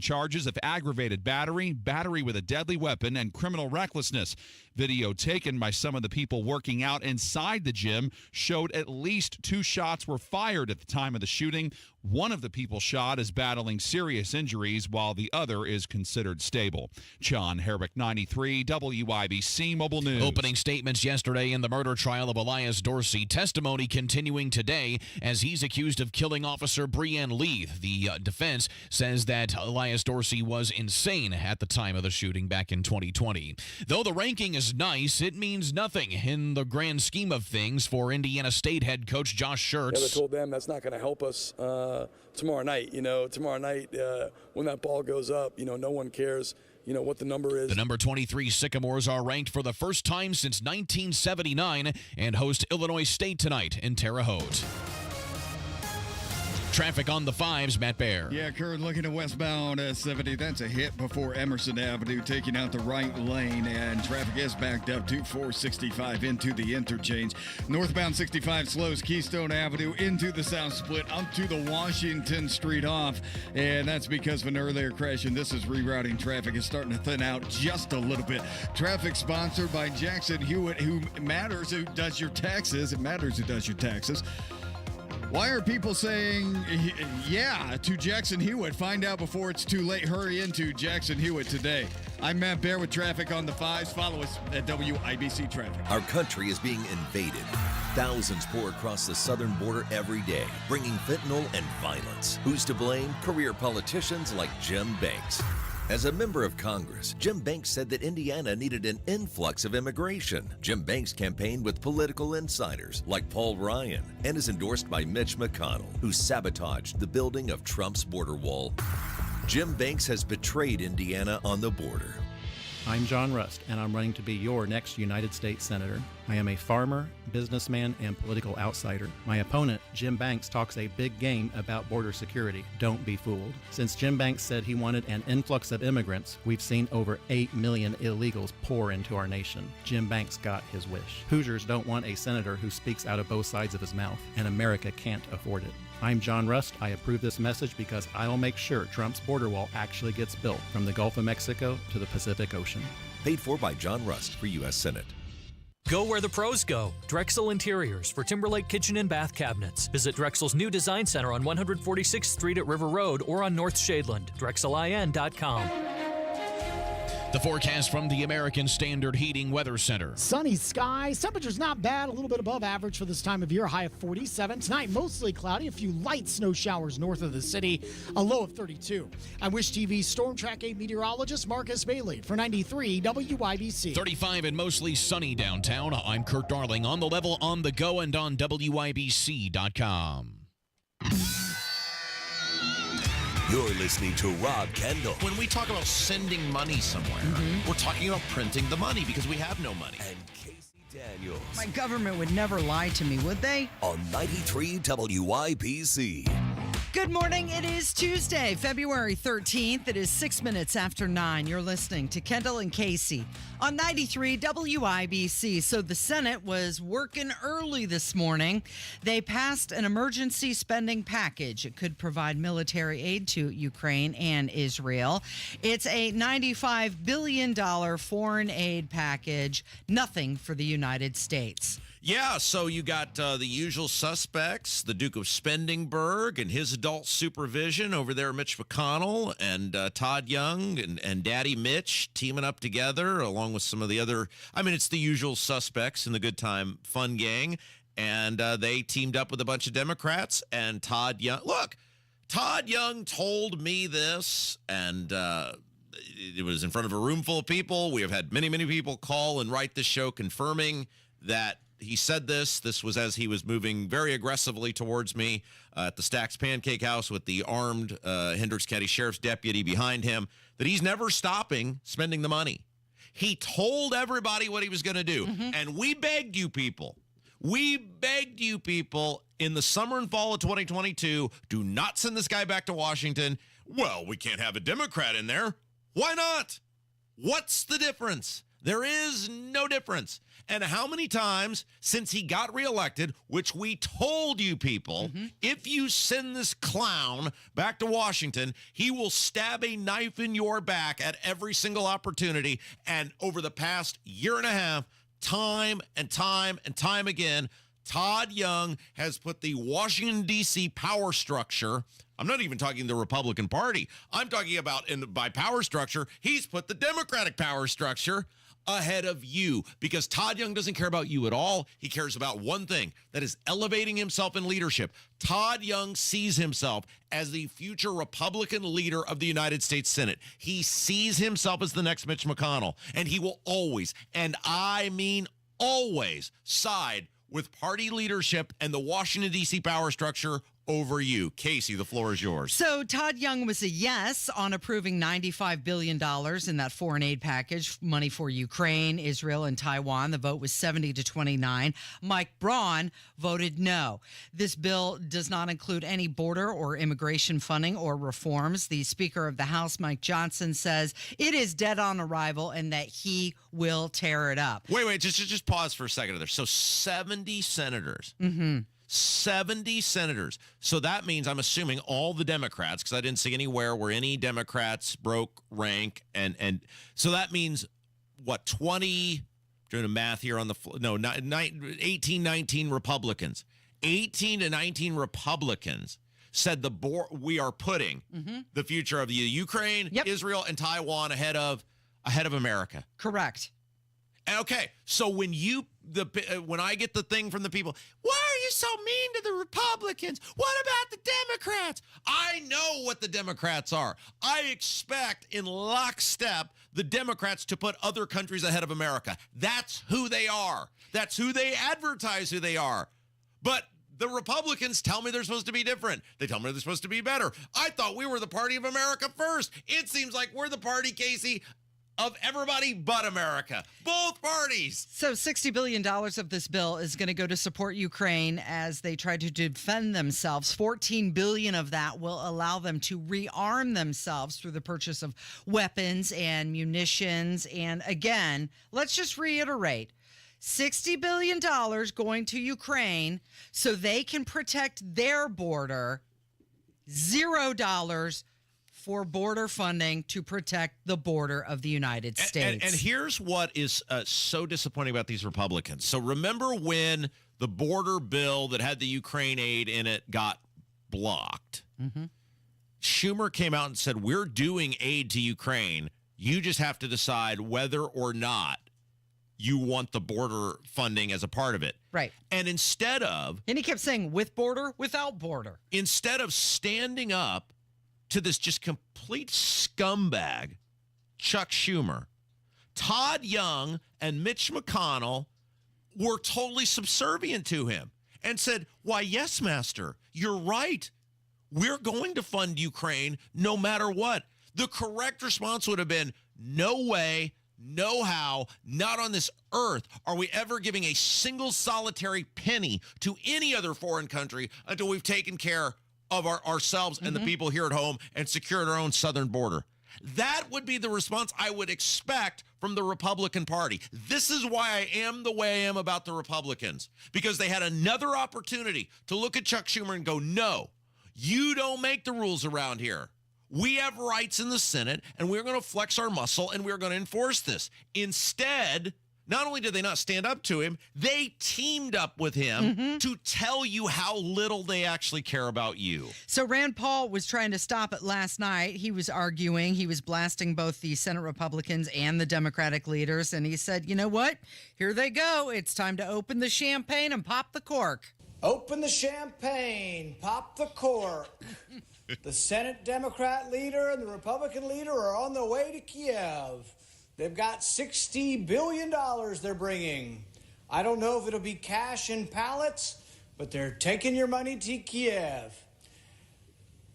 Charges of aggravated battery, battery with a deadly weapon, and criminal recklessness. Video taken by some of the people working out inside the gym showed at least 2 shots were fired at the time of the shooting. One of the people shot is battling serious injuries, while the other is considered stable. John Herrick, 93, WIBC Mobile News. Opening statements yesterday in the murder trial of Elias Dorsey. Testimony continuing today as he's accused of killing Officer Breanne Leith. The defense says that Elias Dorsey was insane at the time of the shooting back in 2020. Though the ranking is nice, it means nothing in the grand scheme of things for Indiana State head coach Josh Schertz. I told them that's not going to help us tomorrow night. Tomorrow night when that ball goes up, no one cares, what the number is. The number 23 Sycamores are ranked for the first time since 1979 and host Illinois State tonight in Terre Haute. Traffic on the 5s, Matt Baer. Yeah, Kurt, looking at westbound 70, that's a hit before Emerson Avenue, taking out the right lane, and traffic is backed up to 465 into the interchange. Northbound 65 slows Keystone Avenue into the south split up to the Washington Street off, and that's because of an earlier crash, and this is rerouting traffic. It's starting to thin out just a little bit. Traffic sponsored by Jackson Hewitt, who matters who does your taxes. It matters who does your taxes. Why are people saying, yeah, to Jackson Hewitt? Find out before it's too late. Hurry into Jackson Hewitt today. I'm Matt Baer with traffic on the 5s. Follow us at WIBC Traffic. Our country is being invaded. Thousands pour across the southern border every day, bringing fentanyl and violence. Who's to blame? Career politicians like Jim Banks. As a member of Congress, Jim Banks said that Indiana needed an influx of immigration. Jim Banks campaigned with political insiders like Paul Ryan and is endorsed by Mitch McConnell, who sabotaged the building of Trump's border wall. Jim Banks has betrayed Indiana on the border. I'm John Rust, and I'm running to be your next United States Senator. I am a farmer, businessman, and political outsider. My opponent, Jim Banks, talks a big game about border security. Don't be fooled. Since Jim Banks said he wanted an influx of immigrants, we've seen over 8 million illegals pour into our nation. Jim Banks got his wish. Hoosiers don't want a senator who speaks out of both sides of his mouth, and America can't afford it. I'm John Rust. I approve this message because I'll make sure Trump's border wall actually gets built from the Gulf of Mexico to the Pacific Ocean. Paid for by John Rust for U.S. Senate. Go where the pros go. Drexel Interiors for Timberlake Kitchen and Bath Cabinets. Visit Drexel's new design center on 146th Street at River Road or on North Shadeland. DrexelIN.com. The forecast from the American Standard Heating Weather Center. Sunny skies. Temperature's not bad. A little bit above average for this time of year. High of 47. Tonight, mostly cloudy. A few light snow showers north of the city. A low of 32. I'm Wish TV's Storm Track 8 meteorologist Marcus Bailey for 93 WIBC. 35 and mostly sunny downtown. I'm Kurt Darling on the level, on the go, and on WIBC.com. You're listening to Rob Kendall. When we talk about sending money somewhere, we're talking about printing the money because we have no money. And Casey Daniels. My government would never lie to me, would they? On 93 WIBC. Good morning. It is Tuesday, February 13th. It is 6 minutes after 9. You're listening to Kendall and Casey on 93 WIBC. So the Senate was working early this morning. They passed an emergency spending package. It could provide military aid to Ukraine and Israel. It's a $95 billion foreign aid package, nothing for the United States. Yeah, so you got the usual suspects, the Duke of Spendingburg and his adult supervision over there, Mitch McConnell and Todd Young and Daddy Mitch teaming up together along with some of the other, it's the usual suspects in the Good Time Fun Gang. And they teamed up with a bunch of Democrats and Todd Young. Look, Todd Young told me this, and it was in front of a room full of people. We have had many, many people call and write this show confirming that he said this. This was as he was moving very aggressively towards me at the Stacks Pancake House with the armed Hendricks County Sheriff's deputy behind him, that he's never stopping spending the money. He told everybody what he was going to do. And we begged you people in the summer and fall of 2022, do not send this guy back to Washington. Well, we can't have a Democrat in there. Why not? What's the difference? There is no difference. And how many times since he got reelected, which we told you people, if you send this clown back to Washington, he will stab a knife in your back at every single opportunity. And over the past year and a half, time and time and time again, Todd Young has put the Washington, D.C. power structure. I'm not even talking the Republican Party. I'm talking about by power structure, he's put the Democratic power structure ahead of you, because Todd Young doesn't care about you at all. He cares about one thing, that is elevating himself in leadership. Todd Young sees himself as the future Republican leader of the United States Senate. He sees himself as the next Mitch McConnell, and he will always, and I mean always, side with party leadership and the Washington, D.C. power structure over you. Casey, the floor is yours. So Todd Young was a yes on approving $95 billion in that foreign aid package, money for Ukraine, Israel, and Taiwan. The vote was 70-29. Mike Braun voted no. This bill does not include any border or immigration funding or reforms. The Speaker of the House, Mike Johnson, says it is dead on arrival and that he will tear it up. Wait, just pause for a second there. So 70 senators. 70 senators. So that means, I'm assuming, all the Democrats, because I didn't see anywhere where any Democrats broke rank. And so that means, what, 20, doing the math here on the floor, no, 18, 19 Republicans. 18 to 19 Republicans said we are putting the future of the Ukraine, Israel, and Taiwan ahead of America. Correct. Okay, so when I get the thing from the people, why are you so mean to the Republicans? What about the Democrats? I know what the Democrats are. I expect in lockstep the Democrats to put other countries ahead of America. That's who they are. That's who they advertise who they are. But the Republicans tell me they're supposed to be different. They tell me they're supposed to be better. I thought we were the party of America first. It seems like we're the party, Casey, of everybody but America. Both parties. So $60 billion of this bill is going to go to support Ukraine as they try to defend themselves. $14 billion of that will allow them to rearm themselves through the purchase of weapons and munitions. And again, let's just reiterate, $60 billion going to Ukraine so they can protect their border. $0 for border funding to protect the border of the United States. And here's what is so disappointing about these Republicans. So remember when the border bill that had the Ukraine aid in it got blocked? Schumer came out and said, we're doing aid to Ukraine. You just have to decide whether or not you want the border funding as a part of it. Right. And instead of... And he kept saying with border, without border. Instead of standing up to this just complete scumbag, Chuck Schumer, Todd Young and Mitch McConnell were totally subservient to him and said, why, yes, master, you're right. We're going to fund Ukraine no matter what. The correct response would have been, no way, no how, not on this earth are we ever giving a single solitary penny to any other foreign country until we've taken care of ourselves and the people here at home and secured our own southern border. That would be the response I would expect from the Republican Party. This is why I am the way I am about the Republicans, because they had another opportunity to look at Chuck Schumer and go, no, you don't make the rules around here. We have rights in the Senate, and we're going to flex our muscle, and we're going to enforce this. Instead, not only did they not stand up to him, they teamed up with him to tell you how little they actually care about you. So Rand Paul was trying to stop it last night. He was arguing. He was blasting both the Senate Republicans and the Democratic leaders. And he said, you know what? Here they go. It's time to open the champagne and pop the cork. Open the champagne, pop the cork. The Senate Democrat leader and the Republican leader are on their way to Kiev. They've got $60 billion they're bringing. I don't know if it'll be cash in pallets, but they're taking your money to Kiev.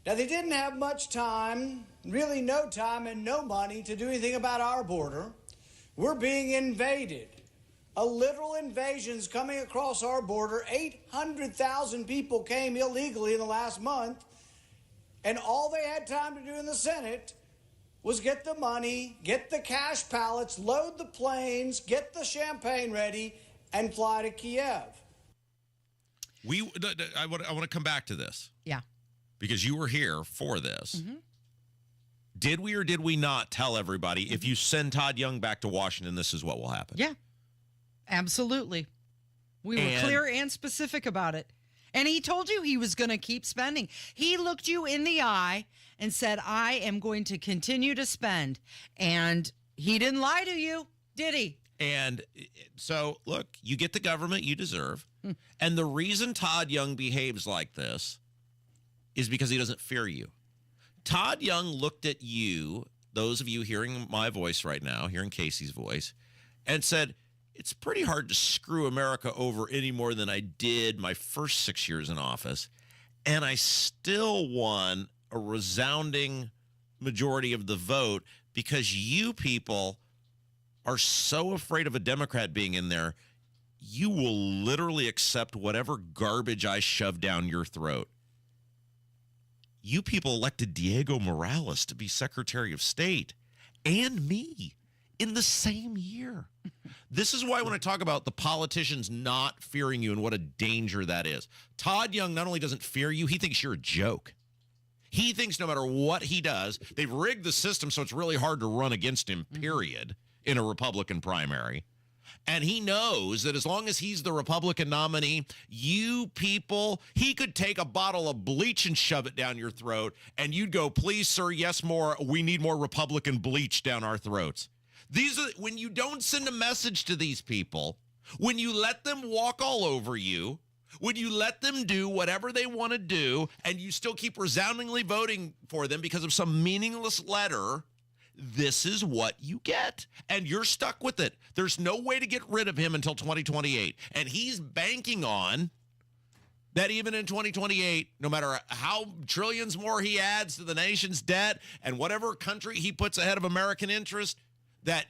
Now, they didn't have much time, really no time and no money to do anything about our border. We're being invaded. A literal invasion's coming across our border. 800,000 people came illegally in the last month, and all they had time to do in the Senate was get the money, get the cash pallets, load the planes, get the champagne ready, and fly to Kiev. I want to come back to this. Yeah. Because you were here for this. Did we or did we not tell everybody, if you send Todd Young back to Washington, this is what will happen? Yeah, absolutely. We were clear and specific about it. And he told you he was going to keep spending. He looked you in the eye and said, I am going to continue to spend. And he didn't lie to you, did he? And so, look, you get the government you deserve. And the reason Todd Young behaves like this is because he doesn't fear you. Todd Young looked at you, those of you hearing my voice right now, hearing Casey's voice, and said, it's pretty hard to screw America over any more than I did my first 6 years in office. And I still won a resounding majority of the vote because you people are so afraid of a Democrat being in there, you will literally accept whatever garbage I shove down your throat. You people elected Diego Morales to be Secretary of State and me in the same year. This is why when I talk about the politicians not fearing you and what a danger that is. Todd Young not only doesn't fear you, he thinks you're a joke. He thinks no matter what he does, they've rigged the system so it's really hard to run against him, period, in a Republican primary. And he knows that as long as he's the Republican nominee, you people, he could take a bottle of bleach and shove it down your throat, and you'd go, please, sir, yes, more. We need more Republican bleach down our throats. These are when you don't send a message to these people, when you let them walk all over you, when you let them do whatever they want to do, and you still keep resoundingly voting for them because of some meaningless letter, this is what you get. And you're stuck with it. There's no way to get rid of him until 2028. And he's banking on that even in 2028, no matter how trillions more he adds to the nation's debt and whatever country he puts ahead of American interest, that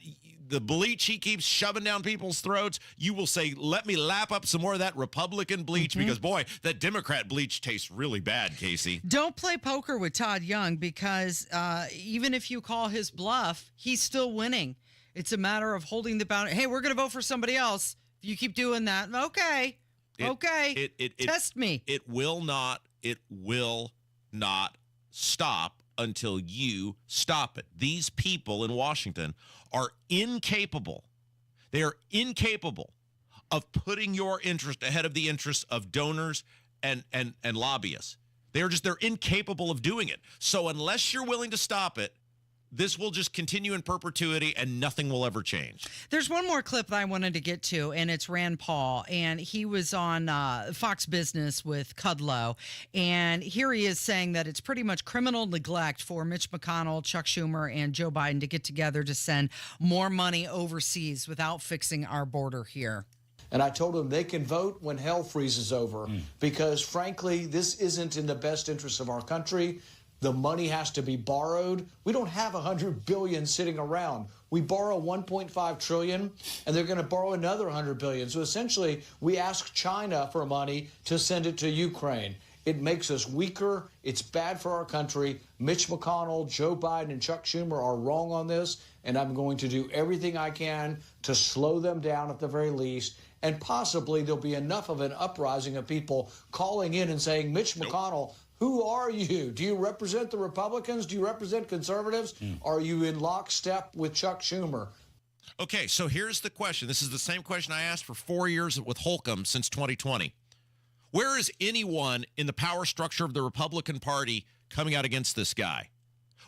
the bleach he keeps shoving down people's throats, you will say, let me lap up some more of that Republican bleach because, boy, that Democrat bleach tastes really bad, Casey. Don't play poker with Todd Young because even if you call his bluff, he's still winning. It's a matter of holding the boundary. Hey, we're going to vote for somebody else. If you keep doing that, okay. Test me. It will not stop until you stop it. These people in Washington are incapable. They are incapable of putting your interest ahead of the interests of donors and lobbyists. They're incapable of doing it. So unless you're willing to stop it, this will just continue in perpetuity and nothing will ever change. There's one more clip that I wanted to get to, and it's Rand Paul, and he was on Fox Business with Kudlow, and here he is saying that it's pretty much criminal neglect for Mitch McConnell, Chuck Schumer, and Joe Biden to get together to send more money overseas without fixing our border here. And I told them they can vote when hell freezes over because, frankly, this isn't in the best interest of our country. The money has to be borrowed. We don't have $100 billion sitting around. We borrow $1.5 trillion, and they're going to borrow another $100 billion. So essentially, we ask China for money to send it to Ukraine. It makes us weaker. It's bad for our country. Mitch McConnell, Joe Biden, and Chuck Schumer are wrong on this, and I'm going to do everything I can to slow them down at the very least. And possibly there'll be enough of an uprising of people calling in and saying, Mitch McConnell, who are you? Do you represent the Republicans? Do you represent conservatives? Are you in lockstep with Chuck Schumer? Okay, so here's the question. This is the same question I asked for 4 years with Holcomb since 2020. Where is anyone in the power structure of the Republican Party coming out against this guy?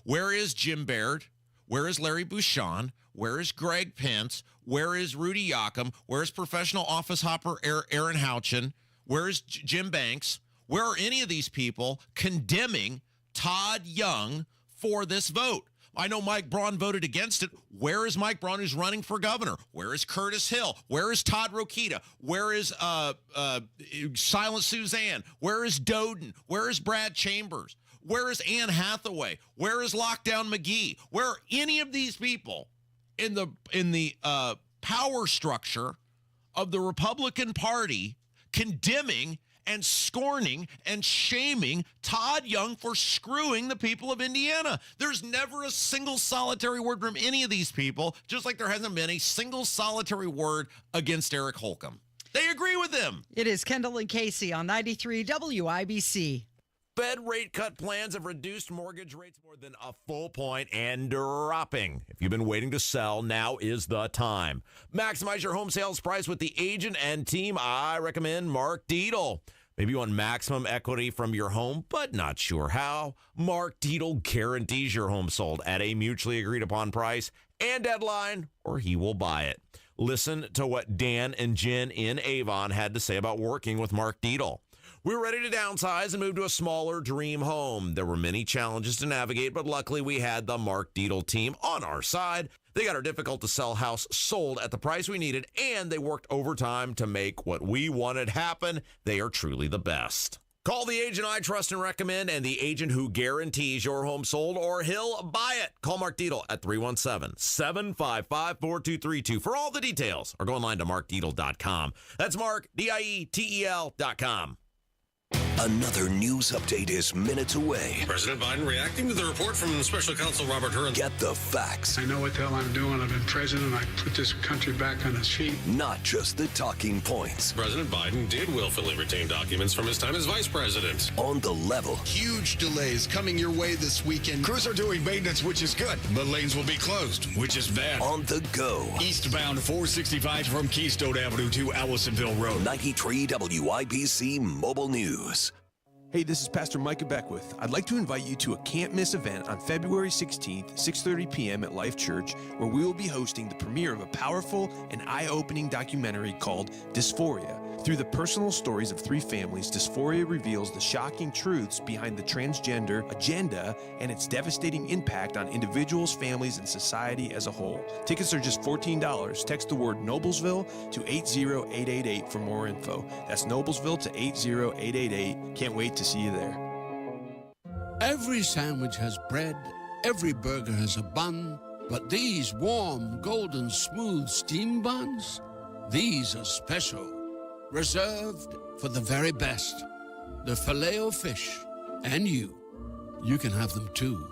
Where is Jim Baird? Where is Larry Bouchon? Where is Greg Pence? Where is Rudy Yoakum? Where is professional office hopper Aaron Houchin? Where is Jim Banks? Where are any of these people condemning Todd Young for this vote? I know Mike Braun voted against it. Where is Mike Braun, who's running for governor? Where is Curtis Hill? Where is Todd Rokita? Where is Silent Suzanne? Where is Doden? Where is Brad Chambers? Where is Anne Hathaway? Where is Lockdown McGee? Where are any of these people in the power structure of the Republican Party condemning and scorning and shaming Todd Young for screwing the people of Indiana. There's never a single solitary word from any of these people, just like there hasn't been a single solitary word against Eric Holcomb. They agree with him. It is Kendall and Casey on 93 WIBC. Fed rate cut plans have reduced mortgage rates more than a full point and dropping. If you've been waiting to sell, now is the time. Maximize your home sales price with the agent and team. I recommend Mark Dietel. Maybe you want maximum equity from your home, but not sure how? Mark Dietel guarantees your home sold at a mutually agreed upon price and deadline, or he will buy it. Listen to what Dan and Jen in Avon had to say about working with Mark Dietel. We're ready to downsize and move to a smaller dream home. There were many challenges to navigate, but luckily we had the Mark Dietel team on our side. They got our difficult-to-sell house sold at the price we needed, and they worked overtime to make what we wanted happen. They are truly the best. Call the agent I trust and recommend and the agent who guarantees your home sold, or he'll buy it. Call Mark Dietel at 317-755-4232 for all the details, or go online to markdietel.com. That's Mark, Dietel.com. Another news update is minutes away. President Biden reacting to the report from Special Counsel Robert Hur. Get the facts. I know what the hell I'm doing. I've been president. I put this country back on its feet. Not just the talking points. President Biden did willfully retain documents from his time as vice president. On the level. Huge delays coming your way this weekend. Crews are doing maintenance, which is good, but lanes will be closed, which is bad. On the go. Eastbound 465 from Keystone Avenue to Allisonville Road. 93 WIBC Mobile News. Hey, this is Pastor Micah Beckwith. I'd like to invite you to a can't-miss event on February 16th, 6:30 p.m. at Life Church, where we will be hosting the premiere of a powerful and eye-opening documentary called Dysphoria. Through the personal stories of three families, Dysphoria reveals the shocking truths behind the transgender agenda and its devastating impact on individuals, families, and society as a whole. Tickets are just $14. Text the word Noblesville to 80888 for more info. That's Noblesville to 80888. Can't wait to see you there. Every sandwich has bread, every burger has a bun, but these warm, golden, smooth steam buns, these are special. Reserved for the very best. The Filet-O-Fish. And you can have them too.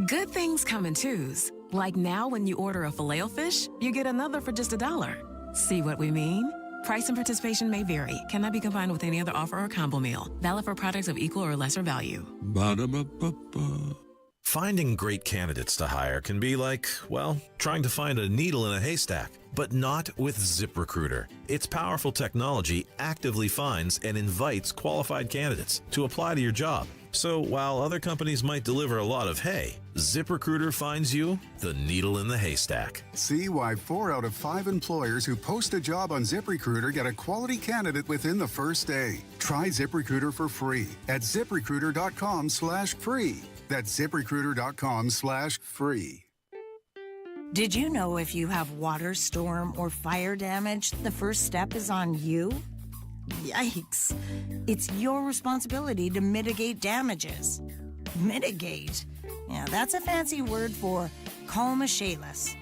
Good things come in twos. Like now when you order a Filet-O-Fish, you get another for just $1. See what we mean? Price and participation may vary. Cannot be combined with any other offer or combo meal. Valid for products of equal or lesser value. Ba-da-ba-ba-ba. Finding great candidates to hire can be like, well, trying to find a needle in a haystack. But not with ZipRecruiter. Its powerful technology actively finds and invites qualified candidates to apply to your job. So while other companies might deliver a lot of hay, ZipRecruiter finds you the needle in the haystack. See why 4 out of 5 employers who post a job on ZipRecruiter get a quality candidate within the first day. Try ZipRecruiter for free at ZipRecruiter.com/free. That's ZipRecruiter.com/free. Did you know if you have water, storm, or fire damage, the first step is on you? Yikes. It's your responsibility to mitigate damages. Mitigate? Yeah, that's a fancy word for call Michaelis.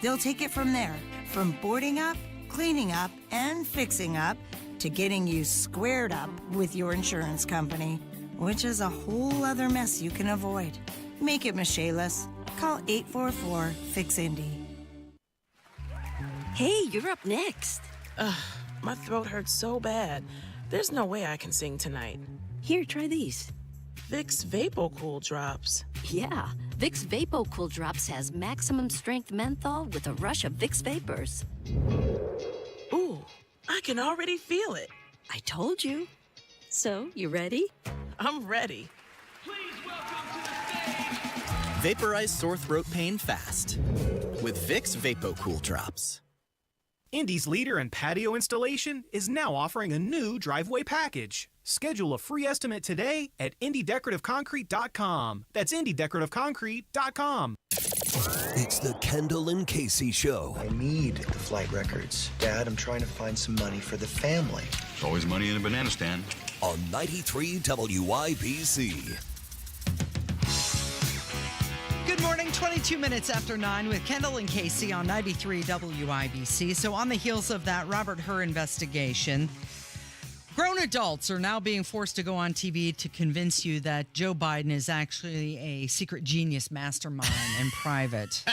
They'll take it from there, from boarding up, cleaning up, and fixing up, to getting you squared up with your insurance company, which is a whole other mess you can avoid. Make it Michaelis. Call 844-FIX-INDY. Hey, you're up next. My throat hurts so bad. There's no way I can sing tonight. Here, try these. Vicks VapoCool Drops. Yeah, Vicks VapoCool Drops has maximum strength menthol with a rush of Vicks Vapors. Ooh, I can already feel it. I told you. So, you ready? I'm ready. Vaporize sore throat pain fast with Vicks VapoCool Drops. Indy's leader in patio installation is now offering a new driveway package. Schedule a free estimate today at IndyDecorativeConcrete.com. That's IndyDecorativeConcrete.com. It's the Kendall and Casey Show. I need the flight records. Dad, I'm trying to find some money for the family. There's always money in a banana stand. On 93 WIBC. Good morning, 22 minutes after 9 with Kendall and Casey on 93 WIBC. So on the heels of that Robert Hur investigation, Grown adults are now being forced to go on TV to convince you that Joe Biden is actually a secret genius mastermind in private.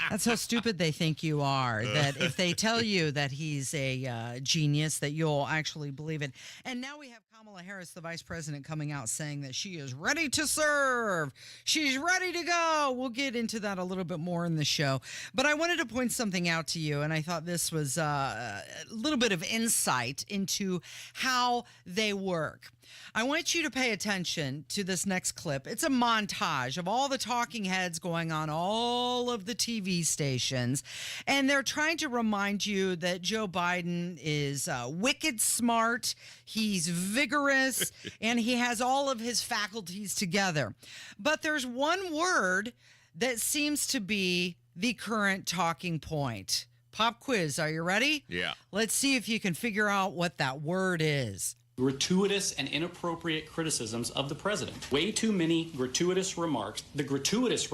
That's how stupid they think you are, that if they tell you that he's a genius, that you'll actually believe it. And now we have Kamala Harris, the vice president, coming out saying that she is ready to serve. She's ready to go. We'll get into that a little bit more in the show. But I wanted to point something out to you, and I thought this was a little bit of insight into how they work. I want you to pay attention to this next clip. It's a montage of all the talking heads going on all of the TV stations, and they're trying to remind you that Joe Biden is wicked smart, he's vigorous, and he has all of his faculties together. But there's one word that seems to be the current talking point. Pop quiz, are you ready? Yeah. Let's see if you can figure out what that word is. Gratuitous and inappropriate criticisms of the president. Way too many gratuitous remarks. The gratuitous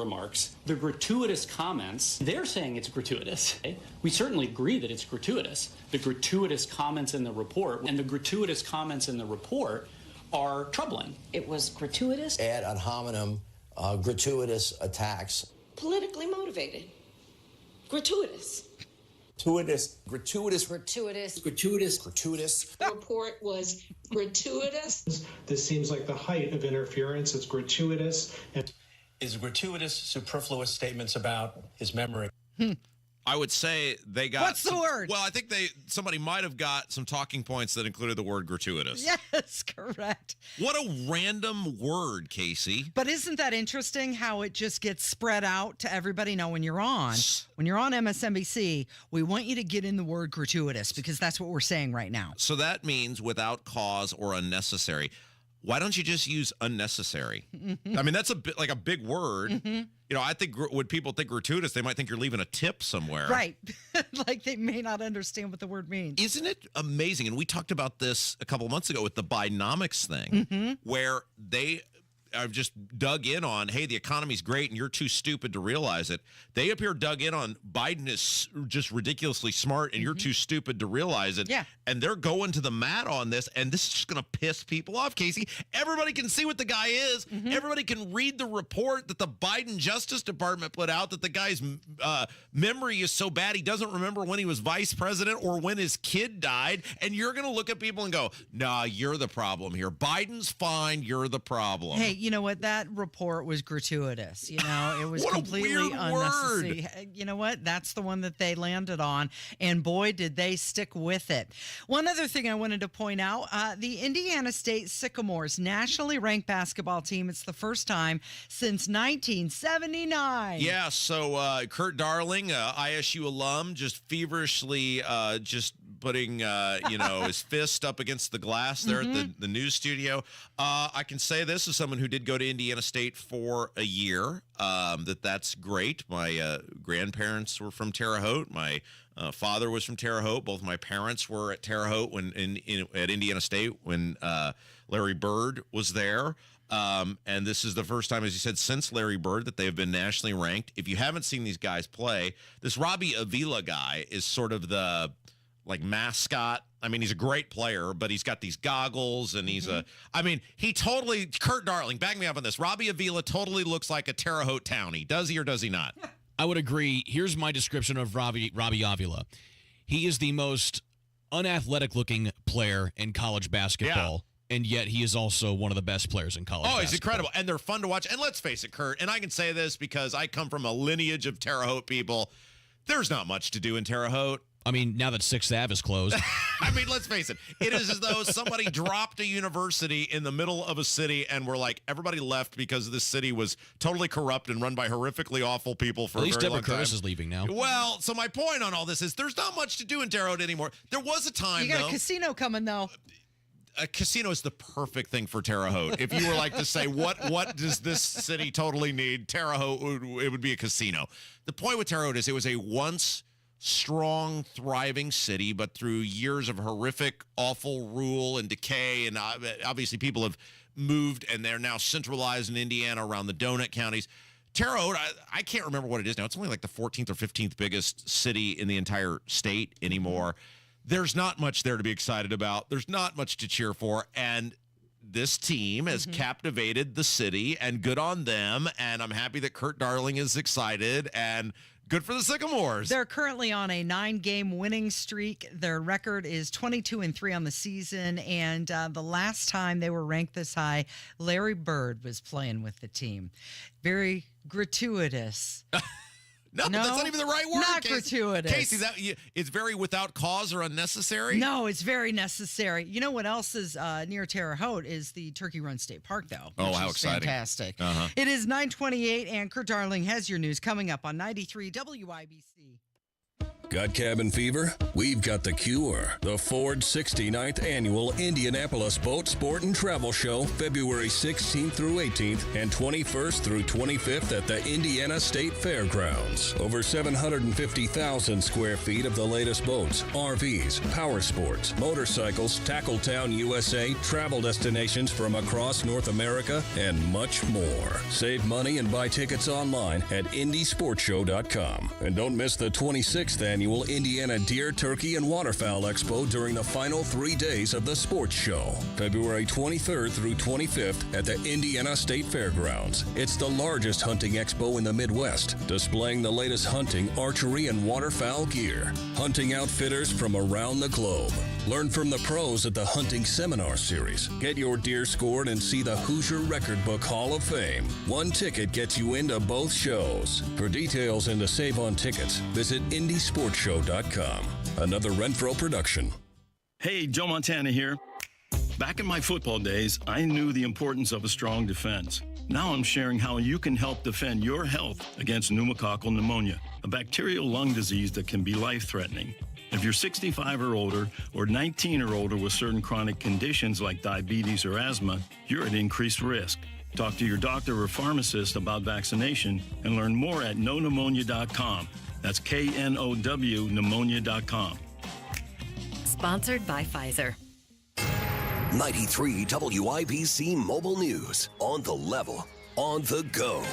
comments, they're saying it's gratuitous. We certainly agree that it's gratuitous. The gratuitous comments in the report and the gratuitous comments in the report are troubling. It was gratuitous. Ad hominem, gratuitous attacks. Politically motivated. Gratuitous. Gratuitous. The report was gratuitous. This seems like the height of interference. It's gratuitous. Is gratuitous superfluous statements about his memory? I would say they got... What's the word? Well, I think somebody might have got some talking points that included the word gratuitous. Yes, correct. What a random word, Casey. But isn't that interesting how it just gets spread out to everybody? Now, when you're on MSNBC, we want you to get in the word gratuitous because that's what we're saying right now. So that means without cause or unnecessary. Why don't you just use unnecessary? Mm-hmm. I mean, that's a big word. Mm-hmm. You know, I think when people think gratuitous, they might think you're leaving a tip somewhere. Right. Like they may not understand what the word means. Isn't it amazing? And we talked about this a couple of months ago with the Bidenomics thing, where they have just dug in on, hey, the economy's great and you're too stupid to realize it. They appear dug in on Biden is just ridiculously smart and you're too stupid to realize it. Yeah. And they're going to the mat on this, and this is just going to piss people off, Casey. Everybody can see what the guy is. Everybody can read the report that the Biden Justice Department put out that the guy's memory is so bad he doesn't remember when he was vice president or when his kid died. And you're going to look at people and go, nah, you're the problem here. Biden's fine. You're the problem. Hey, you know what? That report was gratuitous. You know, it was What a completely weird unnecessary. You know what? That's the one that they landed on. And boy, did they stick with it. One other thing I wanted to point out, the Indiana State Sycamores, nationally ranked basketball team. It's the first time since 1979. Yeah, so Kurt Darling, ISU alum, just feverishly just putting, his fist up against the glass there at the news studio. I can say this as someone who did go to Indiana State for a year, that's great. My grandparents were from Terre Haute. My father was from Terre Haute. Both my parents were at Terre Haute at Indiana State when Larry Bird was there. And this is the first time, as you said, since Larry Bird that they've been nationally ranked. If you haven't seen these guys play, this Robbie Avila guy is sort of the mascot. I mean, he's a great player, but he's got these goggles and Kurt Darling, back me up on this. Robbie Avila totally looks like a Terre Haute townie. Does he or does he not? I would agree. Here's my description of Robbie Avila. He is the most unathletic-looking player in college basketball, and yet he is also one of the best players in college basketball. He's incredible, and they're fun to watch. And let's face it, Kurt, and I can say this because I come from a lineage of Terre Haute people. There's not much to do in Terre Haute. I mean, now that 6th Ave is closed. I mean, let's face it. It is as though somebody dropped a university in the middle of a city and we're like, everybody left because this city was totally corrupt and run by horrifically awful people for a very long time. At least Deborah Curtis is leaving now. Well, so my point on all this is there's not much to do in Terre Haute anymore. There was a time, You got a casino coming, though. A casino is the perfect thing for Terre Haute. If you were like to say, what does this city totally need? Terre Haute, it would be a casino. The point with Terre Haute is it was a once strong, thriving city, but through years of horrific, awful rule and decay, and obviously people have moved and they're now centralized in Indiana around the donut counties. Terre Haute, I can't remember what it is now. It's only like the 14th or 15th biggest city in the entire state anymore. there's not much there to be excited about. There's not much to cheer for. And this team has captivated the city, and good on them. And I'm happy that Kurt Darling is excited, and good for the Sycamores. They're currently on a 9-game winning streak. Their record is 22-3 on the season. And the last time they were ranked this high, Larry Bird was playing with the team. Very gratuitous. No, that's not even the right word. Not gratuitous. Casey, it's very without cause or unnecessary? No, it's very necessary. You know what else is near Terre Haute is the Turkey Run State Park, though. Oh, how exciting. Fantastic. It is 9:28, and Kurt Darling has your news coming up on 93 WIBC. Got cabin fever? We've got the cure. The Ford 69th Annual Indianapolis Boat, Sport, and Travel Show, February 16th through 18th and 21st through 25th at the Indiana State Fairgrounds. Over 750,000 square feet of the latest boats, RVs, power sports, motorcycles, Tackletown USA, travel destinations from across North America, and much more. Save money and buy tickets online at IndySportsShow.com. And don't miss the 26th Annual Indiana Deer, Turkey, and Waterfowl Expo during the final 3 days of the sports show, February 23rd through 25th at the Indiana State Fairgrounds. It's the largest hunting expo in the Midwest, displaying the latest hunting, archery, and waterfowl gear. Hunting outfitters from around the globe. Learn from the pros at the Hunting Seminar Series. Get your deer scored and see the Hoosier Record Book Hall of Fame. One ticket gets you into both shows. For details and to save on tickets, visit IndySportsShow.com. Another Renfro production. Hey, Joe Montana here. Back in my football days, I knew the importance of a strong defense. Now I'm sharing how you can help defend your health against pneumococcal pneumonia, a bacterial lung disease that can be life-threatening. If you're 65 or older, or 19 or older with certain chronic conditions like diabetes or asthma, you're at increased risk. Talk to your doctor or pharmacist about vaccination and learn more at knowpneumonia.com. That's KNOW pneumonia.com. Sponsored by Pfizer. 93 WIBC Mobile News. On the level, on the go.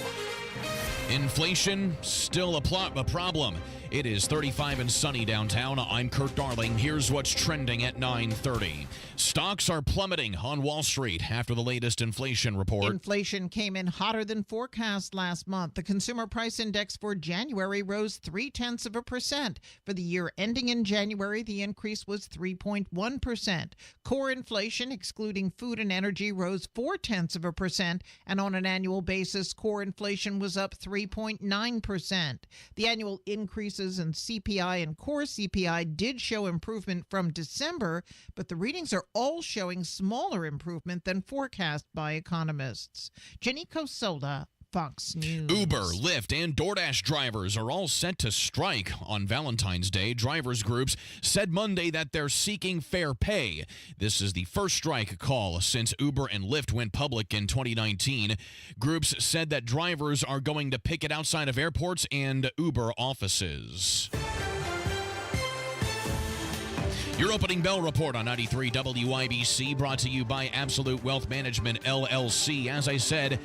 Inflation, still a problem. It is 35 and sunny downtown. I'm Kurt Darling. Here's what's trending at 9:30. Stocks are plummeting on Wall Street after the latest inflation report. Inflation came in hotter than forecast last month. The Consumer Price Index for January rose 0.3%. For the year ending in January, the increase was 3.1%. Core inflation, excluding food and energy, rose 0.4%. And on an annual basis, core inflation was up 3.9%. The annual increases in CPI and core CPI did show improvement from December, but the readings are all showing smaller improvement than forecast by economists. Jenny Cosola, Fox News. Uber, Lyft, and DoorDash drivers are all set to strike on Valentine's Day. Drivers groups said Monday that they're seeking fair pay. This is the first strike call since Uber and Lyft went public in 2019. Groups said that drivers are going to picket outside of airports and Uber offices. Your opening bell report on 93 WIBC, brought to you by Absolute Wealth Management, LLC. As I said,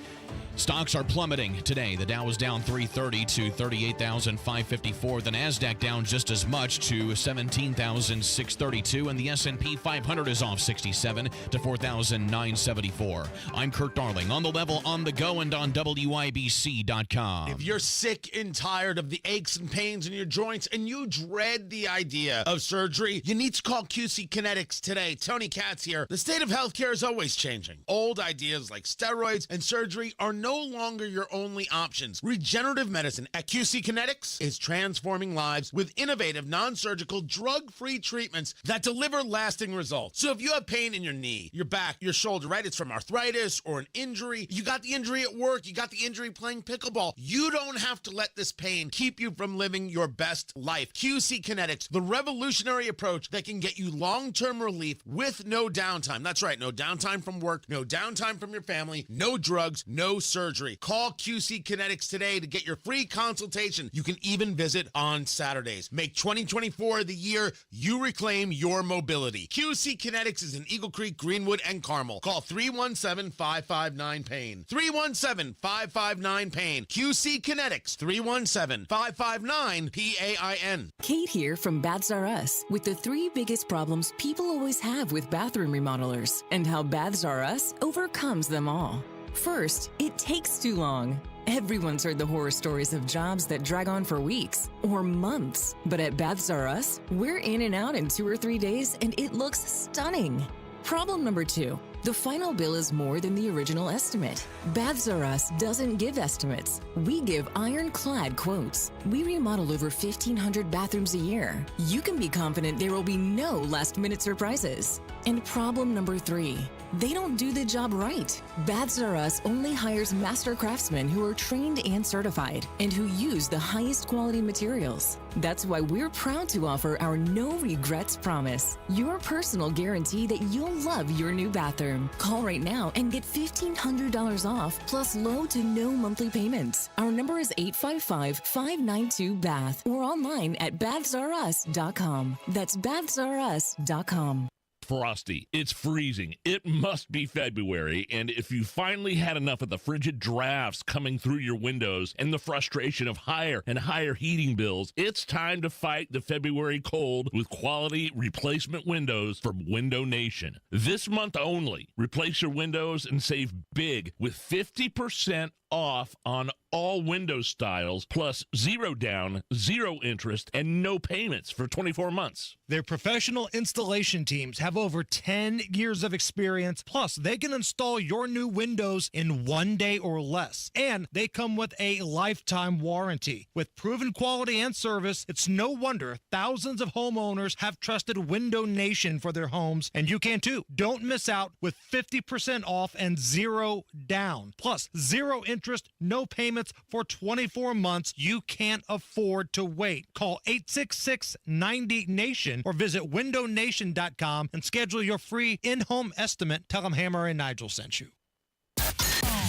stocks are plummeting today. The Dow is down 330 to 38,554. The Nasdaq down just as much to 17,632, and the S&P 500 is off 67 to 4,974. I'm Kurt Darling, on the level, on the go, and on WIBC.com. If you're sick and tired of the aches and pains in your joints and you dread the idea of surgery, you need to call QC Kinetics today. Tony Katz here. The state of healthcare is always changing. Old ideas like steroids and surgery are no longer your only options. Regenerative medicine at QC Kinetics is transforming lives with innovative, non-surgical, drug-free treatments that deliver lasting results. So if you have pain in your knee, your back, your shoulder, right? It's from arthritis or an injury. You got the injury at work. You got the injury playing pickleball. You don't have to let this pain keep you from living your best life. QC Kinetics, the revolutionary approach that can get you long-term relief with no downtime. That's right, no downtime from work, no downtime from your family, no drugs, no surgery. surgery. Call QC Kinetics today to get your free consultation. You can even visit on Saturdays. Make 2024 the year you reclaim your mobility. QC Kinetics is in Eagle Creek, Greenwood, and Carmel. Call 317-559-PAIN. 317-559-PAIN. QC Kinetics, 317-559-PAIN. Kate here from Baths R Us with the 3 biggest problems people always have with bathroom remodelers and how Baths R Us overcomes them all. First, it takes too long. Everyone's heard the horror stories of jobs that drag on for weeks or months. But at Baths R Us, we're in and out in 2 or 3 days and it looks stunning. Problem number 2. The final bill is more than the original estimate. Baths R Us doesn't give estimates. We give ironclad quotes. We remodel over 1,500 bathrooms a year. You can be confident there will be no last-minute surprises. And problem number 3. They don't do the job right. Baths R Us only hires master craftsmen who are trained and certified and who use the highest quality materials. That's why we're proud to offer our no regrets promise. Your personal guarantee that you'll love your new bathroom. Call right now and get $1,500 off plus low to no monthly payments. Our number is 855-592-BATH or online at bathsrus.com. That's bathsrus.com. Frosty, it's freezing. It must be February, and if you finally had enough of the frigid drafts coming through your windows and the frustration of higher and higher heating bills, it's time to fight the February cold with quality replacement windows from Window Nation. This month only, replace your windows and save big with 50% off on all window styles, plus 0 down, 0 interest, and no payments for 24 months. Their professional installation teams have over 10 years of experience, plus they can install your new windows in 1 day or less. And they come with a lifetime warranty. With proven quality and service, it's no wonder thousands of homeowners have trusted Window Nation for their homes, and you can too. Don't miss out with 50% off and 0 down, plus 0 interest, no payments for 24 months. You can't afford to wait. Call 866-90-NATION or visit windownation.com and schedule your free in-home estimate. Tell them Hammer and Nigel sent you.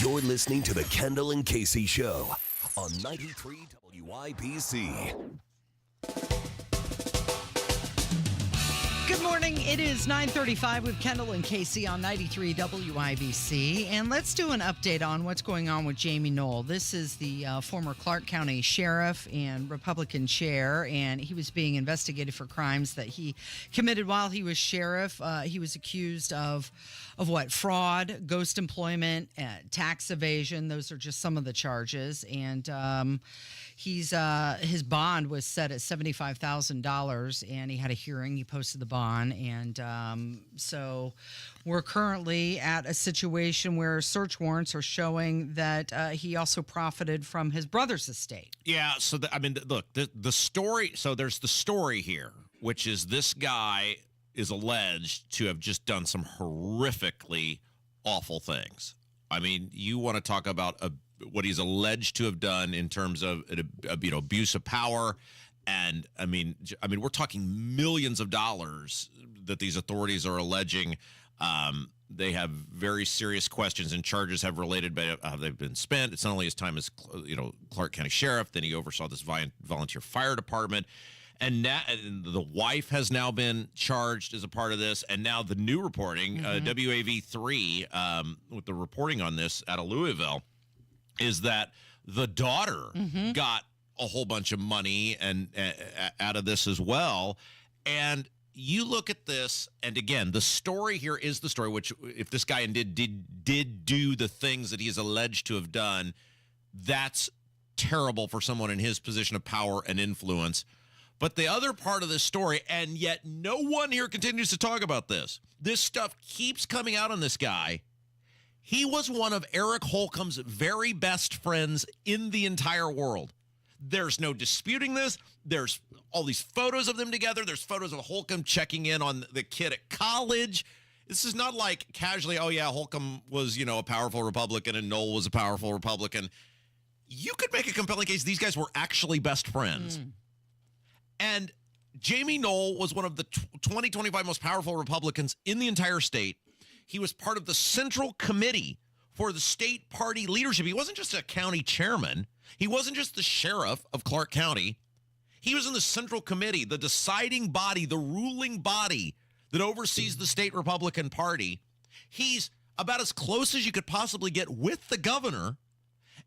You're listening to the Kendall and Casey Show on 93 WIBC. Good morning. It is 9:35 with Kendall and Casey on 93 WIBC. And let's do an update on what's going on with Jamie Null. This is the former Clark County sheriff and Republican chair, and he was being investigated for crimes that he committed while he was sheriff. He was accused of what? Fraud, ghost employment, tax evasion. Those are just some of the charges. And his bond was set at $75,000, and he had a hearing. He posted the bond, and so we're currently at a situation where search warrants are showing that he also profited from his brother's estate. Yeah, so look, the story. So there's the story here, which is this guy is alleged to have just done some horrifically awful things. I mean, you want to talk about what he's alleged to have done in terms of abuse of power, and I mean, we're talking millions of dollars that these authorities are alleging. They have very serious questions, and charges have related by how they've been spent. It's not only his time as Clark County sheriff, then he oversaw this volunteer fire department. And now the wife has now been charged as a part of this. And now the new reporting, WAV3, with the reporting on this out of Louisville, is that the daughter got a whole bunch of money and out of this as well. And you look at this, and again, the story here is the story, which if this guy did do the things that he's alleged to have done, that's terrible for someone in his position of power and influence. But the other part of this story, and yet no one here continues to talk about this. This stuff keeps coming out on this guy. He was one of Eric Holcomb's very best friends in the entire world. There's no disputing this. There's all these photos of them together. There's photos of Holcomb checking in on the kid at college. This is not like casually, oh yeah, Holcomb was, a powerful Republican and Null was a powerful Republican. You could make a compelling case these guys were actually best friends. And Jamie Null was one of the 25 most powerful Republicans in the entire state. He was part of the Central Committee for the state party leadership. He wasn't just a county chairman. He wasn't just the sheriff of Clark County. He was in the Central Committee, the deciding body, the ruling body that oversees the state Republican Party. He's about as close as you could possibly get with the governor.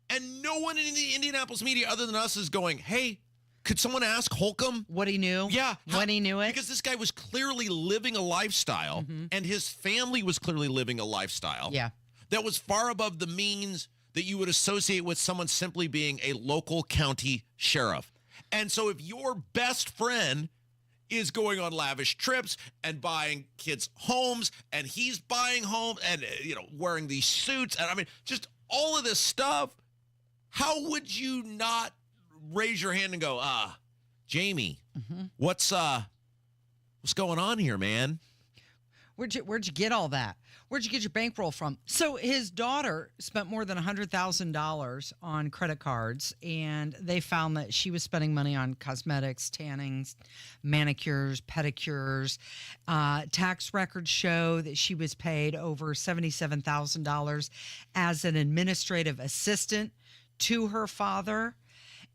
And no one in the Indianapolis media other than us is going, hey, could someone ask Holcomb what he knew? Yeah. When he knew it? Because this guy was clearly living a lifestyle, and his family was clearly living a lifestyle that was far above the means that you would associate with someone simply being a local county sheriff. And so if your best friend is going on lavish trips and buying kids homes, and he's buying homes and, wearing these suits, and I mean, just all of this stuff, how would you not raise your hand and go, Jamie, what's going on here, man? Where'd you get all that? Where'd you get your bankroll from? So his daughter spent more than $100,000 on credit cards, and they found that she was spending money on cosmetics, tannings, manicures, pedicures. Tax records show that she was paid over $77,000 as an administrative assistant to her father.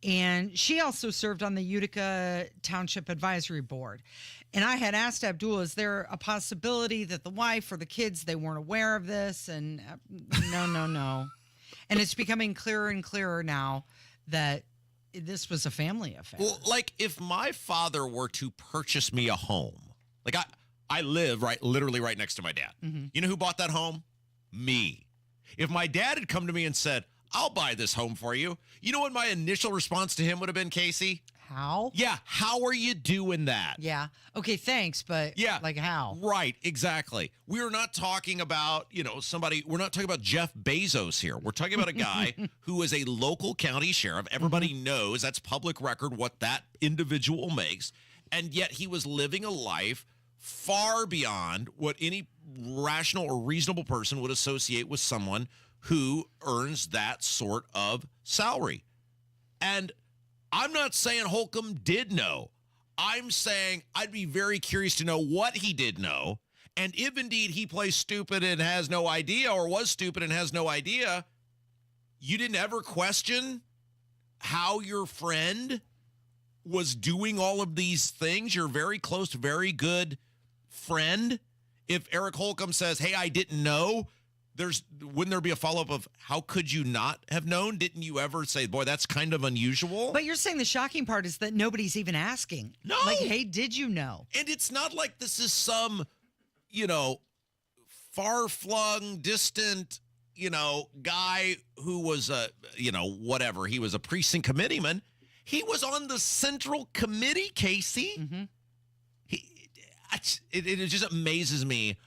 And she also served on the Utica Township Advisory Board. And I had asked Abdul, is there a possibility that the wife or the kids, they weren't aware of this? And no. And it's becoming clearer and clearer now that this was a family affair. Well, like if my father were to purchase me a home, like I live literally right next to my dad. You know who bought that home? Me. If my dad had come to me and said, I'll buy this home for you, you know what my initial response to him would have been, Casey? How? Yeah, how are you doing that? Yeah. Okay, thanks, but like how? Right, exactly. We're not talking about, we're not talking about Jeff Bezos here. We're talking about a guy who is a local county sheriff. Everybody knows that's public record what that individual makes. And yet he was living a life far beyond what any rational or reasonable person would associate with someone who earns that sort of salary. And I'm not saying Holcomb did know. I'm saying I'd be very curious to know what he did know. And if indeed he plays stupid and has no idea, or was stupid and has no idea, you didn't ever question how your friend was doing all of these things, your very close, very good friend. If Eric Holcomb says, hey, I didn't know, wouldn't there be a follow-up of how could you not have known? Didn't you ever say, boy, that's kind of unusual? But you're saying the shocking part is that nobody's even asking. No. Like, hey, did you know? And it's not like this is some, far-flung, distant, guy who was whatever. He was a precinct committeeman. He was on the Central Committee, Casey. It just amazes me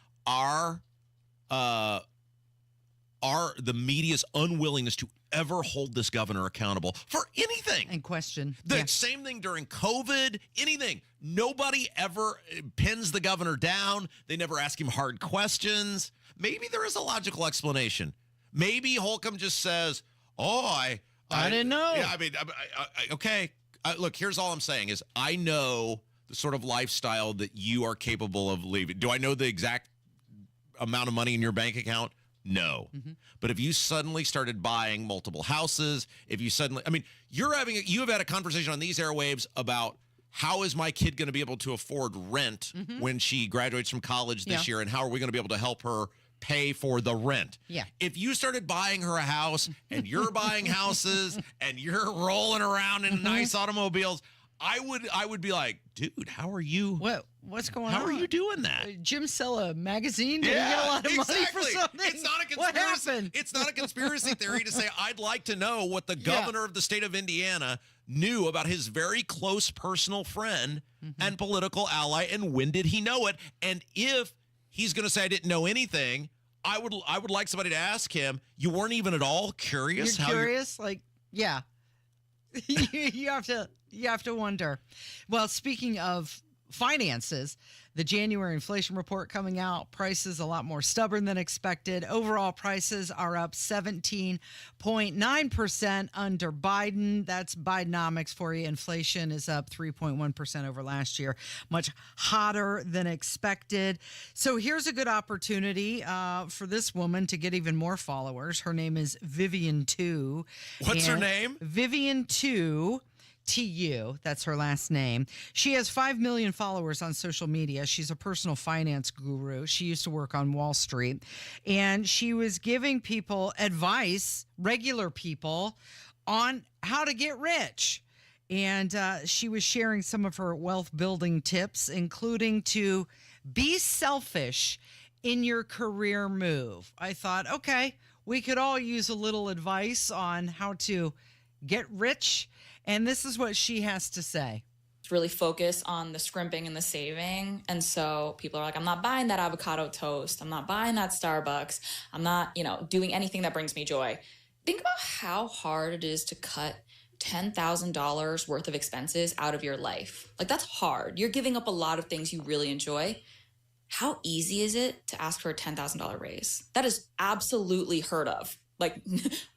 the media's unwillingness to ever hold this governor accountable for anything. And question. The same thing during COVID, anything. Nobody ever pins the governor down. They never ask him hard questions. Maybe there is a logical explanation. Maybe Holcomb just says, I didn't know. Yeah, okay. Look, here's all I'm saying is I know the sort of lifestyle that you are capable of living. Do I know the exact amount of money in your bank account? No. But if you suddenly started buying multiple houses, if you suddenly, you have had a conversation on these airwaves about how is my kid going to be able to afford rent when she graduates from college this year, and how are we going to be able to help her pay for the rent? Yeah. If you started buying her a house and you're buying houses and you're rolling around in nice automobiles, I would be like, dude, how are you? What's going on? How are you doing that? Jim sell a magazine? Did he get a lot of money for something? It's not a conspiracy. What happened? It's not a conspiracy theory to say I'd like to know what the governor of the state of Indiana knew about his very close personal friend and political ally, and when did he know it? And if he's going to say I didn't know anything, I would like somebody to ask him, you weren't even at all curious? You're curious? Like, yeah. you have to wonder. Well, speaking of finances. The January inflation report coming out, prices a lot more stubborn than expected. Overall prices are up 17.9% under Biden. That's Bidenomics for you. Inflation is up 3.1% over last year, much hotter than expected. So here's a good opportunity for this woman to get even more followers. Her name is Vivian Tu. What's her name? Vivian Tu. TU, that's her last name. She has 5 million followers on social media. She's a personal finance guru. She used to work on Wall Street, and she was giving people advice, regular people, on how to get rich. And she was sharing some of her wealth building tips, including to be selfish in your career move. I thought, okay, we could all use a little advice on how to get rich. And this is what she has to say. Really focus on the scrimping and the saving. And so people are like, I'm not buying that avocado toast. I'm not buying that Starbucks. I'm not, doing anything that brings me joy. Think about how hard it is to cut $10,000 worth of expenses out of your life. Like, that's hard. You're giving up a lot of things you really enjoy. How easy is it to ask for a $10,000 raise? That is absolutely heard of. Like,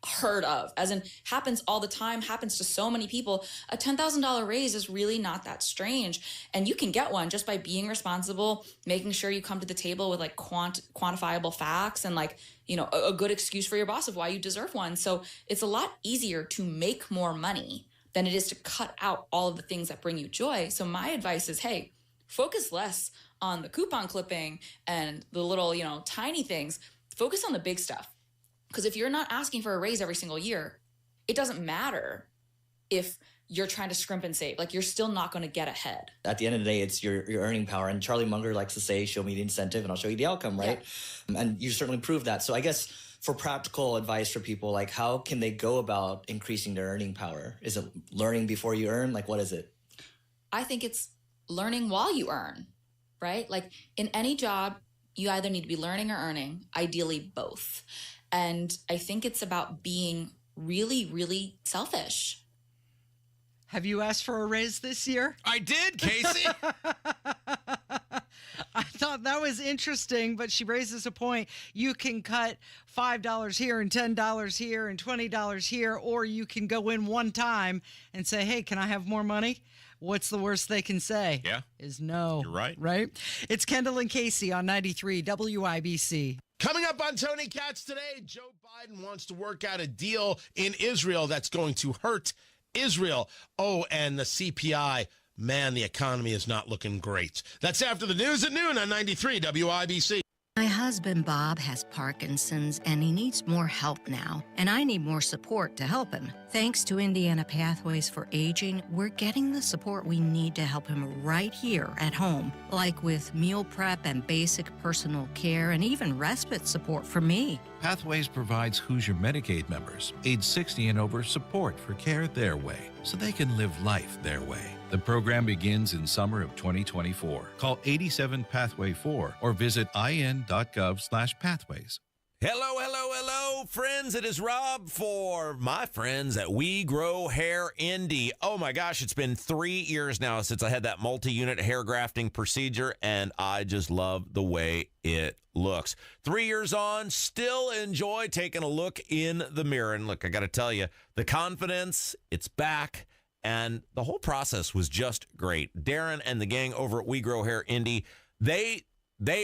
heard of, as in happens all the time, happens to so many people. A $10,000 raise is really not that strange. And you can get one just by being responsible, making sure you come to the table with like quantifiable facts and like, a good excuse for your boss of why you deserve one. So it's a lot easier to make more money than it is to cut out all of the things that bring you joy. So my advice is, hey, focus less on the coupon clipping and the little, tiny things. Focus on the big stuff. Because if you're not asking for a raise every single year, it doesn't matter if you're trying to scrimp and save. Like, you're still not going to get ahead. At the end of the day, it's your earning power. And Charlie Munger likes to say, show me the incentive and I'll show you the outcome, right? Yeah. And you certainly proved that. So I guess for practical advice for people, like, how can they go about increasing their earning power? Is it learning before you earn? Like, what is it? I think it's learning while you earn, right? Like, in any job, you either need to be learning or earning, ideally both. And I think it's about being really, really selfish. Have you asked for a raise this year? I did, Casey. I thought that was interesting, but she raises a point. You can cut $5 here and $10 here and $20 here, or you can go in one time and say, hey, can I have more money? What's the worst they can say? Yeah. Is no. You're right. Right? It's Kendall and Casey on 93 WIBC. Coming up on Tony Katz today, Joe Biden wants to work out a deal in Israel that's going to hurt Israel. Oh, and the CPI. Man, the economy is not looking great. That's after the news at noon on 93 WIBC. My husband, Bob, has Parkinson's, and he needs more help now, and I need more support to help him. Thanks to Indiana Pathways for Aging, we're getting the support we need to help him right here at home, like with meal prep and basic personal care, and even respite support for me. Pathways provides Hoosier Medicaid members, age 60 and over, support for care their way, so they can live life their way. The program begins in summer of 2024. Call 87-PATHWAY-4 or visit in.gov/pathways. Hello, friends. It is Rob for my friends at We Grow Hair Indy. Oh, my gosh, it's been 3 years now since I had that multi-unit hair grafting procedure, and I just love the way it looks. 3 years on, still enjoy taking a look in the mirror. And look, I got to tell you, the confidence, it's back. And the whole process was just great. Darren and the gang over at We Grow Hair Indy, they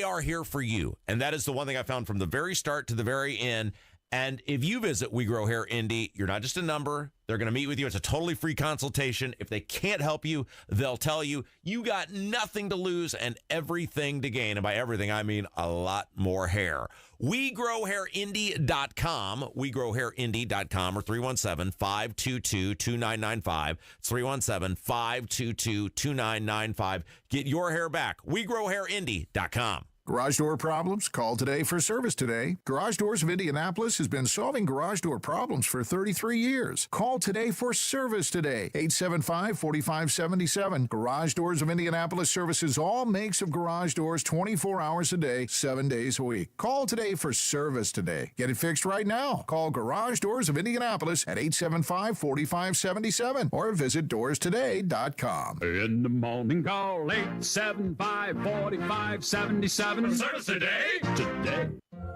are here for you. And that is the one thing I found from the very start to the very end. And if you visit We Grow Hair Indy, you're not just a number. They're going to meet with you. It's a totally free consultation. If they can't help you, they'll tell you. You got nothing to lose and everything to gain. And by everything, I mean a lot more hair. WeGrowHairIndy.com, WeGrowHairIndy.com, or 317-522-2995. It's 317-522-2995. Get your hair back. WeGrowHairIndy.com. Garage door problems? Call today for service today. Garage Doors of Indianapolis has been solving garage door problems for 33 years. Call today for service today. 875-4577. Garage Doors of Indianapolis services all makes of garage doors 24 hours a day, 7 days a week. Call today for service today. Get it fixed right now. Call Garage Doors of Indianapolis at 875-4577 or visit doorstoday.com. In the morning, call 875-4577. Service today.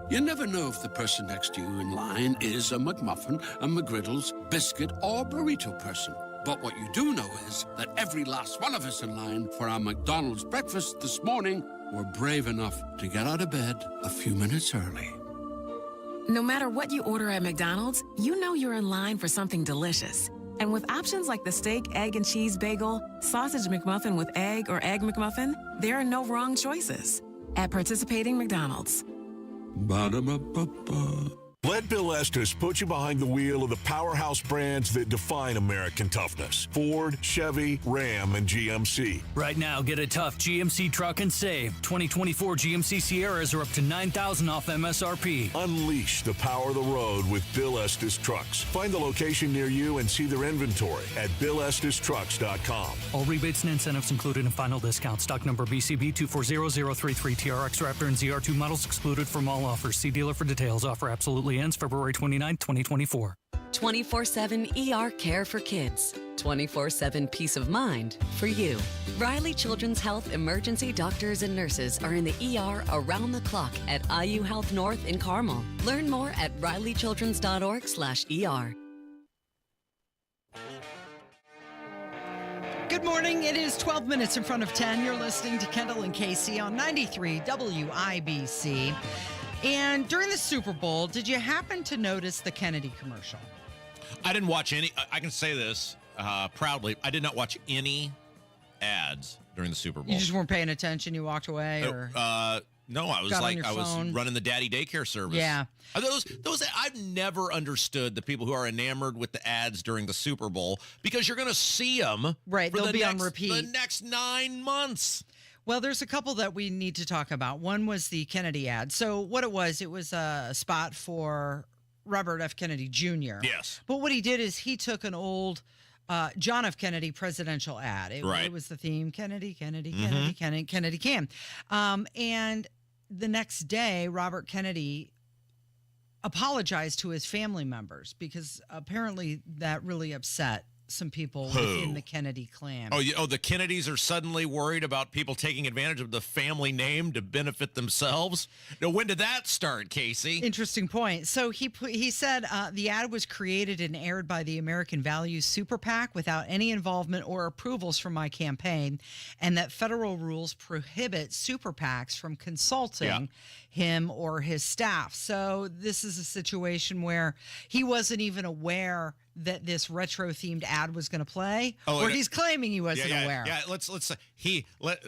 You never know if the person next to you in line is a McMuffin, a McGriddles, biscuit, or burrito person. But what you do know is that every last one of us in line for our McDonald's breakfast this morning were brave enough to get out of bed a few minutes early. No matter what you order at McDonald's, you know you're in line for something delicious. And with options like the steak, egg, and cheese bagel, sausage McMuffin with egg, or egg McMuffin, there are no wrong choices at participating McDonald's. Ba-da-ba-ba-ba. Let Bill Estes put you behind the wheel of the powerhouse brands that define American toughness. Ford, Chevy, Ram, and GMC. Right now, get a tough GMC truck and save. 2024 GMC Sierras are up to $9,000 off MSRP. Unleash the power of the road with Bill Estes Trucks. Find the location near you and see their inventory at BillEstesTrucks.com. All rebates and incentives included in final discount. Stock number BCB 240033 TRX Raptor and ZR2 models excluded from all offers. See dealer for details. Offer absolutely ends February 29, 2024. 24/7 ER care for kids. 24/7 peace of mind for you. Riley Children's Health emergency doctors and nurses are in the ER around the clock at IU Health North in Carmel. Learn more at rileychildrens.org/ER. Good morning. It is 12 minutes in front of 10. You're listening to Kendall and Casey on 93 WIBC. And during the Super Bowl, did you happen to notice the Kennedy commercial? I didn't watch any. I can say this proudly. I did not watch any ads during the Super Bowl. You just weren't paying attention. You walked away, or no? I was running the daddy daycare service. Yeah. Those. I've never understood the people who are enamored with the ads during the Super Bowl, because you're going to see them. Right. They'll be on repeat the next 9 months. Well, there's a couple that we need to talk about. One was the Kennedy ad. So what it was a spot for Robert F. Kennedy Jr. Yes. But what he did is he took an old John F. Kennedy presidential ad. It was the theme, Kennedy, Kennedy, Kennedy, Kennedy, Kennedy came. And the next day, Robert Kennedy apologized to his family members because apparently that really upset some people within the Kennedy clan. The Kennedys are suddenly worried about people taking advantage of the family name to benefit themselves. Now, when did that start, Casey? Interesting point. So he said the ad was created and aired by the American Values Super PAC without any involvement or approvals from my campaign, and that federal rules prohibit super PACs from consulting him or his staff. So this is a situation where he wasn't even aware that this retro-themed ad was going to play, or he's claiming he wasn't aware. Yeah, let's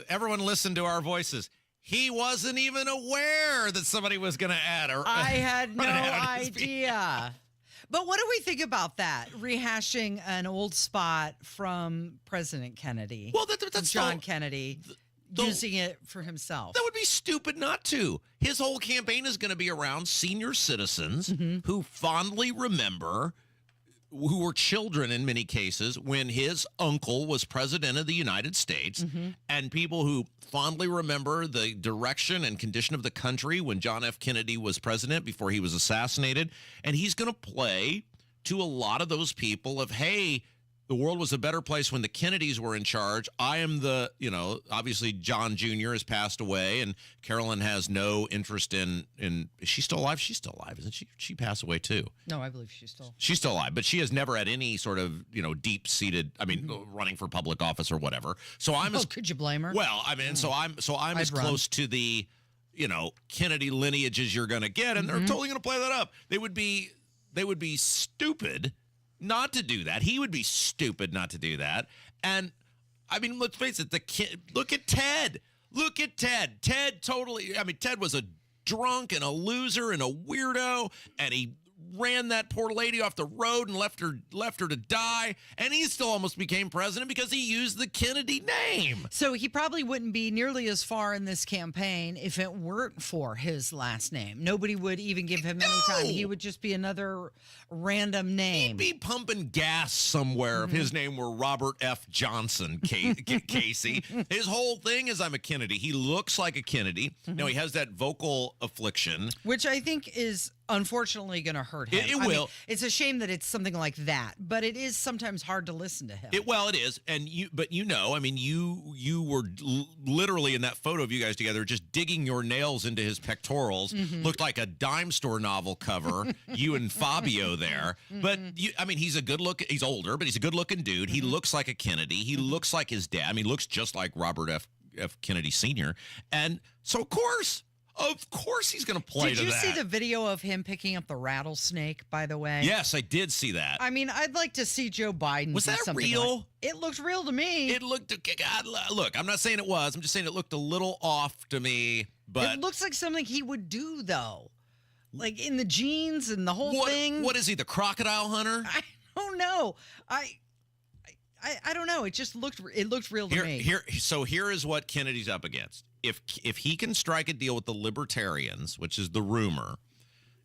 everyone listen to our voices. He wasn't even aware that somebody was going to add. I had no idea. But what do we think about that? Rehashing an old spot from President Kennedy. Well, that's John Kennedy. Using it for himself. That would be stupid not to. His whole campaign is going to be around senior citizens who fondly remember, who were children in many cases, when his uncle was president of the United States, and people who fondly remember the direction and condition of the country when John F. Kennedy was president before he was assassinated. And he's going to play to a lot of those people of, hey, the world was a better place when the Kennedys were in charge. I am obviously John Jr. has passed away, and Carolyn has no interest in is she still alive? She's still alive, isn't she? She passed away too. No, I believe she's still alive, but she has never had any sort of, deep-seated, running for public office or whatever. So could you blame her? Well, so I'm as close to the, Kennedy lineage as you're going to get, and they're totally going to play that up. They would be stupid not to do that. He would be stupid not to do that. And let's face it, look at Ted. Look at Ted. Ted was a drunk and a loser and a weirdo, and he ran that poor lady off the road and left her to die, and he still almost became president because he used the Kennedy name. So he probably wouldn't be nearly as far in this campaign if it weren't for his last name. Nobody would even give him any time. He would just be another random name. He'd be pumping gas somewhere if his name were Robert F. Johnson Casey. His whole thing is, I'm a Kennedy. He looks like a Kennedy. Now, he has that vocal affliction. Which I think is unfortunately going to hurt him. It I will. mean, it's a shame that it's something like that, but it is sometimes hard to listen to him. It is, and you were literally in that photo of you guys together, just digging your nails into his pectorals. Looked like a dime store novel cover. You and Fabio there, but he's he's older, but he's a good-looking dude. He looks like a Kennedy. He looks like his dad. I mean, he looks just like Robert F. Kennedy Sr. And so, of course he's going to play to that. Did you see the video of him picking up the rattlesnake, by the way? Yes, I did see that. I mean, I'd like to see Joe Biden Was do that something real? like, it looked real to me. It looked, God, look, I'm not saying it was. I'm just saying it looked a little off to me. But it looks like something he would do, though. Like in the jeans and the whole thing. What is he, the crocodile hunter? I don't know. I don't know. It looked real to me. So here is what Kennedy's up against. If he can strike a deal with the libertarians, which is the rumor,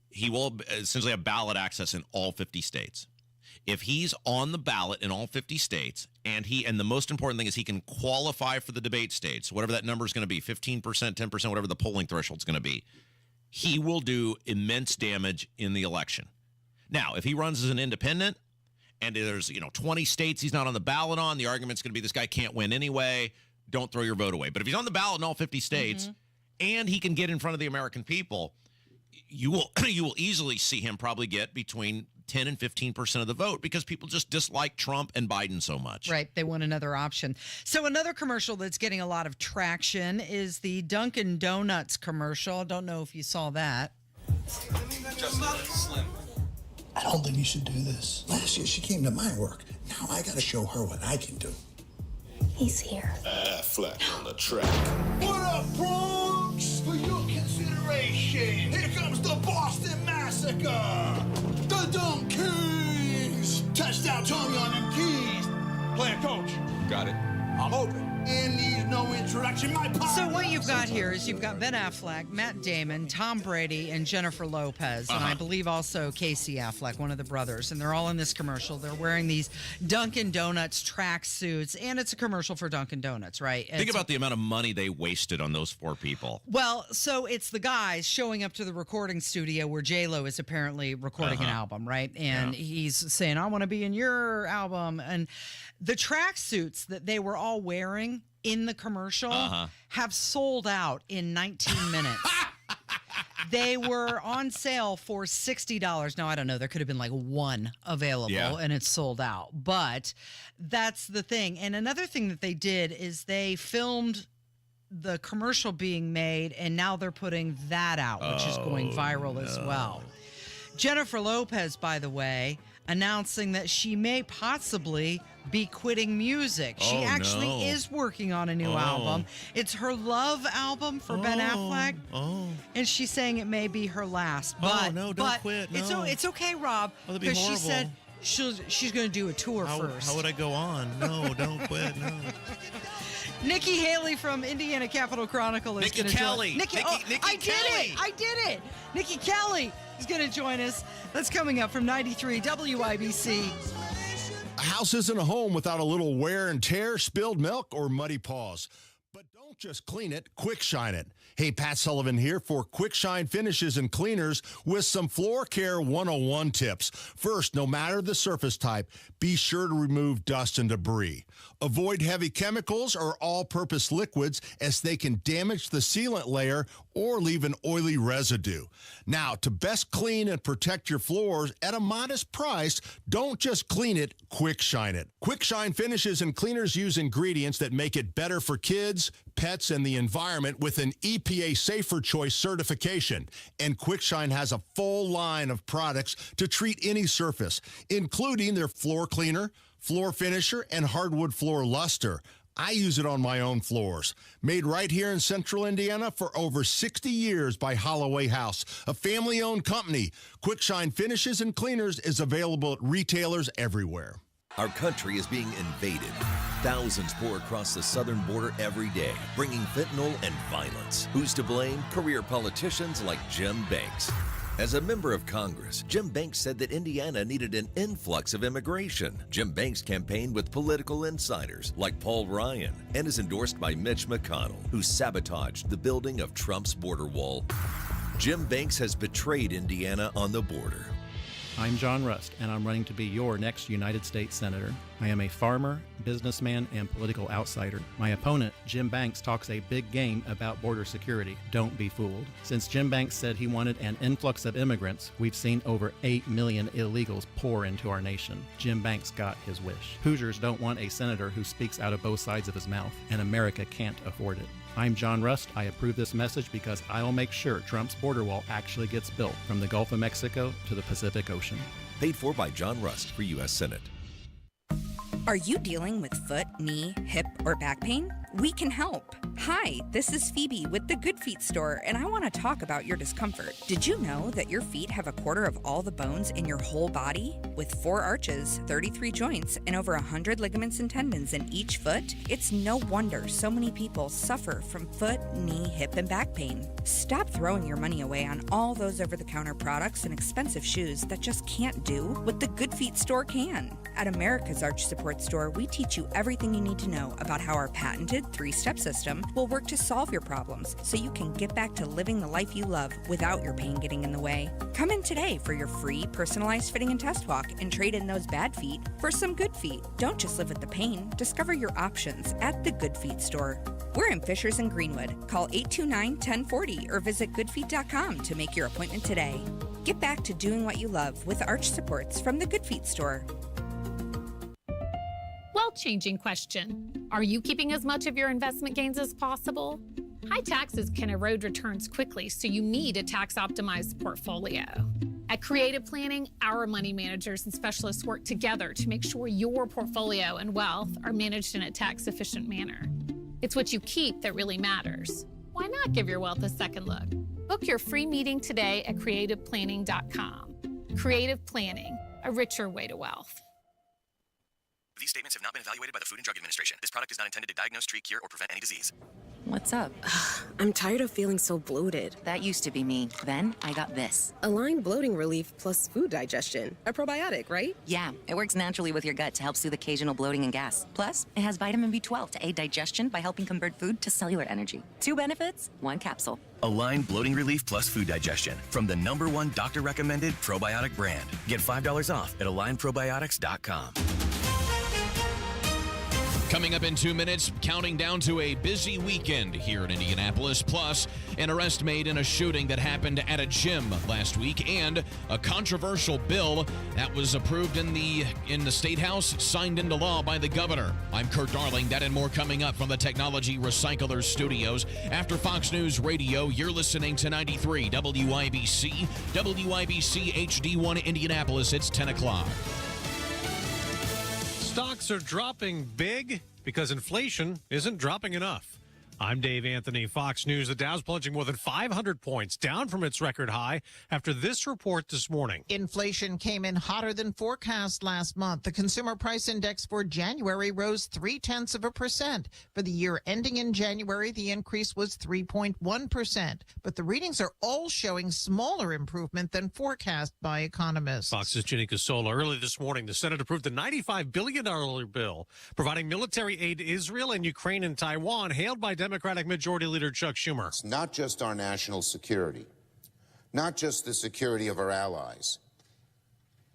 he will essentially have ballot access in all 50 states. If he's on the ballot in all 50 states, and the most important thing is he can qualify for the debate states, whatever that number is going to be, 15%, 10%, whatever the polling threshold is going to be, he will do immense damage in the election. Now, if he runs as an independent, and there's 20 states he's not on the ballot on, the argument's going to be this guy can't win anyway. Don't throw your vote away. But if he's on the ballot in all 50 states and he can get in front of the American people, you will easily see him probably get between 10 and 15% of the vote because people just dislike Trump and Biden so much. Right. They want another option. So another commercial that's getting a lot of traction is the Dunkin' Donuts commercial. Don't know if you saw that. Just slim. I don't think you should do this. Last year she came to my work. Now I gotta show her what I can do. He's here. Flat on the track. What up, Bronx? For your consideration, here comes the Boston Massacre. The Dunk Kings. Touchdown, Tony on them keys. Player coach. Got it. I'm open. And needs no introduction. My partner. So what you've got here is you've got Ben Affleck, Matt Damon, Tom Brady, and Jennifer Lopez, and I believe also Casey Affleck, one of the brothers, and they're all in this commercial. They're wearing these Dunkin' Donuts track suits, and it's a commercial for Dunkin' Donuts, right? Think about the amount of money they wasted on those four people. Well, so it's the guys showing up to the recording studio where J-Lo is apparently recording an album, right? And he's saying, I want to be in your album. And the track suits that they were all wearing in the commercial have sold out in 19 minutes. They were on sale for $60. Now, I don't know. There could have been like one available and it's sold out. But that's the thing. And another thing that they did is they filmed the commercial being made, and now they're putting that out, which is going viral as well. Jennifer Lopez, by the way, announcing that she may possibly be quitting music. She actually is working on a new album. It's her Love album for Ben Affleck. And she's saying it may be her last. But, don't quit. No. It's okay, Rob, because she said she's going to do a tour first. How would I go on? No, don't quit. No. Nikki Haley from Indiana Capitol Chronicle is going to join. I did it. Nikki Kelly is going to join us. That's coming up from 93 WIBC. A house isn't a home without a little wear and tear, spilled milk, or muddy paws. But don't just clean it, quick shine it. Hey, Pat Sullivan here for Quick Shine Finishes and Cleaners with some Floor Care 101 tips. First, no matter the surface type, be sure to remove dust and debris. Avoid heavy chemicals or all-purpose liquids as they can damage the sealant layer or leave an oily residue. Now, to best clean and protect your floors at a modest price, don't just clean it, quick shine it. Quick Shine Finishes and Cleaners use ingredients that make it better for kids, pets, and the environment with an EPA Safer Choice certification. And Quick Shine has a full line of products to treat any surface, including their floor cleaner, floor finisher, and hardwood floor luster. I use it on my own floors. Made right here in central Indiana for over 60 years by Holloway House, a family-owned company. Quickshine Finishes and Cleaners is available at retailers everywhere. Our country is being invaded. Thousands pour across the southern border every day, bringing fentanyl and violence. Who's to blame? Career politicians like Jim Banks. As a member of Congress, Jim Banks said that Indiana needed an influx of immigration. Jim Banks campaigned with political insiders like Paul Ryan and is endorsed by Mitch McConnell, who sabotaged the building of Trump's border wall. Jim Banks has betrayed Indiana on the border. I'm John Rust, and I'm running to be your next United States Senator. I am a farmer, businessman, and political outsider. My opponent, Jim Banks, talks a big game about border security. Don't be fooled. Since Jim Banks said he wanted an influx of immigrants, we've seen over 8 million illegals pour into our nation. Jim Banks got his wish. Hoosiers don't want a senator who speaks out of both sides of his mouth, and America can't afford it. I'm John Rust. I approve this message because I'll make sure Trump's border wall actually gets built from the Gulf of Mexico to the Pacific Ocean. Paid for by John Rust for U.S. Senate. Are you dealing with foot, knee, hip, or back pain? We can help. Hi, this is Phoebe with the Good Feet store, and I want to talk about your discomfort. Did you know that your feet have a quarter of all the bones in your whole body? With 4 arches, 33 joints, and over 100 ligaments and tendons in each foot, it's no wonder so many people suffer from foot, knee, hip, and back pain. Stop throwing your money away on all those over-the-counter products and expensive shoes that just can't do what the Good Feet store can. At America's Arch Support Store, we teach you everything you need to know about how our patented 3-step system will work to solve your problems so you can get back to living the life you love without your pain getting in the way. Come in today for your free personalized fitting and test walk and trade in those bad feet for some good feet. Don't just live with the pain. Discover your options at the Good Feet store. We're in Fishers and Greenwood. Call 829-1040 or visit goodfeet.com to make your appointment today. Get back to doing what you love with Arch Supports from the Good Feet store. Changing question. Are you keeping as much of your investment gains as possible? High taxes can erode returns quickly, so you need a tax-optimized portfolio. At Creative Planning, our money managers and specialists work together to make sure your portfolio and wealth are managed in a tax-efficient manner. It's what you keep that really matters. Why not give your wealth a second look? Book your free meeting today at creativeplanning.com. Creative Planning, a richer way to wealth. These statements have not been evaluated by the Food and Drug Administration. This product is not intended to diagnose, treat, cure, or prevent any disease. What's up? I'm tired of feeling so bloated. That used to be me. Then I got this. Align Bloating Relief plus Food Digestion. A probiotic, right? Yeah, it works naturally with your gut to help soothe occasional bloating and gas. Plus, it has vitamin B12 to aid digestion by helping convert food to cellular energy. 2 benefits, 1 capsule. Align Bloating Relief plus Food Digestion from the #1 doctor-recommended probiotic brand. Get $5 off at alignprobiotics.com. Coming up in 2 minutes, counting down to a busy weekend here in Indianapolis, plus an arrest made in a shooting that happened at a gym last week, and a controversial bill that was approved in the State House, signed into law by the governor. I'm Kurt Darling. That and more coming up from the Technology Recyclers Studios. After Fox News Radio, you're listening to 93 WIBC, WIBC HD1 Indianapolis. It's 10 o'clock. Stocks are dropping big because inflation isn't dropping enough. I'm Dave Anthony, Fox News. The Dow's plunging more than 500 points, down from its record high after this report this morning. Inflation came in hotter than forecast last month. The Consumer Price Index for January rose 0.3%. For the year ending in January, the increase was 3.1%. But the readings are all showing smaller improvement than forecast by economists. Fox's Ginny Casola. Early this morning, the Senate approved a $95 billion bill providing military aid to Israel and Ukraine and Taiwan, hailed by Democratic Majority Leader Chuck Schumer. It's not just our national security, not just the security of our allies,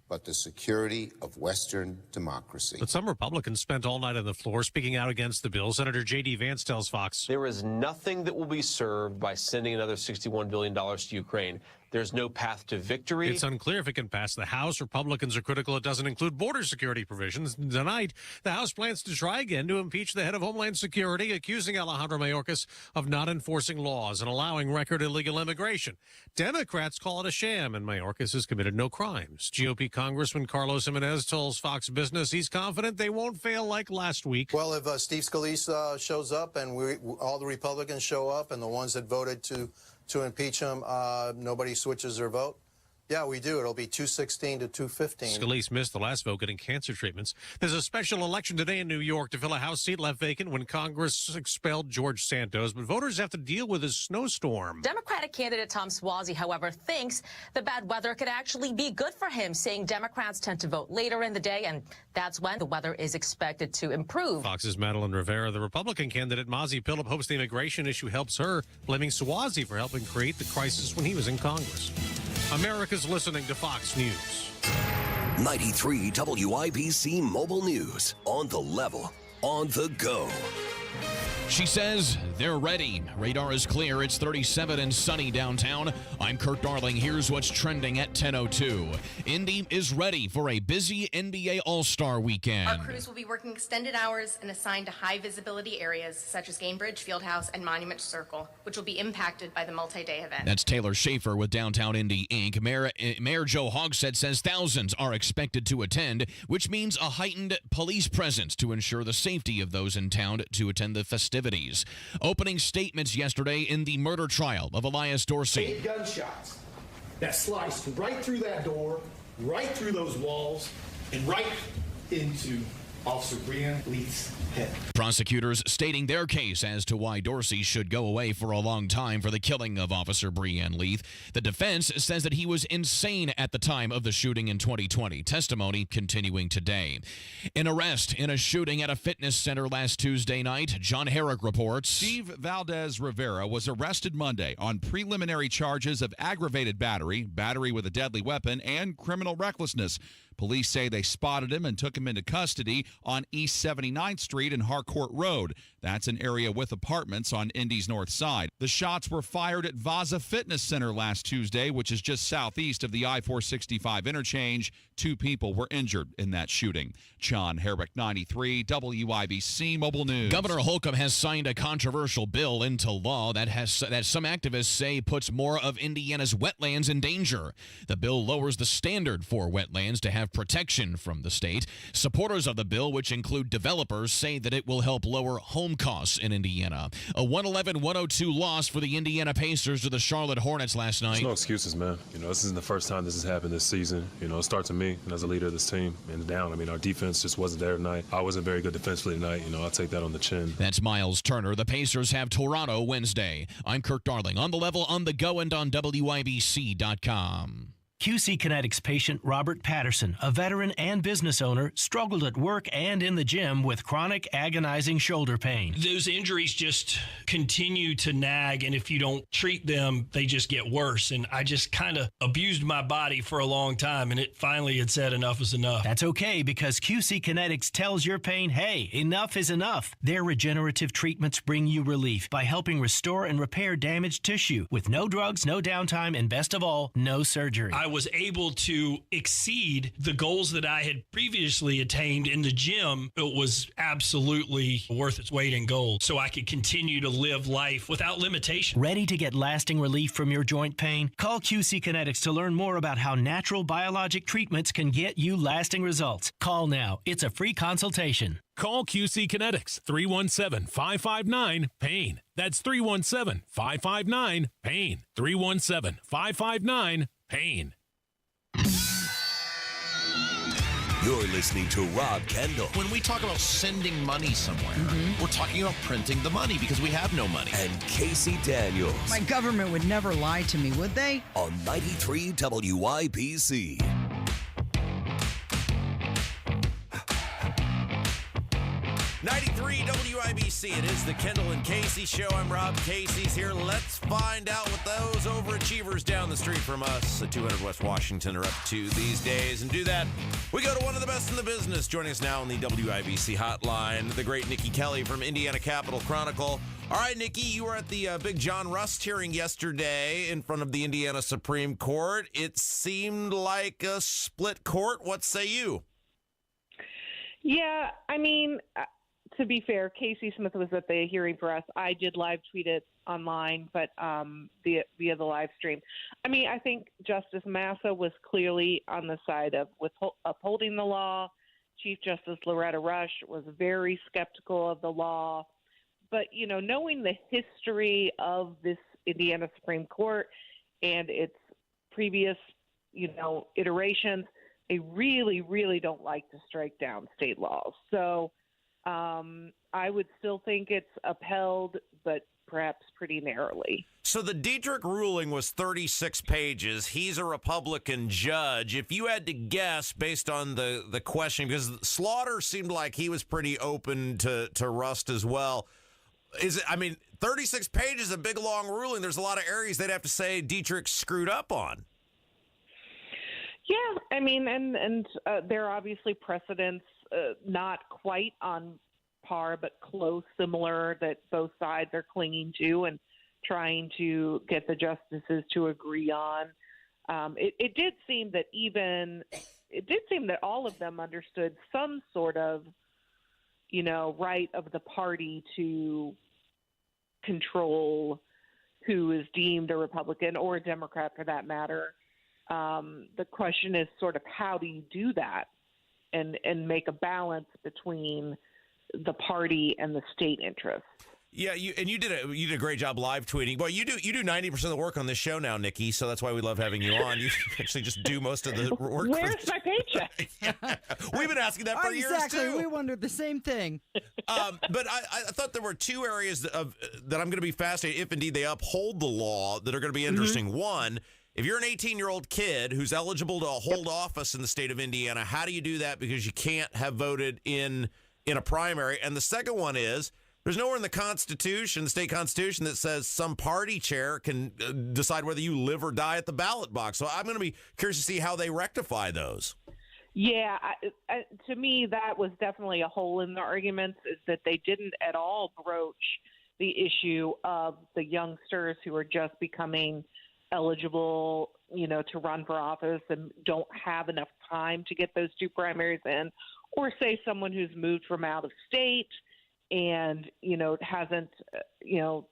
but the security of Western democracy. But some Republicans spent all night on the floor speaking out against the bill. Senator J.D. Vance tells Fox. There is nothing that will be served by sending another $61 billion to Ukraine. there's no path to victory. It's unclear if it can pass the House. Republicans are critical it doesn't include border security provisions. Tonight, the House plans to try again to impeach the head of Homeland Security, accusing Alejandro Mayorkas of not enforcing laws and allowing record illegal immigration. Democrats call it a sham, and Mayorkas has committed no crimes. GOP Congressman Carlos Jimenez tells Fox Business he's confident they won't fail like last week. Well, if Steve Scalise shows up and all the Republicans show up and the ones that voted to impeach him, nobody switches their vote. Yeah, we do. It'll be 216 to 215. Scalise missed the last vote getting cancer treatments. There's a special election today in New York to fill a House seat left vacant when Congress expelled George Santos, but voters have to deal with his snowstorm. Democratic candidate Tom Suozzi, however, thinks the bad weather could actually be good for him, saying Democrats tend to vote later in the day, and that's when the weather is expected to improve. Fox's Madeline Rivera, the Republican candidate Mazi Pilip, hopes the immigration issue helps her, blaming Suozzi for helping create the crisis when he was in Congress. America's listening to Fox News. 93 WIBC Mobile News. On the level, on the go. She says they're ready. Radar is clear. It's 37 and sunny downtown. I'm Kurt Darling. Here's what's trending at 10:02. Indy is ready for a busy NBA All-Star weekend. Our crews will be working extended hours and assigned to high visibility areas such as Gamebridge, Fieldhouse, and Monument Circle, which will be impacted by the multi-day event. That's Taylor Schaefer with Downtown Indy, Inc. Mayor Joe Hogsett says thousands are expected to attend, which means a heightened police presence to ensure the safety of those in town to attend the festivities. Opening statements yesterday in the murder trial of Elias Dorsey. 8 gunshots that sliced right through that door, right through those walls, and right into Officer Breann Leith's head. Prosecutors stating their case as to why Dorsey should go away for a long time for the killing of Officer Breann Leith. The defense says that he was insane at the time of the shooting in 2020. Testimony continuing today. An arrest in a shooting at a fitness center last Tuesday night. John Herrick reports. Steve Valdez Rivera was arrested Monday on preliminary charges of aggravated battery, battery with a deadly weapon, and criminal recklessness. Police say they spotted him and took him into custody on East 79th Street and Harcourt Road. That's an area with apartments on Indy's north side. The shots were fired at Vaza Fitness Center last Tuesday, which is just southeast of the I-465 interchange. 2 people were injured in that shooting. John Herrick, 93 WIBC Mobile News. Governor Holcomb has signed a controversial bill into law that some activists say puts more of Indiana's wetlands in danger. The bill lowers the standard for wetlands to have protection from the state. Supporters of the bill, which include developers, say that it will help lower home costs in Indiana. A 111-102 loss for the Indiana Pacers to the Charlotte Hornets last night. There's no excuses, man. This isn't the first time this has happened this season. It starts with me and as a leader of this team and down. Our defense just wasn't there tonight. I wasn't very good defensively tonight. I'll take that on the chin. That's Miles Turner. The Pacers have Toronto Wednesday. I'm Kurt Darling. On the level, on the go, and on WIBC.com. QC Kinetics patient Robert Patterson, a veteran and business owner, struggled at work and in the gym with chronic agonizing shoulder pain. Those injuries just continue to nag, and if you don't treat them, they just get worse. And I just kind of abused my body for a long time, and it finally had said enough is enough. That's okay, because QC Kinetics tells your pain, hey, enough is enough. Their regenerative treatments bring you relief by helping restore and repair damaged tissue with no drugs, no downtime, and best of all, no surgery. I was able to exceed the goals that I had previously attained in the gym. It was absolutely worth its weight in gold, so I could continue to live life without limitation. Ready to get lasting relief from your joint pain? Call QC Kinetics to learn more about how natural biologic treatments can get you lasting results. Call now. It's a free consultation. Call QC Kinetics, 317-559-PAIN. That's 317-559-PAIN. 317-559-PAIN. You're listening to Rob Kendall. When we talk about sending money somewhere, we're talking about printing the money because we have no money. And Casey Daniels. My government would never lie to me, would they? On 93 WIBC. WIBC. It is the Kendall and Casey Show. I'm Rob. Casey's here. Let's find out what those overachievers down the street from us at 200 West Washington are up to these days. And do that, we go to one of the best in the business. Joining us now on the WIBC hotline, the great Nikki Kelly from Indiana Capital Chronicle. All right, Nikki, you were at the big John Rust hearing yesterday in front of the Indiana Supreme Court. It seemed like a split court. What say you? Yeah, I mean, to be fair, Casey Smith was at the hearing for us. I did live tweet it online, but via the live stream. I mean, I think Justice Massa was clearly on the side of upholding the law. Chief Justice Loretta Rush was very skeptical of the law. But, you know, knowing the history of this Indiana Supreme Court and its previous, you know, iterations, they really, really don't like to strike down state laws. So I would still think it's upheld, but perhaps pretty narrowly. So the Dietrich ruling was 36 pages. He's a Republican judge. If you had to guess based on the question, because Slaughter seemed like he was pretty open to Rust as well. Is it? I mean, 36 pages, a big, long ruling. There's a lot of areas they'd have to say Dietrich screwed up on. Yeah, I mean, and there are obviously precedents, not quite on par, but close, similar, that both sides are clinging to and trying to get the justices to agree on. It did seem that all of them understood some sort of, you know, right of the party to control who is deemed a Republican or a Democrat for that matter. The question is sort of how do you do that and make a balance between the party and the state interests. Yeah, you did a great job live tweeting. Well, you do 90% of the work on this show now, Nikki. So that's why we love having you on. You actually just do most of the work. Where's my paycheck? We've been asking that for years too. We wondered the same thing. But I thought there were two areas that I'm going to be fascinated if indeed they uphold the law that are going to be interesting. Mm-hmm. One, if you're an 18-year-old kid who's eligible to hold office in the state of Indiana, how do you do that because you can't have voted in a primary? And the second one is, there's nowhere in the Constitution, the state Constitution, that says some party chair can decide whether you live or die at the ballot box. So I'm going to be curious to see how they rectify those. Yeah, to me, that was definitely a hole in the arguments, is that they didn't at all broach the issue of the youngsters who are just becoming eligible, you know, to run for office and don't have enough time to get those two primaries in, or say someone who's moved from out of state and, you know, hasn't, you know,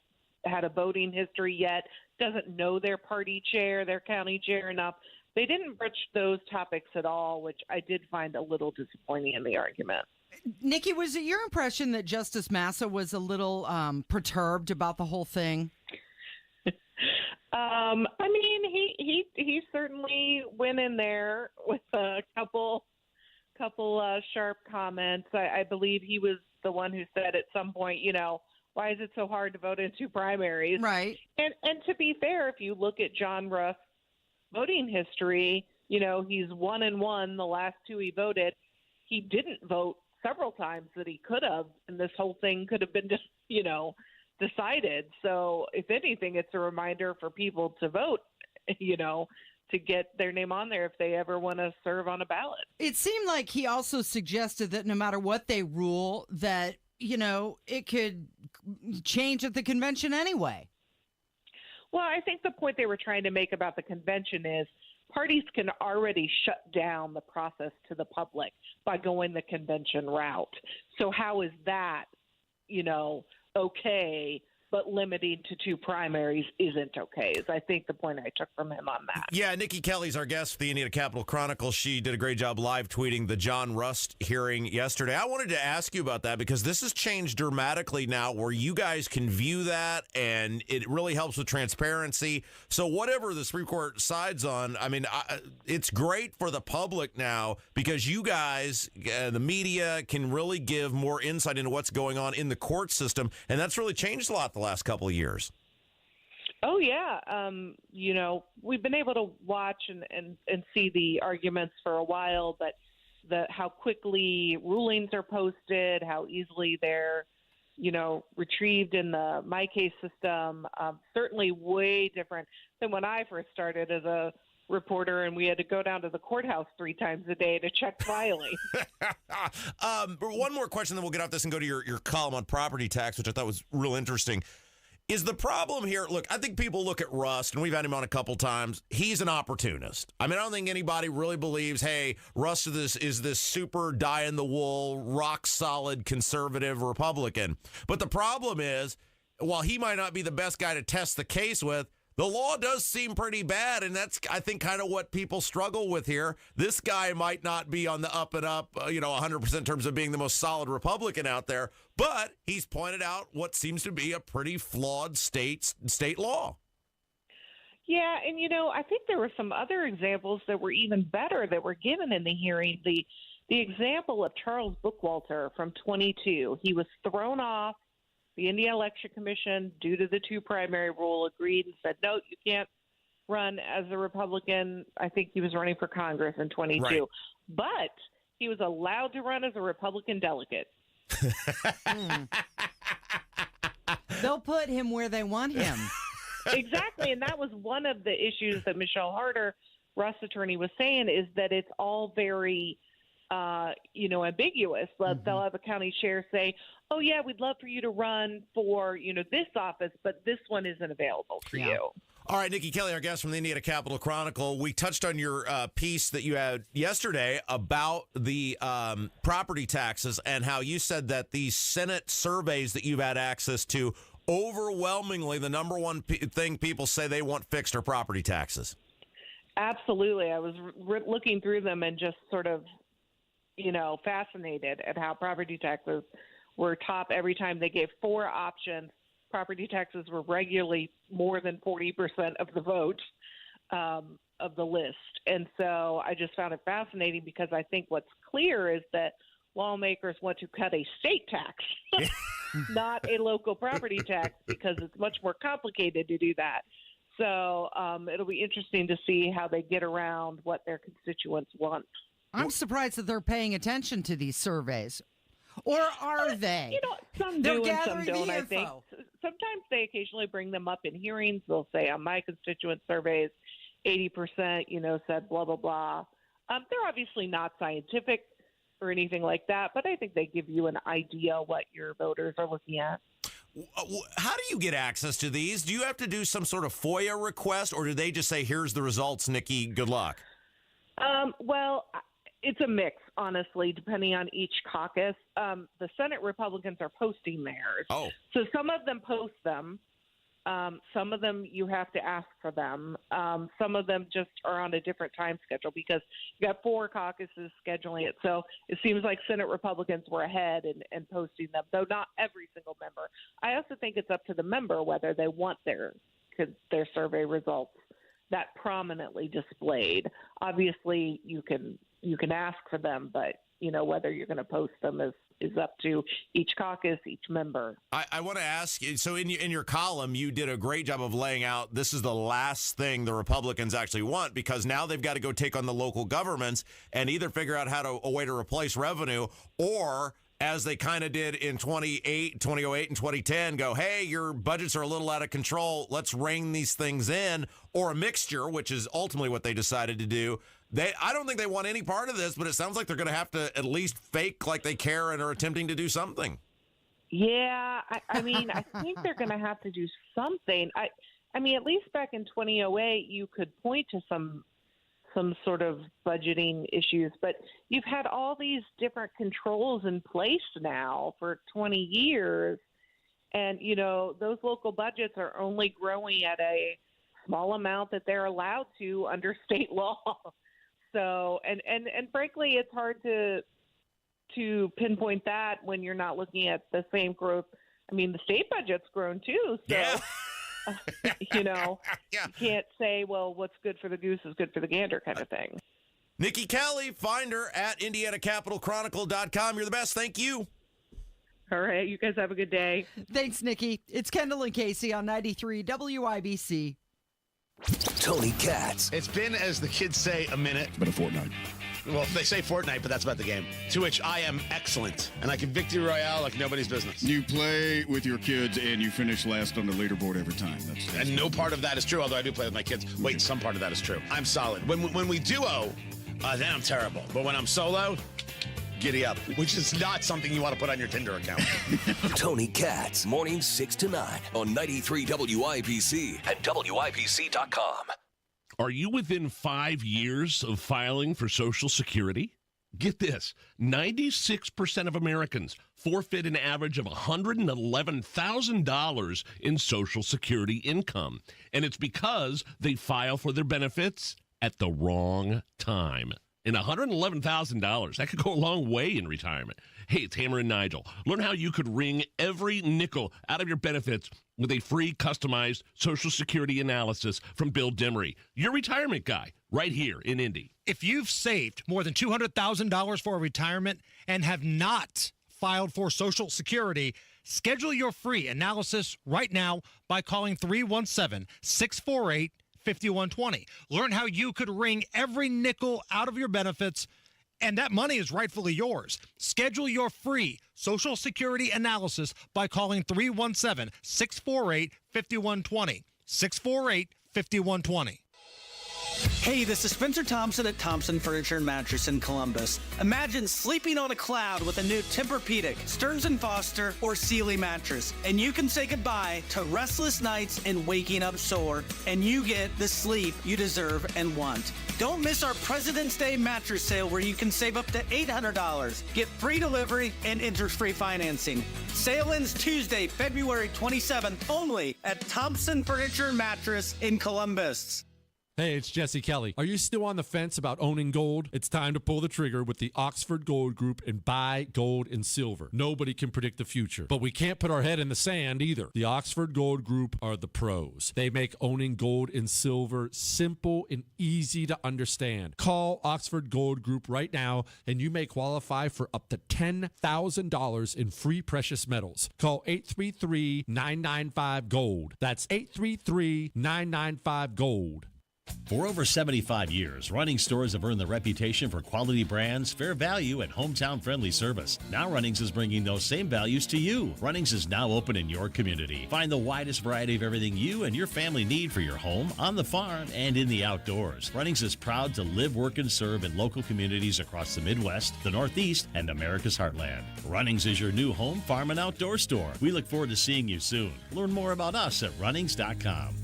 had a voting history yet, doesn't know their party chair, their county chair enough. They didn't broach those topics at all, which I did find a little disappointing in the argument. Nikki, was it your impression that Justice Massa was a little perturbed about the whole thing? I mean, he certainly went in there with a couple sharp comments. I believe he was the one who said at some point, you know, why is it so hard to vote in two primaries? Right. And to be fair, if you look at John Rust's voting history, you know, he's 1-1 the last two he voted. He didn't vote several times that he could have, and this whole thing could have been just, you know, decided. So if anything, it's a reminder for people to vote, you know, to get their name on there if they ever want to serve on a ballot. It seemed like he also suggested that no matter what they rule, that, you know, it could change at the convention anyway. Well, I think the point they were trying to make about the convention is parties can already shut down the process to the public by going the convention route. So how is that, you know, okay, but limiting to two primaries isn't okay, is I think the point I took from him on that. Yeah, Nikki Kelly's our guest for the Indiana Capital Chronicle. She did a great job live tweeting the John Rust hearing yesterday. I wanted to ask you about that because this has changed dramatically now where you guys can view that and it really helps with transparency. So whatever the Supreme Court sides on, I mean, it's great for the public now because you guys, the media, can really give more insight into what's going on in the court system, and that's really changed a lot the last couple of years. Oh, yeah. You know, we've been able to watch and see the arguments for a while, but how quickly rulings are posted, how easily they're, you know, retrieved in the My Case system, certainly way different than when I first started as a reporter, and we had to go down to the courthouse 3 times a day to check filing. One more question, then we'll get off this and go to your column on property tax, which I thought was real interesting. Is the problem here, look, I think people look at Rust, and we've had him on a couple times. He's an opportunist. I mean, I don't think anybody really believes, hey, Rust is this super die-in-the-wool, rock-solid conservative Republican. But the problem is, while he might not be the best guy to test the case with, the law does seem pretty bad, and that's, I think, kind of what people struggle with here. This guy might not be on the up and up, 100% in terms of being the most solid Republican out there, but he's pointed out what seems to be a pretty flawed state law. Yeah, and, I think there were some other examples that were even better that were given in the hearing. The example of Charles Bookwalter from 22, he was thrown off. The Indiana Election Commission, due to the 2 primary rule, agreed and said, no, you can't run as a Republican. I think he was running for Congress in 22. Right. But he was allowed to run as a Republican delegate. They'll put him where they want him. Exactly, and that was one of the issues that Michelle Harder, Rust's attorney, was saying, is that it's all very ambiguous. They'll have a county sheriff say, oh, yeah, we'd love for you to run for, this office, but this one isn't available for you. All right, Nikki Kelly, our guest from the Indiana Capital Chronicle. We touched on your piece that you had yesterday about the property taxes and how you said that these Senate surveys that you've had access to, overwhelmingly, the number one thing people say they want fixed are property taxes. Absolutely. I was looking through them and just sort of, fascinated at how property taxes were top every time. They gave 4 options. Property taxes were regularly more than 40% of the vote of the list. And so I just found it fascinating because I think what's clear is that lawmakers want to cut a state tax, not a local property tax, because it's much more complicated to do that. So it'll be interesting to see how they get around what their constituents want. I'm surprised that they're paying attention to these surveys. Or are they? Some They're do and some gathering don't, the I think. info. Sometimes they occasionally bring them up in hearings. They'll say, on my constituent surveys, 80%, said blah, blah, blah. They're obviously not scientific or anything like that, but I think they give you an idea what your voters are looking at. How do you get access to these? Do you have to do some sort of FOIA request, or do they just say, here's the results, Nikki, good luck? Well, it's a mix, honestly, depending on each caucus. The Senate Republicans are posting theirs. Oh. So some of them post them. Some of them you have to ask for them. Some of them just are on a different time schedule because you got 4 caucuses scheduling it. So it seems like Senate Republicans were ahead and posting them, though not every single member. I also think it's up to the member whether they want their survey results that prominently displayed. Obviously, you can ask for them, but whether you're going to post them is up to each caucus, each member. I want to ask you, so in your column, you did a great job of laying out this is the last thing the Republicans actually want, because now they've got to go take on the local governments and either figure out a way to replace revenue, or as they kind of did in 2008 and 2010, go, hey, your budgets are a little out of control. Let's rein these things in, or a mixture, which is ultimately what they decided to do. I don't think they want any part of this, but it sounds like they're going to have to at least fake like they care and are attempting to do something. Yeah, I mean, I think they're going to have to do something. I mean, at least back in 2008, you could point to some sort of budgeting issues, but you've had all these different controls in place now for 20 years, and those local budgets are only growing at a small amount that they're allowed to under state law. So, and frankly, it's hard to pinpoint that when you're not looking at the same growth. I mean, the state budget's grown too, so yeah. You can't say, well, what's good for the goose is good for the gander kind of thing. Nikki Kelly, find her at IndianaCapitalChronicle.com. You're the best. Thank you. All right. You guys have a good day. Thanks, Nikki. It's Kendall and Casey on 93 WIBC. Tony Katz. It's been, as the kids say, a minute. It's been a fortnight. Well, they say fortnight, but that's about the game. To which I am excellent, and I can victory royale like nobody's business. You play with your kids, and you finish last on the leaderboard every time. That's and no part of that is true, although I do play with my kids. Wait, some part of that is true. I'm solid. When we duo, then I'm terrible. But when I'm solo, giddy up, which is not something you want to put on your Tinder account. Tony Katz, mornings 6 to 9 on 93 WIBC and WIBC.com. Are you within 5 years of filing for Social Security? Get this, 96% of Americans forfeit an average of $111,000 in Social Security income. And it's because they file for their benefits at the wrong time. And $111,000, that could go a long way in retirement. Hey, it's Hammer and Nigel. Learn how you could wring every nickel out of your benefits with a free customized Social Security analysis from Bill Demery, your retirement guy, right here in Indy. If you've saved more than $200,000 for a retirement and have not filed for Social Security, schedule your free analysis right now by calling 317-648-5120. Learn how you could wring every nickel out of your benefits, and that money is rightfully yours. Schedule your free Social Security analysis by calling 317-648-5120. 648-5120. Hey, this is Spencer Thompson at Thompson Furniture and Mattress in Columbus. Imagine sleeping on a cloud with a new Tempur-Pedic, Stearns & Foster, or Sealy mattress, and you can say goodbye to restless nights and waking up sore, and you get the sleep you deserve and want. Don't miss our President's Day mattress sale where you can save up to $800, get free delivery, and interest-free financing. Sale ends Tuesday, February 27th, only at Thompson Furniture and Mattress in Columbus. Hey, it's Jesse Kelly. Are you still on the fence about owning gold? It's time to pull the trigger with the Oxford Gold Group and buy gold and silver. Nobody can predict the future, but we can't put our head in the sand either. The Oxford Gold Group are the pros. They make owning gold and silver simple and easy to understand. Call Oxford Gold Group right now, and you may qualify for up to $10,000 in free precious metals. Call 833-995-GOLD. That's 833-995-GOLD. For over 75 years, Runnings stores have earned the reputation for quality brands, fair value, and hometown-friendly service. Now Runnings is bringing those same values to you. Runnings is now open in your community. Find the widest variety of everything you and your family need for your home, on the farm, and in the outdoors. Runnings is proud to live, work, and serve in local communities across the Midwest, the Northeast, and America's heartland. Runnings is your new home, farm, and outdoor store. We look forward to seeing you soon. Learn more about us at Runnings.com.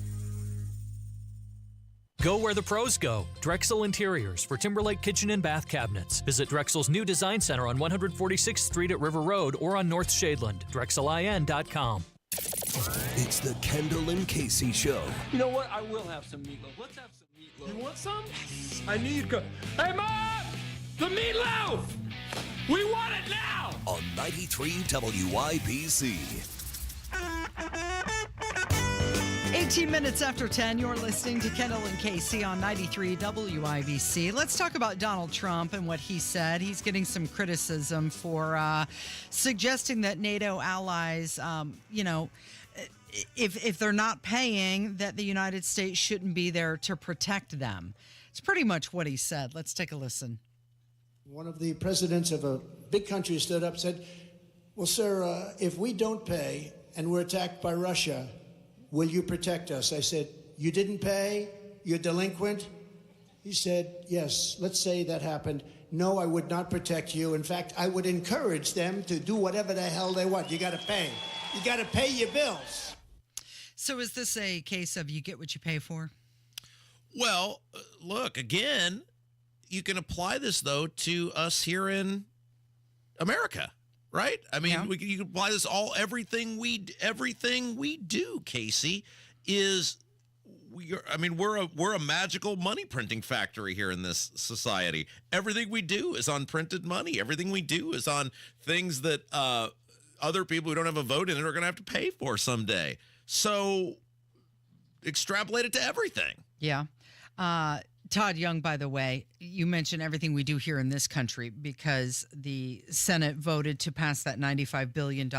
Go where the pros go. Drexel Interiors for Timberlake Kitchen and Bath Cabinets. Visit Drexel's new design center on 146th Street at River Road or on North Shadeland. DrexelIN.com. It's the Kendall and Casey Show. You know what? I will have some meatloaf. Let's have some meatloaf. You want some? Yes. I knew you'd go. Hey, Mom! The meatloaf! We want it now! On 93 WIBC. 18 minutes after 10, you're listening to Kendall and Casey on 93 WIBC. Let's talk about Donald Trump and what he said. He's getting some criticism for suggesting that NATO allies, if they're not paying, that the United States shouldn't be there to protect them. It's pretty much what he said. Let's take a listen. One of the presidents of a big country stood up and said, well, sir, if we don't pay and we're attacked by Russia, will you protect us? I said, you didn't pay? You're delinquent? He said, yes, let's say that happened. No, I would not protect you. In fact, I would encourage them to do whatever the hell they want. You got to pay. You got to pay your bills. So is this a case of you get what you pay for? Well, look, again, you can apply this, though, to us here in America. Right? I mean, you can apply this everything we do, Casey, is we're a magical money printing factory here in this society. Everything we do is on printed money. Everything we do is on things that other people who don't have a vote in it are going to have to pay for someday. So extrapolate it to everything. Yeah. Todd Young, by the way, you mentioned everything we do here in this country because the Senate voted to pass that $95 billion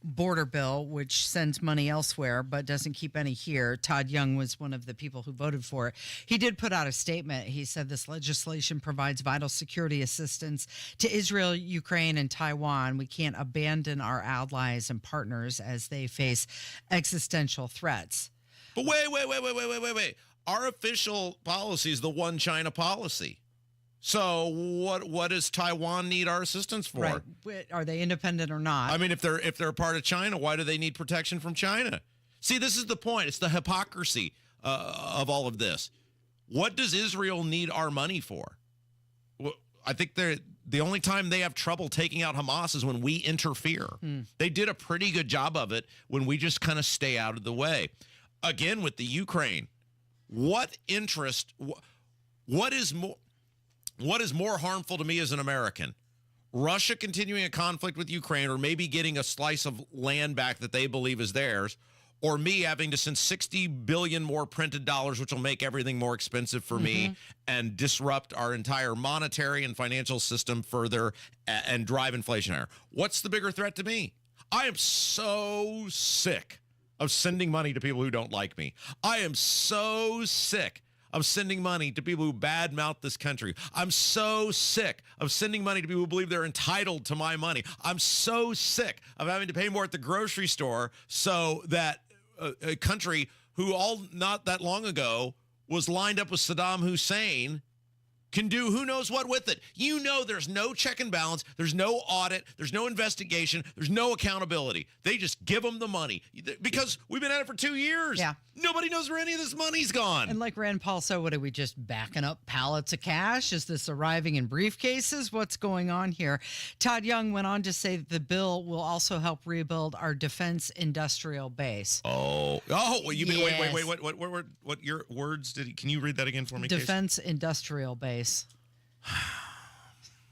border bill, which sends money elsewhere but doesn't keep any here. Todd Young was one of the people who voted for it. He did put out a statement. He said this legislation provides vital security assistance to Israel, Ukraine, and Taiwan. We can't abandon our allies and partners as they face existential threats. But wait. Our official policy is the one China policy. So what does Taiwan need our assistance for? Right. Are they independent or not? I mean, if they're a part of China, why do they need protection from China? See, this is the point. It's the hypocrisy of all of this. What does Israel need our money for? Well, I think the only time they have trouble taking out Hamas is when we interfere. They did a pretty good job of it when we just kind of stay out of the way. Again, with the Ukraine. What interest? What is more harmful to me as an American? Russia continuing a conflict with Ukraine, or maybe getting a slice of land back that they believe is theirs, or me having to send $60 billion more printed dollars, which will make everything more expensive for me and disrupt our entire monetary and financial system further and drive inflation higher. What's the bigger threat to me? I am so sick of sending money to people who don't like me. I am so sick of sending money to people who badmouth this country. I'm so sick of sending money to people who believe they're entitled to my money. I'm so sick of having to pay more at the grocery store so that a country who not that long ago was lined up with Saddam Hussein can do who knows what with it. You know there's no check and balance, there's no audit, there's no investigation, there's no accountability. They just give them the money because we've been at it for 2 years. Yeah. Nobody knows where any of this money's gone. And like Rand Paul said, what are we just backing up pallets of cash? Is this arriving in briefcases? What's going on here? Todd Young went on to say that the bill will also help rebuild our defense industrial base. Well, you mean, wait, what your words can you read that again for me, Defense industrial base.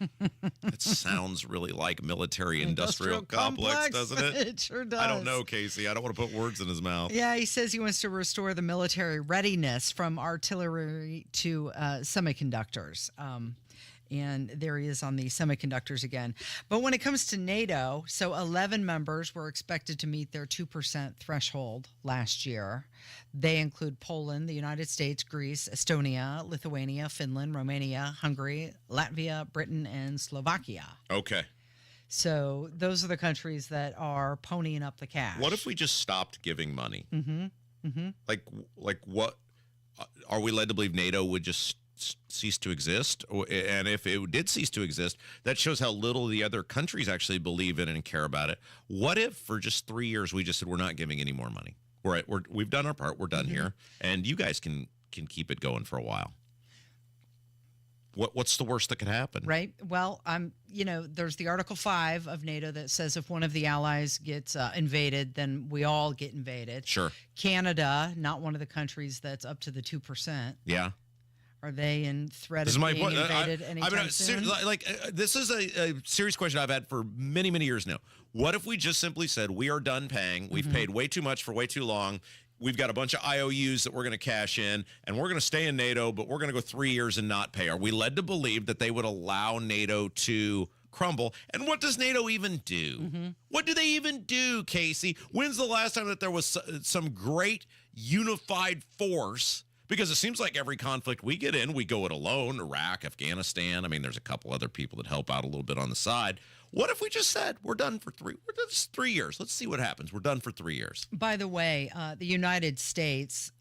It sounds really like military industrial complex, doesn't it? It sure does. I don't know, Casey. I don't want to put words in his mouth. Yeah, he says he wants to restore the military readiness from artillery to semiconductors. And there he is on the semiconductors again. But when it comes to NATO, so 11 members were expected to meet their 2% threshold last year. They include Poland, the United States, Greece, Estonia, Lithuania, Finland, Romania, Hungary, Latvia, Britain, and Slovakia. Okay. So those are the countries that are ponying up the cash. What if we just stopped giving money? Like what? Are we led to believe NATO would just cease to exist? And if it did cease to exist, that shows how little the other countries actually believe in and care about it. What if for just 3 years we just said we're not giving any more money? We've done our part. We're done here, and you guys can keep it going for a while. What's the worst that could happen? Right. Well, there's the Article 5 of NATO that says if one of the allies gets invaded, then we all get invaded. Sure. Canada, not one of the countries that's up to the 2%. Yeah. Are they in threat of being invaded anytime soon? This is a serious question I've had for many, many years now. What if we just simply said we are done paying? We've paid way too much for way too long. We've got a bunch of IOUs that we're going to cash in, and we're going to stay in NATO, but we're going to go 3 years and not pay. Are we led to believe that they would allow NATO to crumble? And what does NATO even do? What do they even do, Casey? When's the last time that there was some great unified force? Because it seems like every conflict we get in, we go it alone. Iraq, Afghanistan. I mean, there's a couple other people that help out a little bit on the side. What if we just said we're done for 3 years? Let's see what happens. We're done for 3 years. By the way, the United States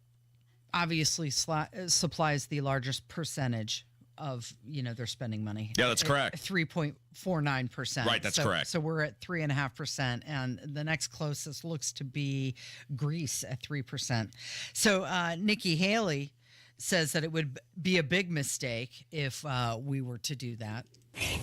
obviously supplies the largest percentage of their spending money. Yeah, that's correct. 3.49%. Right, that's correct. So we're at 3.5%, and the next closest looks to be Greece at 3%. So Nikki Haley says that it would be a big mistake if we were to do that.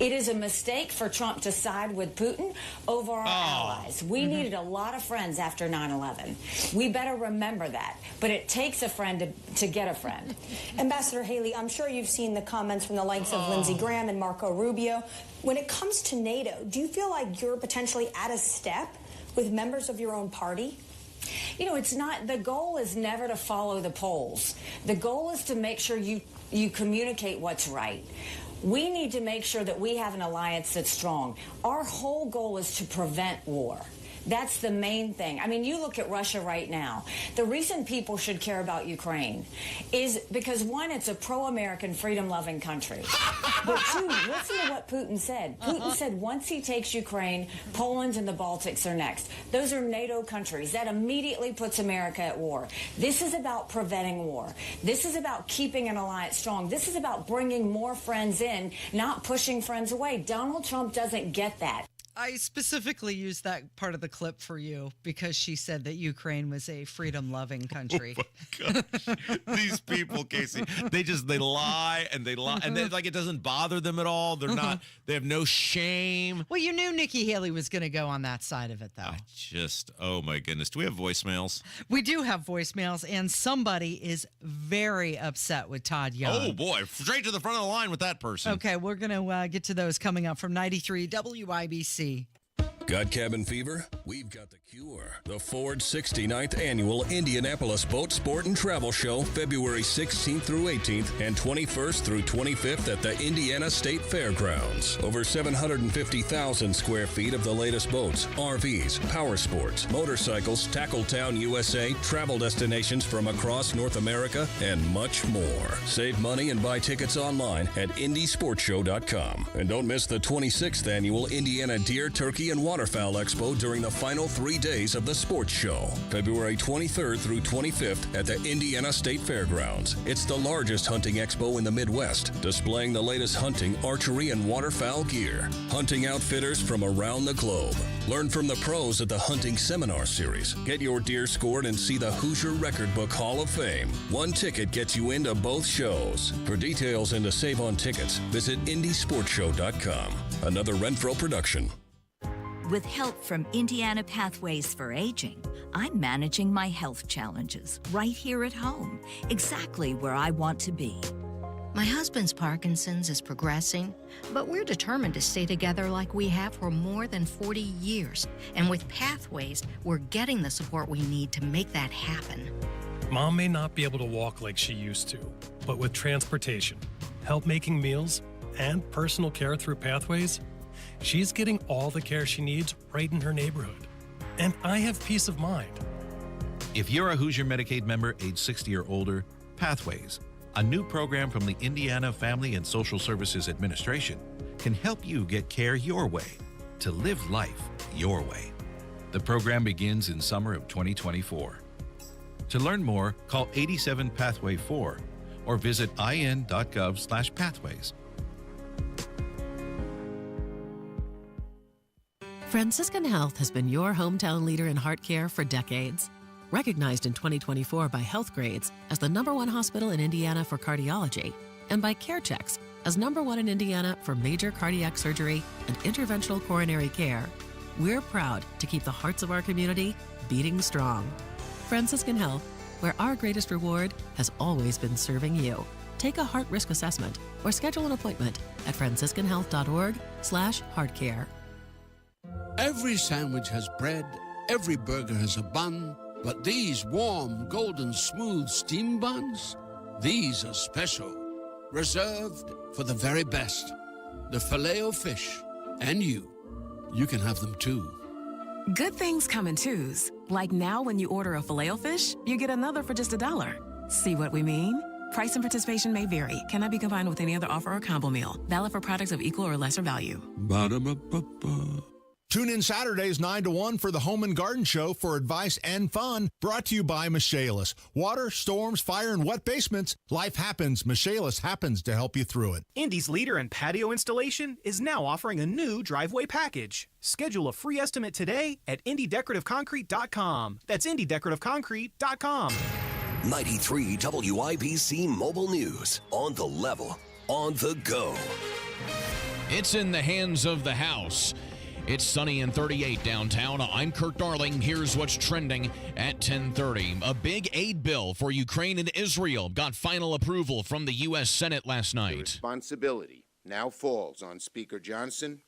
It is a mistake for Trump to side with Putin over our allies. We needed a lot of friends after 9/11. We better remember that. But it takes a friend to get a friend. Ambassador Haley, I'm sure you've seen the comments from the likes of Lindsey Graham and Marco Rubio. When it comes to NATO, do you feel like you're potentially out of step with members of your own party? it's not, the goal is never to follow the polls. The goal is to make sure you communicate what's right. We need to make sure that we have an alliance that's strong. Our whole goal is to prevent war. That's the main thing. I mean, you look at Russia right now. The reason people should care about Ukraine is because, one, it's a pro-American, freedom-loving country. But two, listen to what Putin said. Putin said once he takes Ukraine, Poland and the Baltics are next. Those are NATO countries. That immediately puts America at war. This is about preventing war. This is about keeping an alliance strong. This is about bringing more friends in, not pushing friends away. Donald Trump doesn't get that. I specifically used that part of the clip for you because she said that Ukraine was a freedom-loving country. Oh my gosh. These people, Casey, they lie and like it doesn't bother them at all. They're not. They have no shame. Well, you knew Nikki Haley was going to go on that side of it, though. Oh my goodness. Do we have voicemails? We do have voicemails, and somebody is very upset with Todd Young. Oh boy, straight to the front of the line with that person. Okay, we're going to get to those coming up from 93 WIBC. Got cabin fever? We've got the cure. The Ford 69th Annual Indianapolis Boat Sport and Travel Show, February 16th through 18th and 21st through 25th at the Indiana State Fairgrounds. Over 750,000 square feet of the latest boats, RVs, power sports, motorcycles, Tackletown USA, travel destinations from across North America, and much more. Save money and buy tickets online at indiesportshow.com. And don't miss the 26th Annual Indiana Deer, Turkey, and Waterfowl Expo during the final 3 days of the sports show, February 23rd through 25th at the Indiana State Fairgrounds. It's the largest hunting expo in the Midwest, displaying the latest hunting, archery, and waterfowl gear. Hunting outfitters from around the globe. Learn from the pros at the Hunting Seminar Series. Get your deer scored and see the Hoosier Record Book Hall of Fame. One ticket gets you into both shows. For details and to save on tickets, visit indiesportshow.com. Another Renfro production. With help from Indiana Pathways for Aging, I'm managing my health challenges right here at home, exactly where I want to be. My husband's Parkinson's is progressing, but we're determined to stay together like we have for more than 40 years. And with Pathways, we're getting the support we need to make that happen. Mom may not be able to walk like she used to, but with transportation, help making meals, and personal care through Pathways, she's getting all the care she needs right in her neighborhood. And I have peace of mind. If you're a Hoosier Medicaid member age 60 or older, Pathways, a new program from the Indiana Family and Social Services Administration, can help you get care your way, to live life your way. The program begins in summer of 2024. To learn more, call 87-PATHWAY-4 or visit in.gov/pathways. Franciscan Health has been your hometown leader in heart care for decades. Recognized in 2024 by Healthgrades as the #1 hospital in Indiana for cardiology and by CareChex as #1 in Indiana for major cardiac surgery and interventional coronary care, we're proud to keep the hearts of our community beating strong. Franciscan Health, where our greatest reward has always been serving you. Take a heart risk assessment or schedule an appointment at franciscanhealth.org/heartcare. Every sandwich has bread, every burger has a bun, but these warm, golden, smooth steam buns, these are special, reserved for the very best. The Filet-O-Fish, and you can have them too. Good things come in twos. Like now when you order a Filet-O-Fish, you get another for just $1. See what we mean? Price and participation may vary. Cannot be combined with any other offer or combo meal. Valid for products of equal or lesser value. Ba-da-ba-ba-ba. Tune in Saturdays 9 to 1 for the Home and Garden Show for advice and fun. Brought to you by Michaelis. Water, storms, fire, and wet basements. Life happens. Michaelis happens to help you through it. Indy's leader in patio installation is now offering a new driveway package. Schedule a free estimate today at IndyDecorativeConcrete.com. That's IndyDecorativeConcrete.com. 93 WIBC Mobile News. On the level. On the go. It's in the hands of the House. It's sunny and 38 downtown. I'm Kirk Darling. Here's what's trending at 10:30. A big aid bill for Ukraine and Israel got final approval from the U.S. Senate last night. The responsibility now falls on Speaker Johnson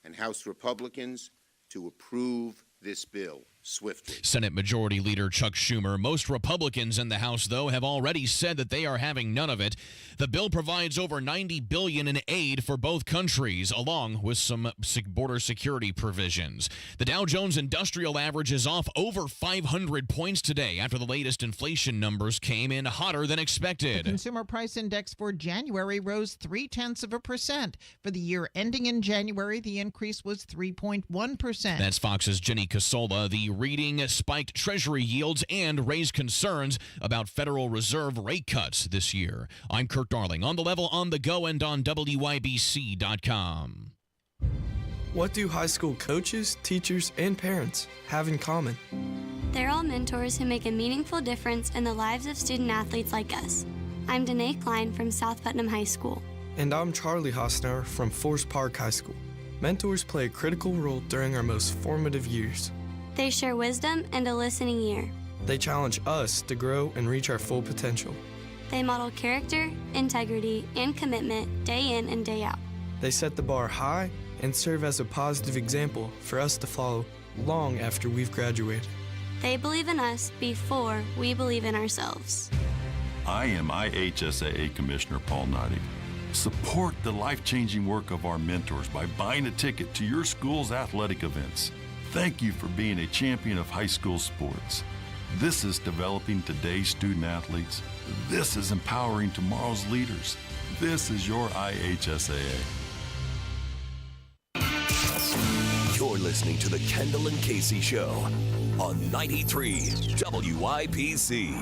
and House Republicans to approve this bill. swiftly. Senate Majority Leader Chuck Schumer. Most Republicans in the House, though, have already said that they are having none of it. The bill provides over $90 billion in aid for both countries, along with some border security provisions. The Dow Jones Industrial Average is off over 500 points today after the latest inflation numbers came in hotter than expected. The Consumer Price Index for January rose 0.3%. For the year ending in January, the increase was 3.1%. That's Fox's Jenny Casola. The reading spiked Treasury yields and raised concerns about Federal Reserve rate cuts this year. I'm Kurt Darling, on the level, on the go, and on WYBC.com. What do high school coaches, teachers, and parents have in common? They're all mentors who make a meaningful difference in the lives of student-athletes like us. I'm Danae Klein from South Putnam High School. And I'm Charlie Hosnauer from Forest Park High School. Mentors play a critical role during our most formative years. They share wisdom and a listening ear. They challenge us to grow and reach our full potential. They model character, integrity, and commitment day in and day out. They set the bar high and serve as a positive example for us to follow long after we've graduated. They believe in us before we believe in ourselves. I am IHSAA Commissioner Paul Neidig. Support the life-changing work of our mentors by buying a ticket to your school's athletic events. Thank you for being a champion of high school sports. This is developing today's student athletes. This is empowering tomorrow's leaders. This is your IHSAA. You're listening to the Kendall and Casey Show on 93 WIPC.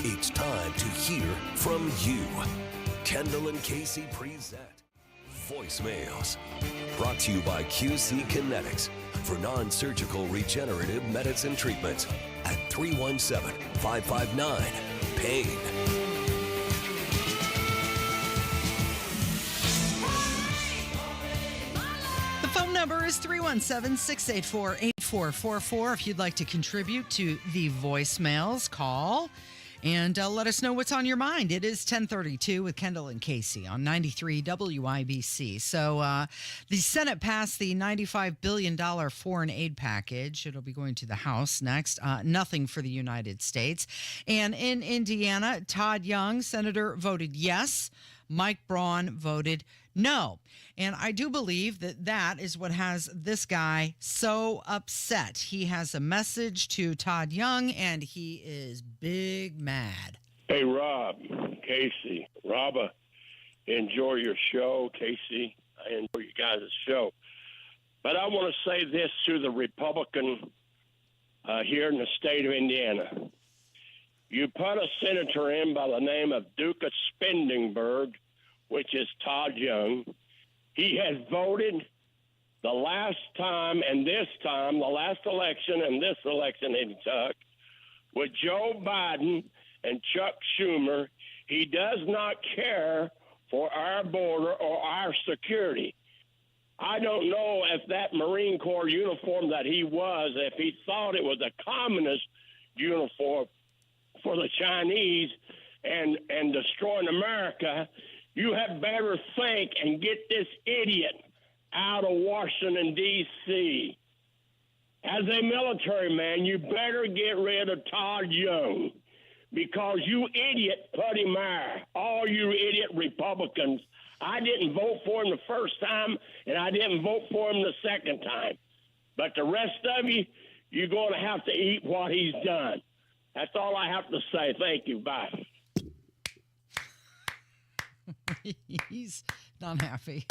It's time to hear from you. Kendall and Casey present Voicemails. Brought to you by QC Kinetics for non-surgical regenerative medicine treatments at 317-559-PAIN. The phone number is 317-684-8444. If you'd like to contribute to the voicemails, call and let us know what's on your mind. It is 10:32 with Kendall and Casey on 93 WIBC. So the Senate passed the $95 billion foreign aid package. It'll be going to the House next. Nothing for the United States. And in Indiana, Todd Young, Senator, voted yes. Mike Braun voted no. And I do believe that that is what has this guy so upset. He has a message to Todd Young, and he is big mad. Hey, Rob, Casey, Robba, enjoy your show. Casey, I enjoy you guys' show. But I want to say this to the Republican here in the state of Indiana. You put a senator in by the name of Duke of Spendingburg, which is Todd Young. He has voted the last time and this time, the last election and this election he took, with Joe Biden and Chuck Schumer. He does not care for our border or our security. I don't know if that Marine Corps uniform that he was, if he thought it was a communist uniform for the Chinese and destroying America. You had better think and get this idiot out of Washington, D.C. As a military man, you better get rid of Todd Young because you idiot put him there. All you idiot Republicans. I didn't vote for him the first time, and I didn't vote for him the second time. But the rest of you, you're going to have to eat what he's done. That's all I have to say. Thank you. Bye. He's not happy.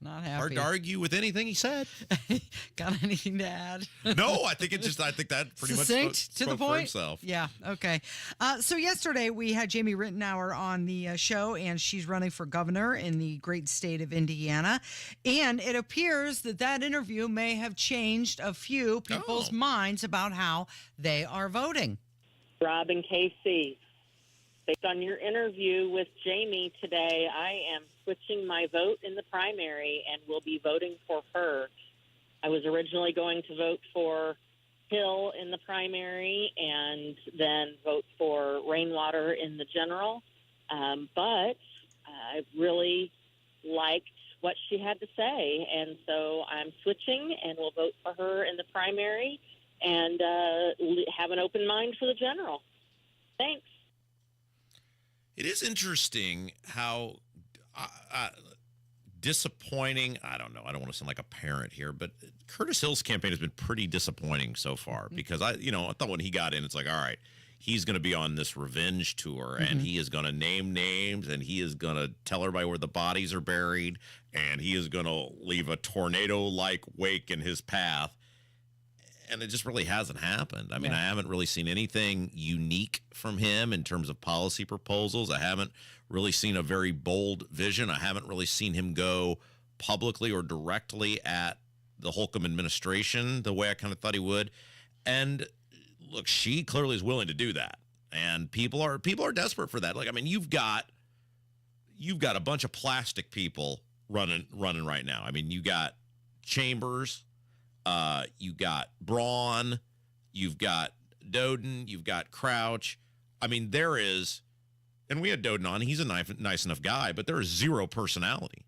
Not happy. Hard to argue with anything he said. Got anything to add? No, I think that pretty Succinct, much spoke to the for point. himself. Yeah, okay. So yesterday we had Jamie Rittenauer on the show, and she's running for governor in the great state of Indiana. And it appears that interview may have changed a few people's minds about how they are voting. Rob and Casey, based on your interview with Jamie today, I am switching my vote in the primary and will be voting for her. I was originally going to vote for Hill in the primary and then vote for Rainwater in the general. But I really liked what she had to say. And so I'm switching and will vote for her in the primary and have an open mind for the general. Thanks. It is interesting how disappointing. I don't know. I don't want to sound like a parent here, but Curtis Hill's campaign has been pretty disappointing so far because I thought when he got in, it's like, all right, he's going to be on this revenge tour and he is going to name names and he is going to tell everybody where the bodies are buried and he is going to leave a tornado-like wake in his path. And it just really hasn't happened. I mean, I haven't really seen anything unique from him in terms of policy proposals. I haven't really seen a very bold vision. I haven't really seen him go publicly or directly at the Holcomb administration the way I kind of thought he would. And look, she clearly is willing to do that. And people are desperate for that. Like, I mean, you've got a bunch of plastic people running right now. I mean, you got Chambers, you got Braun, you've got Doden, you've got Crouch. I mean, there is, and we had Doden on, he's a nice enough guy, but there is zero personality.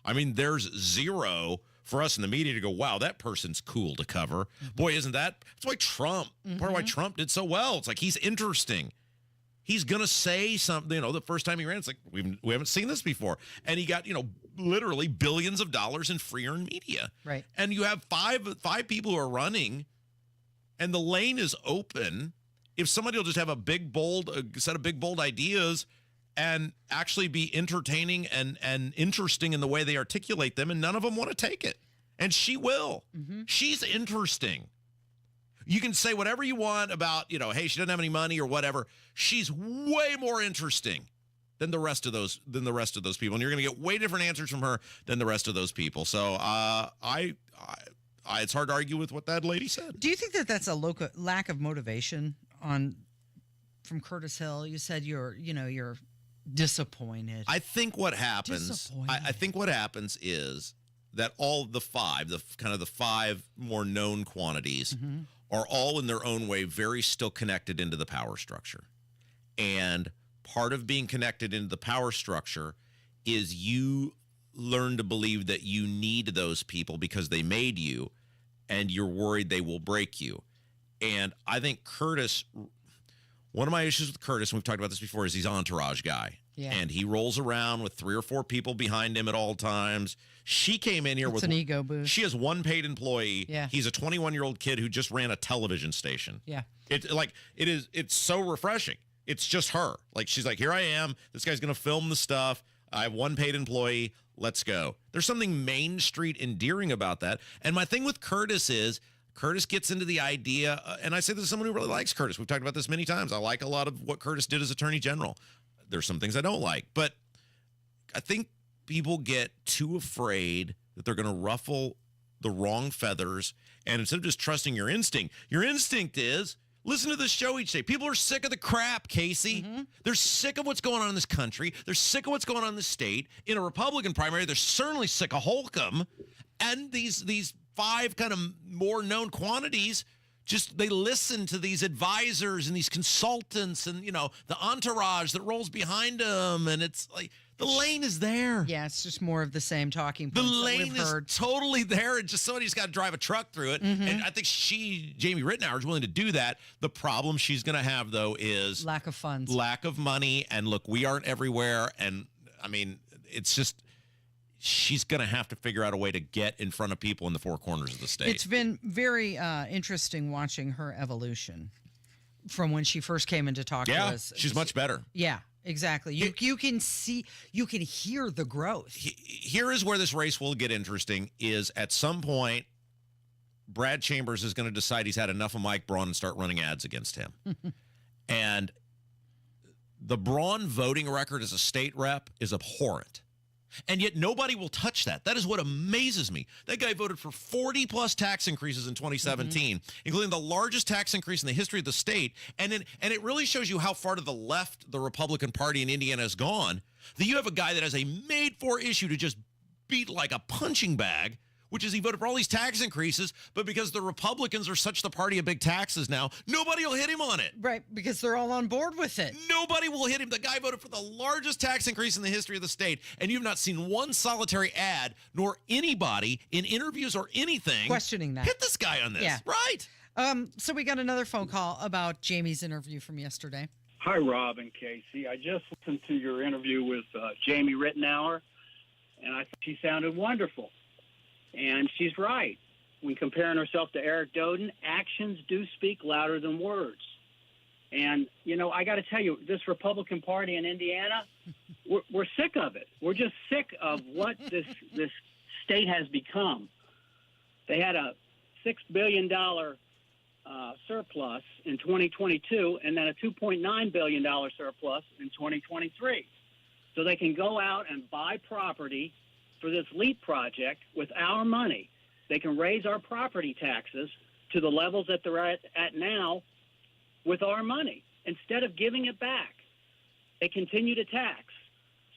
I mean, there's zero for us in the media to go, wow, that person's cool to cover. Boy, isn't that? That's why Trump, part of why Trump did so well. It's like, he's interesting. He's going to say something, the first time he ran, it's like, we haven't seen this before. And he got, literally billions of dollars in free earned media. Right. And you have five people who are running and the lane is open. If somebody will just have a set of big, bold ideas and actually be entertaining and interesting in the way they articulate them, and none of them want to take it. And she will. She's interesting. You can say whatever you want about, hey, she doesn't have any money or whatever. She's way more interesting than the rest of those people, and you're going to get way different answers from her than the rest of those people. So it's hard to argue with what that lady said. Do you think that that's a lack of motivation from Curtis Hill? You said you're disappointed. I think what happens. I think what happens is that all the five more known quantities are all in their own way very still connected into the power structure. And part of being connected into the power structure is you learn to believe that you need those people because they made you, and you're worried they will break you. And I think Curtis, one of my issues with Curtis, and we've talked about this before, is he's an entourage guy. Yeah. And he rolls around with 3 or 4 people behind him at all times. She came in here with an ego boost. She has one paid employee. Yeah. He's a 21-year-old kid who just ran a television station. Yeah. It's so refreshing. It's just her. Like, she's like, here I am. This guy's going to film the stuff. I have one paid employee. Let's go. There's something Main Street endearing about that. And my thing with Curtis is Curtis gets into the idea, and I say this as someone who really likes Curtis. We've talked about this many times. I like a lot of what Curtis did as Attorney General. There's some things I don't like. But I think people get too afraid that they're going to ruffle the wrong feathers. And instead of just trusting your instinct is, listen to this show each day. People are sick of the crap, Casey. They're sick of what's going on in this country. They're sick of what's going on in the state. In a Republican primary, they're certainly sick of Holcomb. And these 5 kind of more known quantities, just they listen to these advisors and these consultants and, the entourage that rolls behind them. And it's like, the lane is there. Yeah, it's just more of the same talking The points lane that we've heard. is totally there, and just somebody's got to drive a truck through it. And I think Jamie Rittenauer, is willing to do that. The problem she's going to have, though, is lack of funds, lack of money. And look, we aren't everywhere. And I mean, it's just, she's going to have to figure out a way to get in front of people in the 4 corners of the state. It's been very interesting watching her evolution from when she first came in to talk to us. She's much better. Yeah. Exactly. You can see, you can hear the growth. Here is where this race will get interesting, is at some point, Brad Chambers is going to decide he's had enough of Mike Braun and start running ads against him. And the Braun voting record as a state rep is abhorrent. And yet nobody will touch that. That is what amazes me. That guy voted for 40-plus tax increases in 2017, including the largest tax increase in the history of the state. And it really shows you how far to the left the Republican Party in Indiana has gone, that you have a guy that has a made-for issue to just beat like a punching bag which is he voted for all these tax increases, but because the Republicans are such the party of big taxes now, nobody will hit him on it. Right, because they're all on board with it. Nobody will hit him. The guy voted for the largest tax increase in the history of the state, and you've not seen one solitary ad, nor anybody in interviews or anything questioning that. Hit this guy on this. Yeah. Right. So we got another phone call about Jamie's interview from yesterday. Hi, Rob and Casey. I just listened to your interview with Jamie Rittenauer, and I thought she sounded wonderful. And she's right. When comparing herself to Eric Doden, actions do speak louder than words. And, you know, I got to tell you, this Republican Party in Indiana, we're sick of it. We're just sick of what this state has become. They had a $6 billion surplus in 2022 and then a $2.9 billion surplus in 2023. So they can go out and buy property for this LEAP project with our money. They can raise our property taxes to the levels that they're at now with our money. Instead of giving it back, they continue to tax.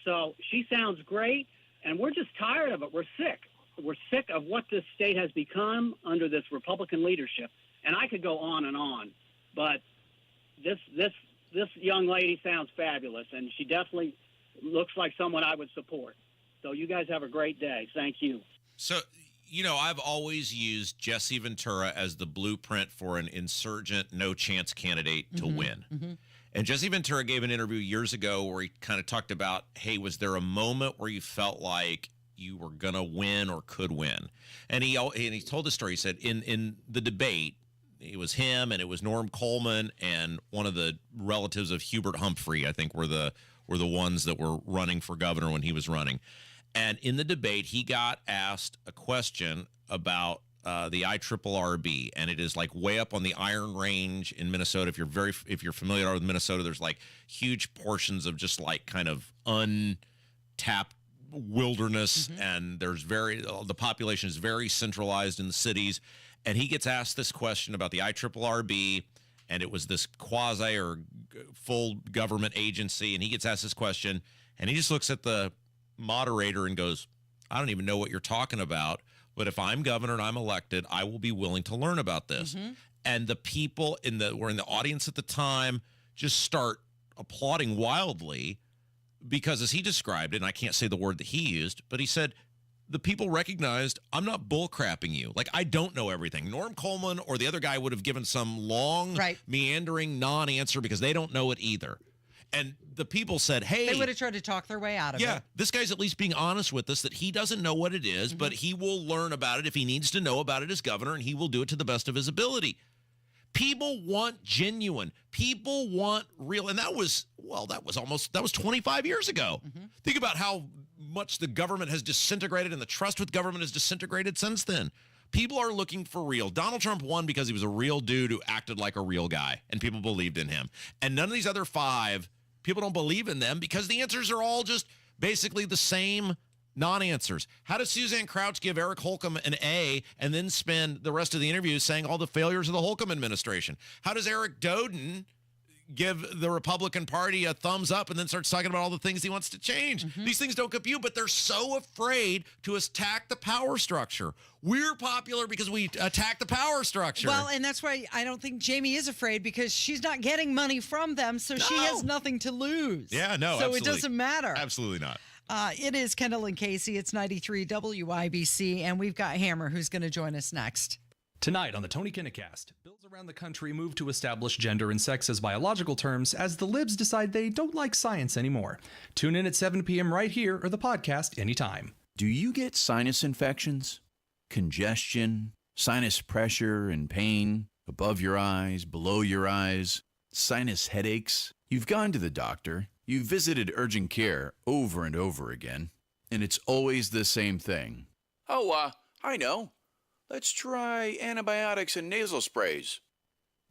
So she sounds great, and we're just tired of it. We're sick. We're sick of what this state has become under this Republican leadership. And I could go on, but this young lady sounds fabulous, and she definitely looks like someone I would support. So you guys have a great day. Thank you. So, you know, I've always used Jesse Ventura as the blueprint for an insurgent, no-chance candidate to win. Mm-hmm. And Jesse Ventura gave an interview years ago where he kind of talked about, hey, was there a moment where you felt like you were going to win or could win? And he told the story. He said in the debate, it was him and it was Norm Coleman and one of the relatives of Hubert Humphrey, I think, were the ones that were running for governor when he was running. And in the debate, he got asked a question about the IRRB, and it is like way up on the Iron Range in Minnesota. If you're familiar with Minnesota, there's like huge portions of just like kind of untapped wilderness, and the population is very centralized in the cities. And he gets asked this question about the IRRB, and it was this quasi or full government agency, and he gets asked this question, and he just looks at the moderator and goes, I don't even know what you're talking about, but if I'm governor and I'm elected, I will be willing to learn about this. And the people were in the audience at the time just start applauding wildly because, as he described it, and I can't say the word that he used, but he said, the people recognized, I'm not bullcrapping you. Like, I don't know everything. Norm Coleman or the other guy would have given some long, meandering non-answer because they don't know it either. And the people said, hey. They would have tried to talk their way out of it. Yeah, this guy's at least being honest with us that he doesn't know what it is, but he will learn about it if he needs to know about it as governor, and he will do it to the best of his ability. People want genuine. People want real. And that was 25 years ago. Think about how much the government has disintegrated and the trust with government has disintegrated since then. People are looking for real. Donald Trump won because he was a real dude who acted like a real guy, and people believed in him. And none of these other five, people don't believe in them because the answers are all just basically the same non-answers. How does Suzanne Crouch give Eric Holcomb an A and then spend the rest of the interview saying all the failures of the Holcomb administration? How does Eric Doden give the Republican Party a thumbs up and then starts talking about all the things he wants to change? These things don't compute, but they're so afraid to attack the power structure. We're popular because we attack the power structure. Well, and that's why I don't think Jamie is afraid, because she's not getting money from them, so she has nothing to lose. Yeah, no, so absolutely. it doesn't matter. Absolutely not. It is Kendall and Casey. It's 93 WIBC, and we've got Hammer, who's going to join us next. Tonight on the Tony Kinnacast, bills around the country move to establish gender and sex as biological terms as the libs decide they don't like science anymore. Tune in at 7 p.m. right here or the podcast anytime. Do you get sinus infections, congestion, sinus pressure and pain above your eyes, below your eyes, sinus headaches? You've gone to the doctor, you've visited urgent care over and over again, and it's always the same thing. Oh, I know. Let's try antibiotics and nasal sprays.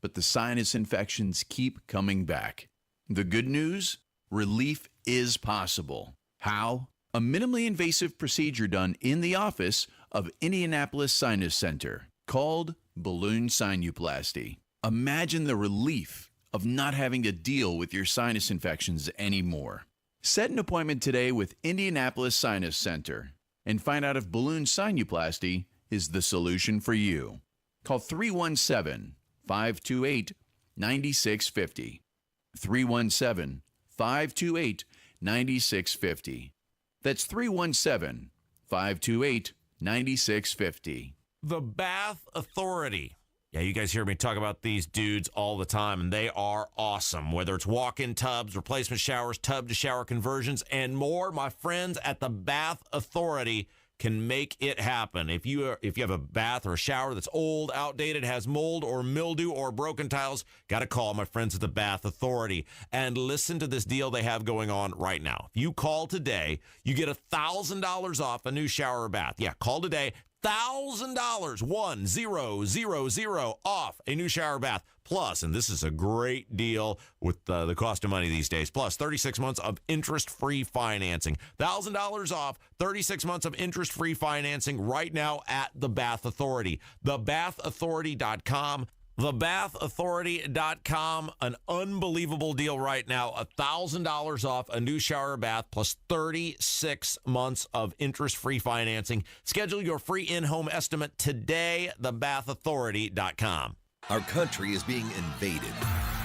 But the sinus infections keep coming back. The good news? Relief is possible. How? A minimally invasive procedure done in the office of Indianapolis Sinus Center called balloon sinuplasty. Imagine the relief of not having to deal with your sinus infections anymore. Set an appointment today with Indianapolis Sinus Center and find out if balloon sinuplasty is the solution for you. Call 317-528-9650. 317-528-9650. That's 317-528-9650. The Bath Authority. Yeah, you guys hear me talk about these dudes all the time, and they are awesome. Whether it's walk-in tubs, replacement showers, tub-to-shower conversions, and more, my friends at the Bath Authority can make it happen. If you have a bath or a shower that's old, outdated, has mold or mildew or broken tiles, got to call my friends at the Bath Authority. And listen to this deal they have going on right now. If you call today, you get $1,000 off a new shower or bath. Yeah, call today. $1,000, 1000 off a new shower bath. Plus, and this is a great deal with the cost of money these days, plus 36 months of interest-free financing. $1,000 off, 36 months of interest-free financing right now at the Bath Authority. TheBathAuthority.com. TheBathAuthority.com. An unbelievable deal right now. $1,000 off a new shower bath plus 36 months of interest-free financing. Schedule your free in-home estimate today. TheBathAuthority.com. Our country is being invaded.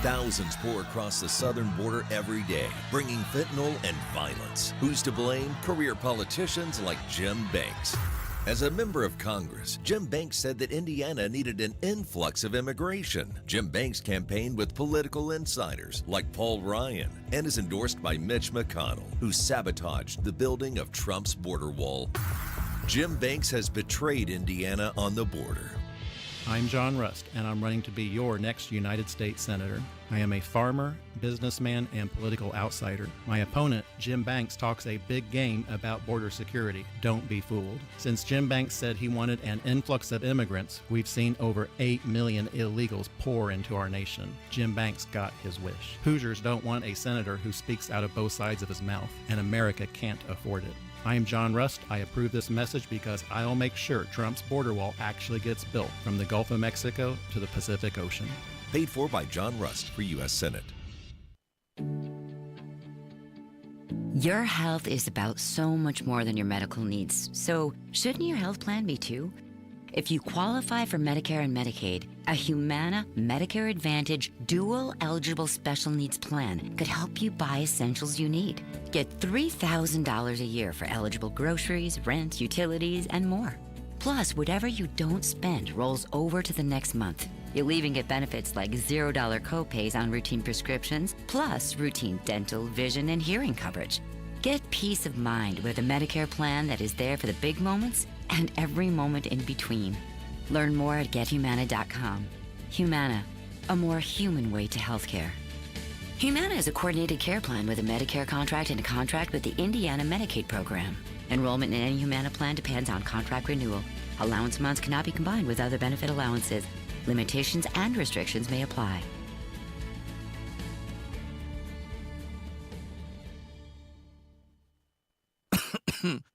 Thousands pour across the southern border every day, bringing fentanyl and violence. Who's to blame? Career politicians like Jim Banks. As a member of Congress, Jim Banks said that Indiana needed an influx of immigration. Jim Banks campaigned with political insiders like Paul Ryan and is endorsed by Mitch McConnell, who sabotaged the building of Trump's border wall. Jim Banks has betrayed Indiana on the border. I'm John Rust, and I'm running to be your next United States Senator. I am a farmer, businessman, and political outsider. My opponent, Jim Banks, talks a big game about border security. Don't be fooled. Since Jim Banks said he wanted an influx of immigrants, we've seen over 8 million illegals pour into our nation. Jim Banks got his wish. Hoosiers don't want a senator who speaks out of both sides of his mouth, and America can't afford it. I am John Rust. I approve this message because I'll make sure Trump's border wall actually gets built from the Gulf of Mexico to the Pacific Ocean. Paid for by John Rust for U.S. Senate. Your health is about so much more than your medical needs. So shouldn't your health plan be too? If you qualify for Medicare and Medicaid, a Humana Medicare Advantage dual eligible special needs plan could help you buy essentials you need. Get $3,000 a year for eligible groceries, rent, utilities, and more. Plus, whatever you don't spend rolls over to the next month. You'll even get benefits like $0 copays on routine prescriptions, plus routine dental, vision, and hearing coverage. Get peace of mind with a Medicare plan that is there for the big moments and every moment in between. Learn more at GetHumana.com. Humana, a more human way to healthcare. Humana is a coordinated care plan with a Medicare contract and a contract with the Indiana Medicaid program. Enrollment in any Humana plan depends on contract renewal. Allowance amounts cannot be combined with other benefit allowances. Limitations and restrictions may apply.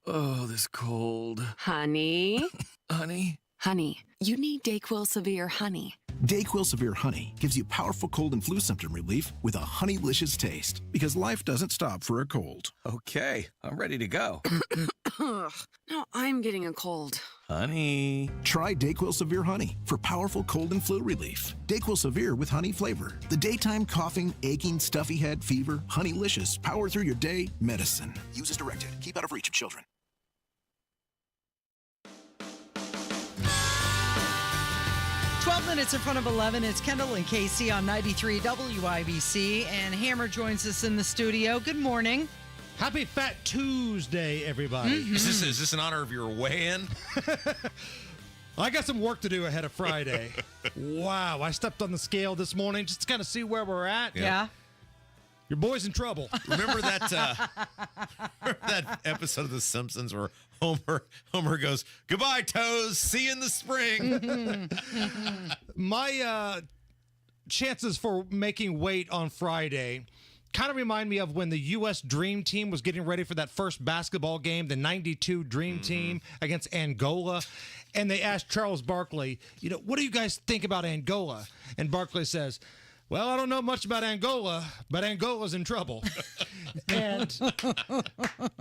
Oh, this cold. Honey? Honey? Honey, you need DayQuil Severe Honey. DayQuil Severe Honey gives you powerful cold and flu symptom relief with a honeylicious taste, because life doesn't stop for a cold. Okay, I'm ready to go. Now I'm getting a cold. Honey. Try DayQuil Severe Honey for powerful cold and flu relief. DayQuil Severe with honey flavor. The daytime coughing, aching, stuffy head, fever, honeylicious, power through your day medicine. Use as directed. Keep out of reach of children. Minutes in front of 11. It's Kendall and Casey on 93 WIBC, and Hammer joins us in the studio. Good morning. Happy Fat Tuesday, everybody. Mm-hmm. Is this in honor of your weigh-in? I got some work to do ahead of Friday. Wow, I stepped on the scale this morning just to kind of see where we're at. Yeah. Your boy's in trouble. Remember that episode of The Simpsons where Homer goes, "Goodbye, toes. See you in the spring." My chances for making weight on Friday kind of remind me of when the U.S. Dream Team was getting ready for that first basketball game, the 92 Dream Team against Angola. And they asked Charles Barkley, what do you guys think about Angola? And Barkley says, Well, I don't know much about Angola, but Angola's in trouble. And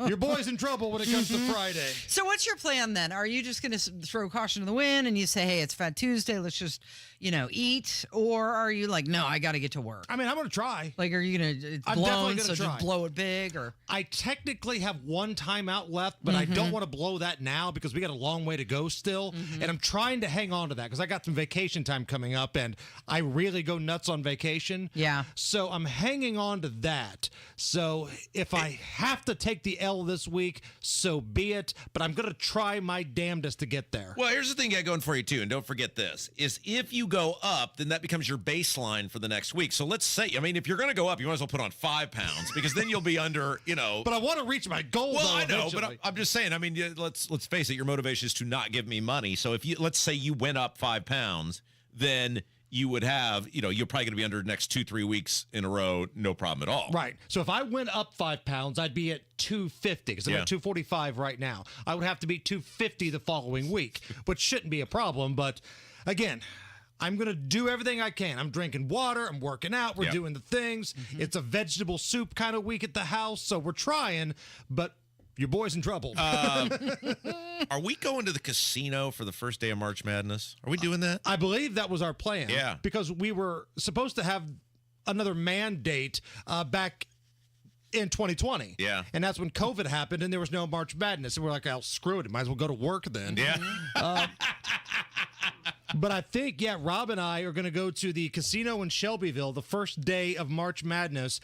your boy's in trouble when it comes to Friday. So what's your plan then? Are you just going to throw caution to the wind and you say, hey, it's Fat Tuesday, let's just, eat? Or are you like, no, I got to get to work? I mean, I'm going to try. Like, are you going to, I'm definitely so going to try. just blow it big? Or I technically have one timeout left, but I don't want to blow that now because we got a long way to go still. And I'm trying to hang on to that because I got some vacation time coming up and I really go nuts on vacation. Yeah. So I'm hanging on to that. So if I have to take the L this week, so be it. But I'm going to try my damnedest to get there. Well, here's the thing you got going for you, too, and don't forget this, is if you go up, then that becomes your baseline for the next week. So let's say, if you're going to go up, you might as well put on 5 pounds because then you'll be under, But I want to reach my goal, Well, though, I know, eventually. but I'm just saying, let's face it, your motivation is to not give me money. So if let's say you went up 5 pounds, then you would have, you're probably going to be under the next 2-3 weeks in a row, no problem at all. Right. So if I went up 5 pounds, I'd be at 250 because I'm at 245 right now. I would have to be 250 the following week, which shouldn't be a problem. But again, I'm going to do everything I can. I'm drinking water. I'm working out. We're doing the things. It's a vegetable soup kind of week at the house. So we're trying, but your boy's in trouble. Are we going to the casino for the first day of March Madness? Are we doing that? I believe that was our plan. Yeah. Because we were supposed to have another mandate back in 2020. Yeah. And that's when COVID happened and there was no March Madness. And we're like, oh, screw it. Might as well go to work then. Yeah. But I think, Rob and I are going to go to the casino in Shelbyville the first day of March Madness,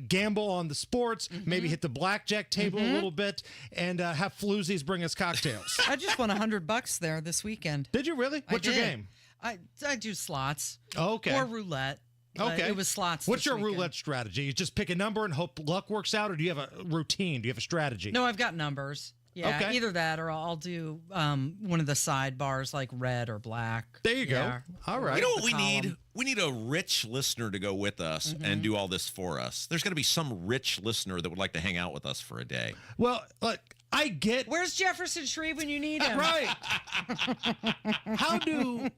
gamble on the sports, maybe hit the blackjack table a little bit, and have floozies bring us cocktails. I just won $100 there this weekend. Did you really? What's your game? I do slots. Okay. Or roulette. But Okay. it was slots. What's this your weekend. roulette strategy? You just pick a number and hope luck works out, or do you have a routine? Do you have a strategy? No, I've got numbers. Yeah, Okay. either that or I'll do one of the sidebars like red or black. There you go. All right. You know what we The need? column. We need a rich listener to go with us and do all this for us. There's going to be some rich listener that would like to hang out with us for a day. Well, look, I get. Where's Jefferson Shreve when you need him? Right. How do,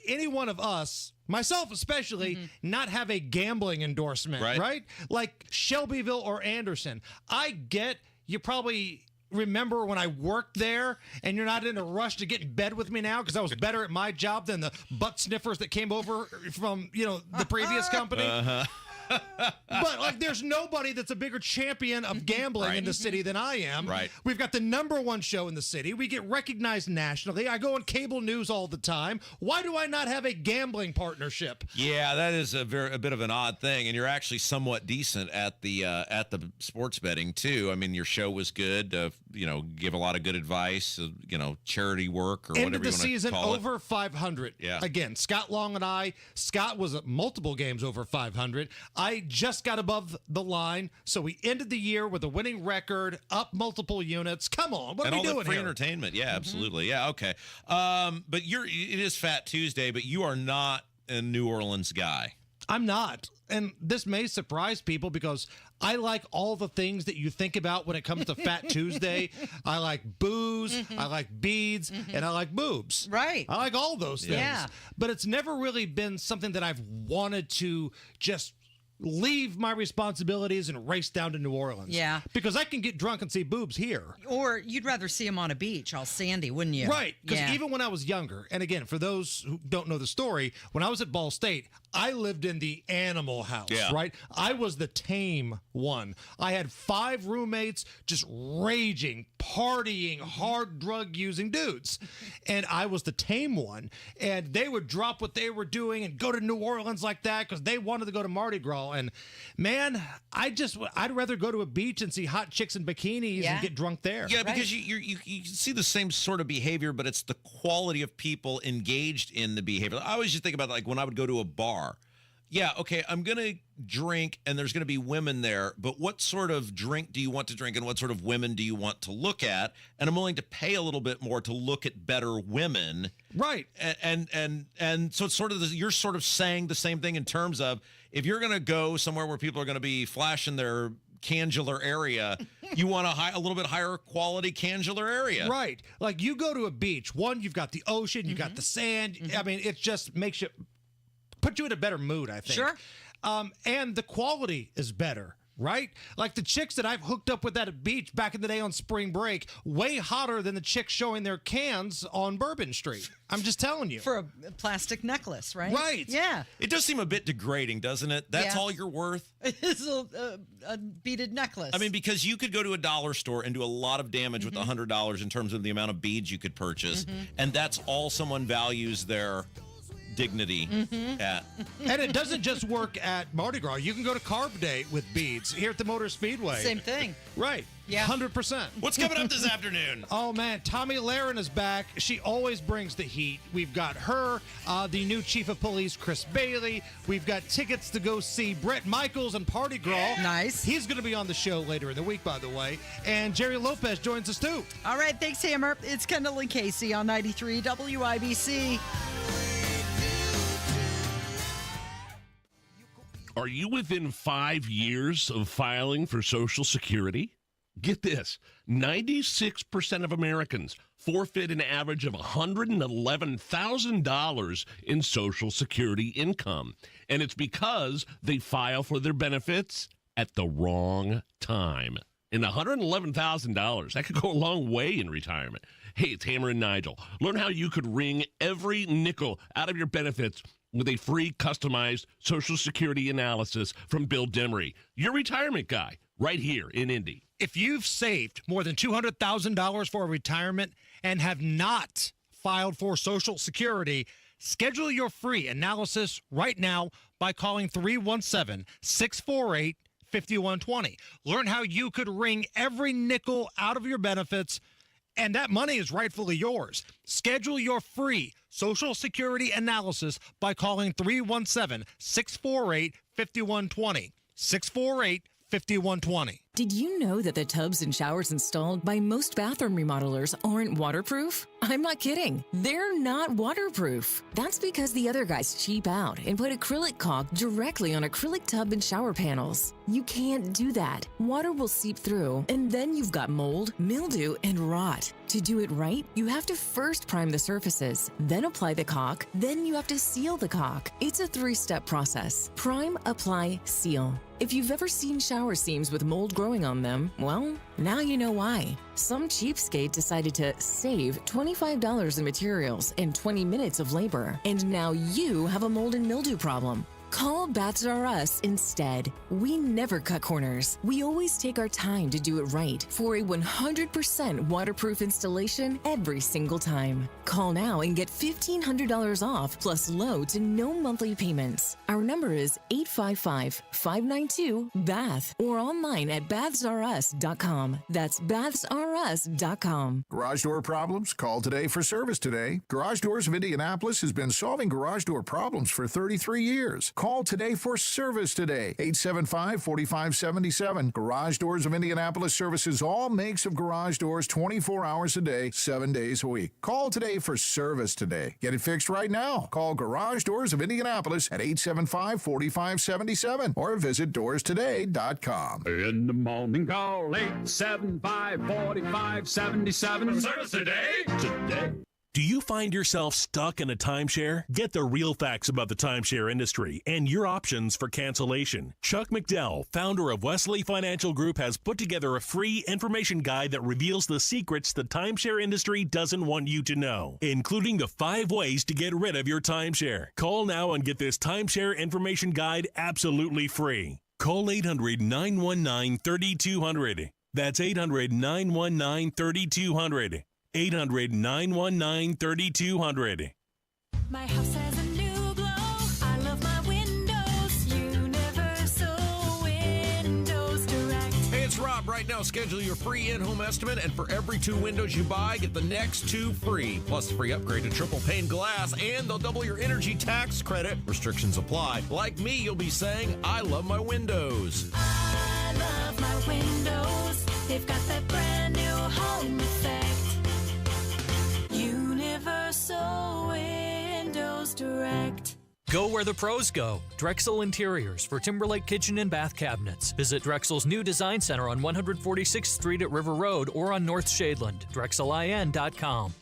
any one of us, myself especially, not have a gambling endorsement, right? Like Shelbyville or Anderson. I get you probably remember when I worked there and you're not in a rush to get in bed with me now because I was better at my job than the butt sniffers that came over from, the previous company. But there's nobody that's a bigger champion of gambling in the city than I am. Right. We've got the #1 show in the city. We get recognized nationally. I go on cable news all the time. Why do I not have a gambling partnership? Yeah, that is a bit of an odd thing, and you're actually somewhat decent at the sports betting too. I mean, your show was good. Give a lot of good advice. Charity work or End whatever of the you want to season call over 500. Yeah. Again, Scott Long and I. Scott was at multiple games over 500. I just got above the line, so we ended the year with a winning record, up multiple units. Come on, what and are we all doing the free here? entertainment. Yeah, absolutely. Yeah, okay. But it is Fat Tuesday, but you are not a New Orleans guy. I'm not. And this may surprise people because I like all the things that you think about when it comes to Fat Tuesday. I like booze, I like beads, and I like boobs. Right. I like all those things. Yeah. But it's never really been something that I've wanted to just leave my responsibilities and race down to New Orleans. Yeah. Because I can get drunk and see boobs here. Or you'd rather see him on a beach all sandy, wouldn't you? Right. Because Yeah. even when I was younger, and again, for those who don't know the story, when I was at Ball State, I lived in the animal house, right? I was the tame one. I had 5 roommates just raging, partying, hard drug using dudes. And I was the tame one. And they would drop what they were doing and go to New Orleans like that because they wanted to go to Mardi Gras. And man, I'd rather go to a beach and see hot chicks in bikinis and get drunk there. Yeah, because you see the same sort of behavior, but it's the quality of people engaged in the behavior. I always just think about when I would go to a bar. Yeah, okay, I'm going to drink and there's going to be women there, but what sort of drink do you want to drink and what sort of women do you want to look at? And I'm willing to pay a little bit more to look at better women. Right. And so it's sort of you're sort of saying the same thing in terms of if you're going to go somewhere where people are going to be flashing their cangular area, you want a little bit higher quality cangular area. Right. Like you go to a beach, one, you've got the ocean, you've got the sand. I mean, it just makes you put you in a better mood, I think. Sure. And the quality is better. Right? Like the chicks that I've hooked up with at a beach back in the day on spring break, way hotter than the chicks showing their cans on Bourbon Street. I'm just telling you. For a plastic necklace, right? Right. Yeah. It does seem a bit degrading, doesn't it? That's Yeah. all you're worth. It's a beaded necklace. I mean, because you could go to a dollar store and do a lot of damage with $100 in terms of the amount of beads you could purchase, and that's all someone values their dignity at. And it doesn't just work at Mardi Gras. You can go to Carb Day with beads here at the Motor Speedway. Same thing. Right. Yeah. 100%. What's coming up this afternoon? Oh, man. Tommy Lahren is back. She always brings the heat. We've got her, the new chief of police, Chris Bailey. We've got tickets to go see Bret Michaels and Party Girl. Nice. He's going to be on the show later in the week, by the way. And Jerry Lopez joins us, too. All right. Thanks, Hammer. It's Kendall and Casey on 93 WIBC. Are you within 5 years of filing for Social Security? Get this, 96% of Americans forfeit an average of $111,000 in Social Security income. And it's because they file for their benefits at the wrong time. And $111,000, that could go a long way in retirement. Hey, it's Hammer and Nigel. Learn how you could wring every nickel out of your benefits with a free customized Social Security analysis from Bill Demery, your retirement guy, right here in Indy. If you've saved more than $200,000 for retirement and have not filed for Social Security, schedule your free analysis right now by calling 317-648-5120. Learn how you could wring every nickel out of your benefits, and that money is rightfully yours. Schedule your free Social Security analysis by calling 317-648-5120. 648-5120. Did you know that the tubs and showers installed by most bathroom remodelers aren't waterproof? I'm not kidding. They're not waterproof. That's because the other guys cheap out and put acrylic caulk directly on acrylic tub and shower panels. You can't do that. Water will seep through, and then you've got mold, mildew, and rot. To do it right, you have to first prime the surfaces, then apply the caulk, then you have to seal the caulk. It's a 3-step process. Prime, apply, seal. If you've ever seen shower seams with mold growing on them, well, now you know why. Some cheapskate decided to save $25 in materials and 20 minutes of labor, and now you have a mold and mildew problem. Call Baths R Us instead. We never cut corners. We always take our time to do it right for a 100% waterproof installation every single time. Call now and get $1,500 off plus low to no monthly payments. Our number is 855-592-BATH or online at bathsrus.com. That's bathsrus.com. Garage door problems? Call today for service today. Garage Doors of Indianapolis has been solving garage door problems for 33 years. Call today for service today. 875-4577. Garage Doors of Indianapolis services all makes of garage doors 24 hours a day, 7 days a week. Call today for service today. Get it fixed right now. Call Garage Doors of Indianapolis at 875-4577 or visit doorstoday.com. In the morning, call 875-4577. Service today. Today. Do you find yourself stuck in a timeshare? Get the real facts about the timeshare industry and your options for cancellation. Chuck McDowell, founder of Wesley Financial Group, has put together a free information guide that reveals the secrets the timeshare industry doesn't want you to know, including the 5 ways to get rid of your timeshare. Call now and get this timeshare information guide absolutely free. Call 800-919-3200. That's 800-919-3200. 800-919-3200. My house has a new glow. I love my windows. Universal Windows Direct. Hey, it's Rob. Right now, schedule your free in-home estimate, and for every 2 windows you buy, get the next 2 free. Plus, free upgrade to triple pane glass, and they'll double your energy tax credit. Restrictions apply. Like me, you'll be saying, I love my windows. I love my windows. They've got that brand new home effect. Universal Windows Direct. Go where the pros go. Drexel Interiors for Timberlake Kitchen and Bath Cabinets. Visit Drexel's new design center on 146th Street at River Road or on North Shadeland. DrexelIN.com.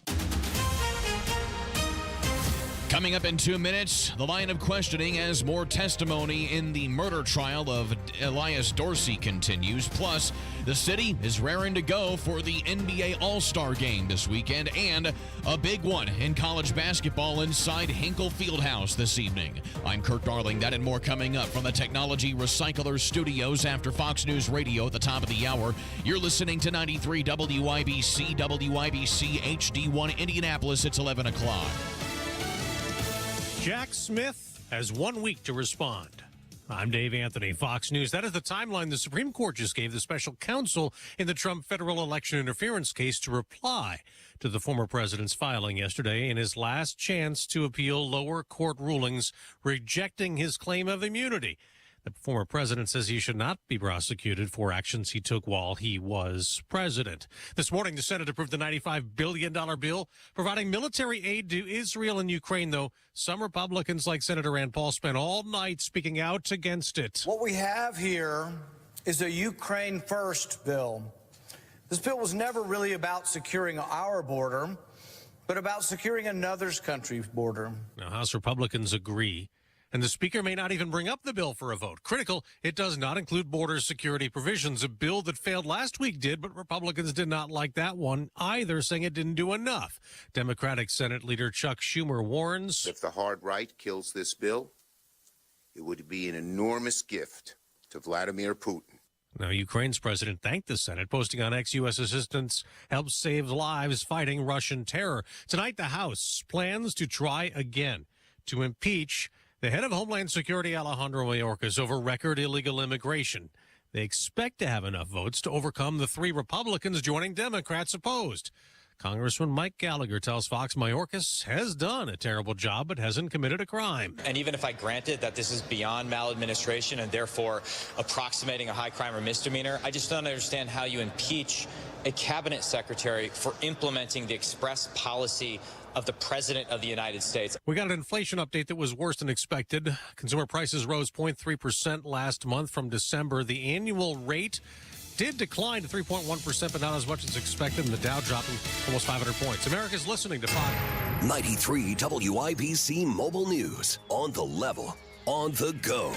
Coming up in 2 minutes, the line of questioning as more testimony in the murder trial of Elias Dorsey continues. Plus, the city is raring to go for the NBA All-Star Game this weekend, and a big one in college basketball inside Hinkle Fieldhouse this evening. I'm Kurt Darling. That and more coming up from the Technology Recyclers Studios after Fox News Radio at the top of the hour. You're listening to 93 WIBC, WIBC HD1 Indianapolis. It's 11 o'clock. Zack Smith has 1 week to respond. I'm Dave Anthony, Fox News. That is the timeline the Supreme Court just gave the special counsel in the Trump federal election interference case to reply to the former president's filing yesterday in his last chance to appeal lower court rulings rejecting his claim of immunity. The former president says he should not be prosecuted for actions he took while he was president. This morning, the Senate approved the $95 billion bill providing military aid to Israel and Ukraine, though some Republicans like Senator Rand Paul spent all night speaking out against it. What we have here is a Ukraine first bill. This bill was never really about securing our border, but about securing another country's border. Now, House Republicans agree, and the Speaker may not even bring up the bill for a vote. Critical, it does not include border security provisions. A bill that failed last week did, but Republicans did not like that one either, saying it didn't do enough. Democratic Senate Leader Chuck Schumer warns, if the hard right kills this bill, it would be an enormous gift to Vladimir Putin. Now, Ukraine's president thanked the Senate, posting on X U.S. assistance helps save lives fighting Russian terror. Tonight, the House plans to try again to impeach the head of Homeland Security, Alejandro Mayorkas, over record illegal immigration. They expect to have enough votes to overcome the 3 Republicans joining Democrats opposed. Congressman Mike Gallagher tells Fox Mayorkas has done a terrible job but hasn't committed a crime. And even if I granted that this is beyond maladministration and therefore approximating a high crime or misdemeanor, I just don't understand how you impeach a cabinet secretary for implementing the express policy of the President of the United States. We got an inflation update that was worse than expected. Consumer prices rose 0.3% last month from December. The annual rate did decline to 3.1%, but not as much as expected, and the Dow dropping almost 500 points. America's listening to Fox. 93 WIBC Mobile News. On the level, on the go.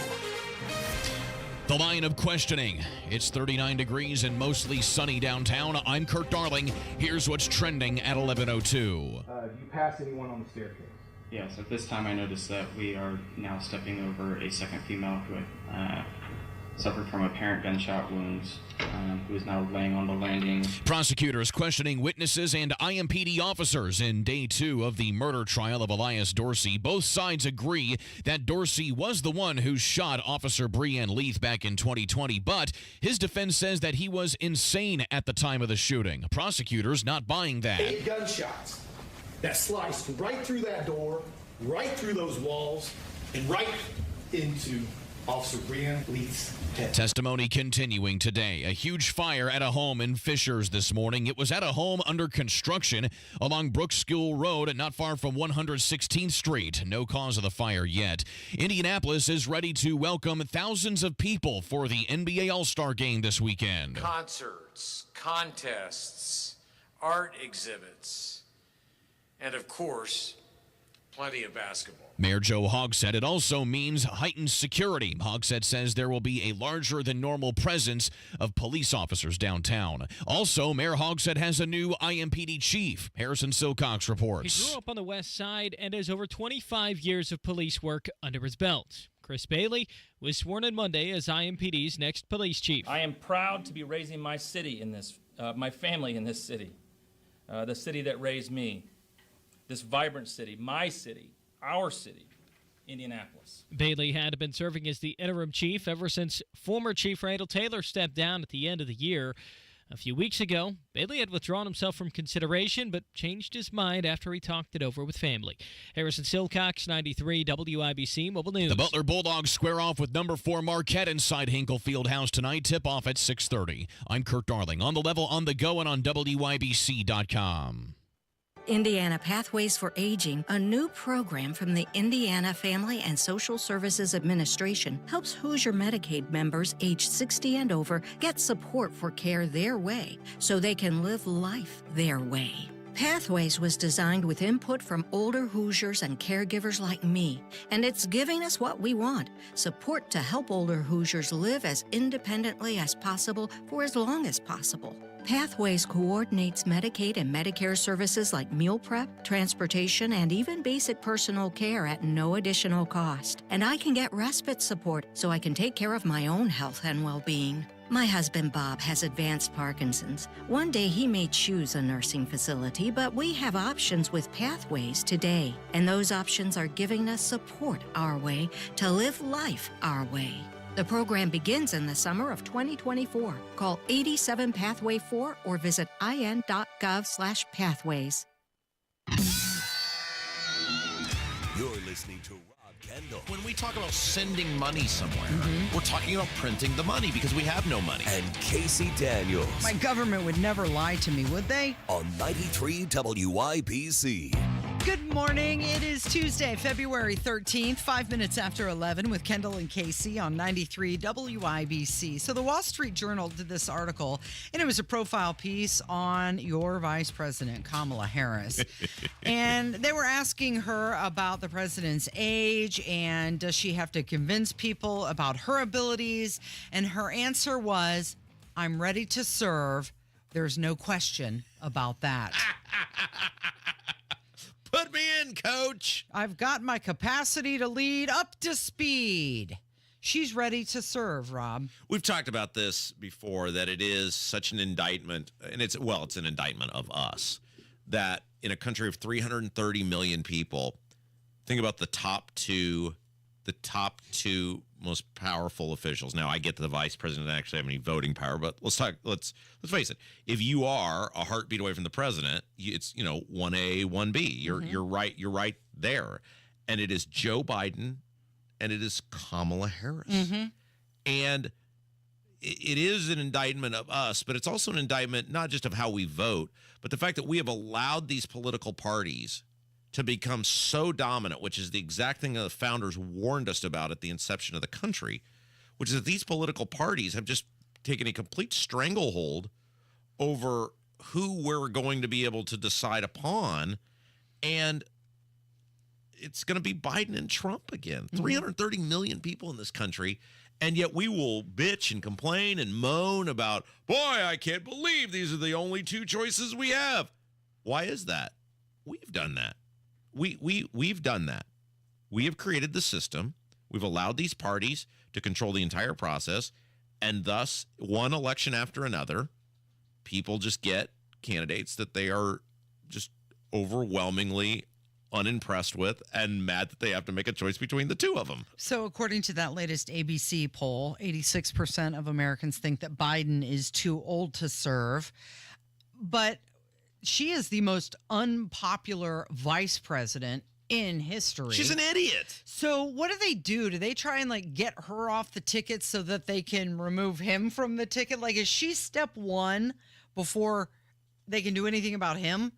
The line of questioning. It's 39 degrees and mostly sunny downtown. I'm Kurt Darling. Here's what's trending at 11:02. Do you pass anyone on the staircase? Yes, at this time I noticed that we are now stepping over a second female who had suffered from apparent gunshot wounds, who is now laying on the landing. Prosecutors questioning witnesses and IMPD officers in day 2 of the murder trial of Elias Dorsey. Both sides agree that Dorsey was the one who shot Officer Breanne Leith back in 2020, but his defense says that he was insane at the time of the shooting. Prosecutors not buying that. 8 gunshots that sliced right through that door, right through those walls, and right into Officer Breanne Leith's head. Testimony continuing today. A huge fire at a home in Fishers this morning. It was at a home under construction along Brooks School Road, not far from 116th Street. No cause of the fire yet. Indianapolis is ready to welcome thousands of people for the NBA All-Star Game this weekend. Concerts, contests, art exhibits, and of course, plenty of basketball. Mayor Joe Hogsett, it also means heightened security. Hogsett says there will be a larger than normal presence of police officers downtown. Also, Mayor Hogsett has a new IMPD chief. Harrison Silcox reports. He grew up on the west side and has over 25 years of police work under his belt. Chris Bailey was sworn in Monday as IMPD's next police chief. I am proud to be raising my city in this, my family in this city, the city that raised me, this vibrant city, my city, our city, Indianapolis. Bailey had been serving as the interim chief ever since former Chief Randall Taylor stepped down at the end of the year. A few weeks ago, Bailey had withdrawn himself from consideration, but changed his mind after he talked it over with family. Harrison Silcox, 93 WIBC Mobile News. The Butler Bulldogs square off with number 4 Marquette inside Hinkle Fieldhouse tonight. Tip-off at 6:30. I'm Kurt Darling. On the level, on the go, and on WIBC.com. Indiana Pathways for Aging, a new program from the Indiana Family and Social Services Administration, helps Hoosier Medicaid members age 60 and over get support for care their way so they can live life their way. Pathways was designed with input from older Hoosiers and caregivers like me, and it's giving us what we want, support to help older Hoosiers live as independently as possible for as long as possible. Pathways coordinates Medicaid and Medicare services like meal prep, transportation, and even basic personal care at no additional cost. And I can get respite support so I can take care of my own health and well-being. My husband Bob has advanced Parkinson's. One day he may choose a nursing facility, but we have options with Pathways today. And those options are giving us support our way to live life our way. The program begins in the summer of 2024. Call 87-PATHWAY-4 or visit in.gov/pathways. You're listening to Rob Kendall. When we talk about sending money somewhere, we're talking about printing the money because we have no money. And Casey Daniels. My government would never lie to me, would they? On 93 WIBC. Good morning. It is Tuesday, February 13th, 5 minutes after 11 with Kendall and Casey on 93 WIBC. So the Wall Street Journal did this article, and it was a profile piece on your Vice President, Kamala Harris. And they were asking her about the president's age and does she have to convince people about her abilities? And her answer was, I'm ready to serve. There's no question about that. Put me in, coach. I've got my capacity to lead up to speed. She's ready to serve, Rob. We've talked about this before, that it is such an indictment, and it's an indictment of us, that in a country of 330 million people, think about the top two most powerful officials. Now, I get that the vice president doesn't actually have any voting power, but let's face it. If you are a heartbeat away from the president, it's 1A, 1B. You're right there. And it is Joe Biden and it is Kamala Harris. And it is an indictment of us, but it's also an indictment not just of how we vote, but the fact that we have allowed these political parties to become so dominant, which is the exact thing that the founders warned us about at the inception of the country, which is that these political parties have just taken a complete stranglehold over who we're going to be able to decide upon. And it's going to be Biden and Trump again. 330 million people in this country. And yet we will bitch and complain and moan about, boy, I can't believe these are the only two choices we have. Why is that? We've done that. We've done that. We have created the system. We've allowed these parties to control the entire process, and thus, one election after another, people just get candidates that they are just overwhelmingly unimpressed with and mad that they have to make a choice between the two of them. So according to that latest ABC poll, 86% of Americans think that Biden is too old to serve, but she is the most unpopular vice president in history. She's an idiot. So what do? Do they try and get her off the ticket so that they can remove him from the ticket? Is she step one before they can do anything about him?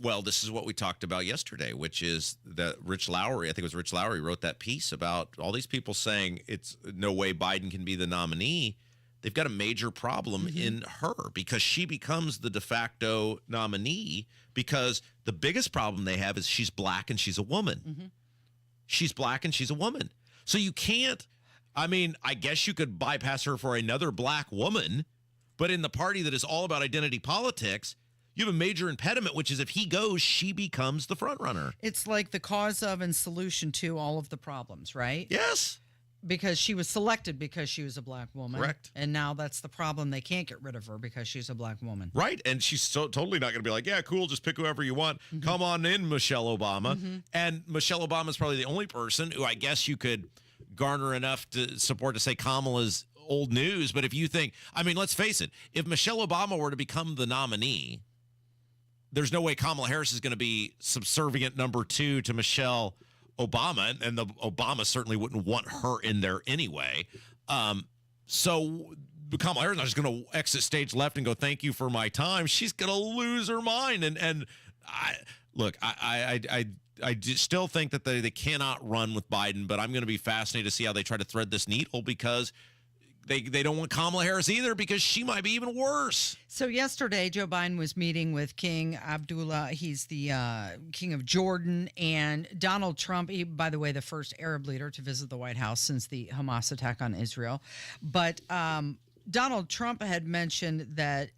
Well, this is what we talked about yesterday, which is that Rich Lowry, I think it was Rich Lowry, wrote that piece about all these people saying it's no way Biden can be the nominee. They've got a major problem in her because she becomes the de facto nominee because the biggest problem they have is she's black and she's a woman. She's black and she's a woman. So you can't, I guess you could bypass her for another black woman, but in the party that is all about identity politics, you have a major impediment, which is if he goes, she becomes the front runner. It's like the cause of and solution to all of the problems, right? Yes. Because she was selected because she was a black woman. Correct. And now that's the problem. They can't get rid of her because she's a black woman. Right. And she's totally not going to be like, yeah, cool, just pick whoever you want. Come on in, Michelle Obama. And Michelle Obama is probably the only person who I guess you could garner enough to support to say Kamala's old news. But if you think, let's face it, if Michelle Obama were to become the nominee, there's no way Kamala Harris is going to be subservient number two to Michelle Obama, and the Obama certainly wouldn't want her in there anyway. So Kamala Harris is not just going to exit stage left and go, thank you for my time. She's going to lose her mind. And I still think that they cannot run with Biden, but I'm going to be fascinated to see how they try to thread this needle because they don't want Kamala Harris either because she might be even worse. So yesterday, Joe Biden was meeting with King Abdullah. He's the king of Jordan, and Donald Trump. He, by the way, the first Arab leader to visit the White House since the Hamas attack on Israel. But Donald Trump had mentioned that,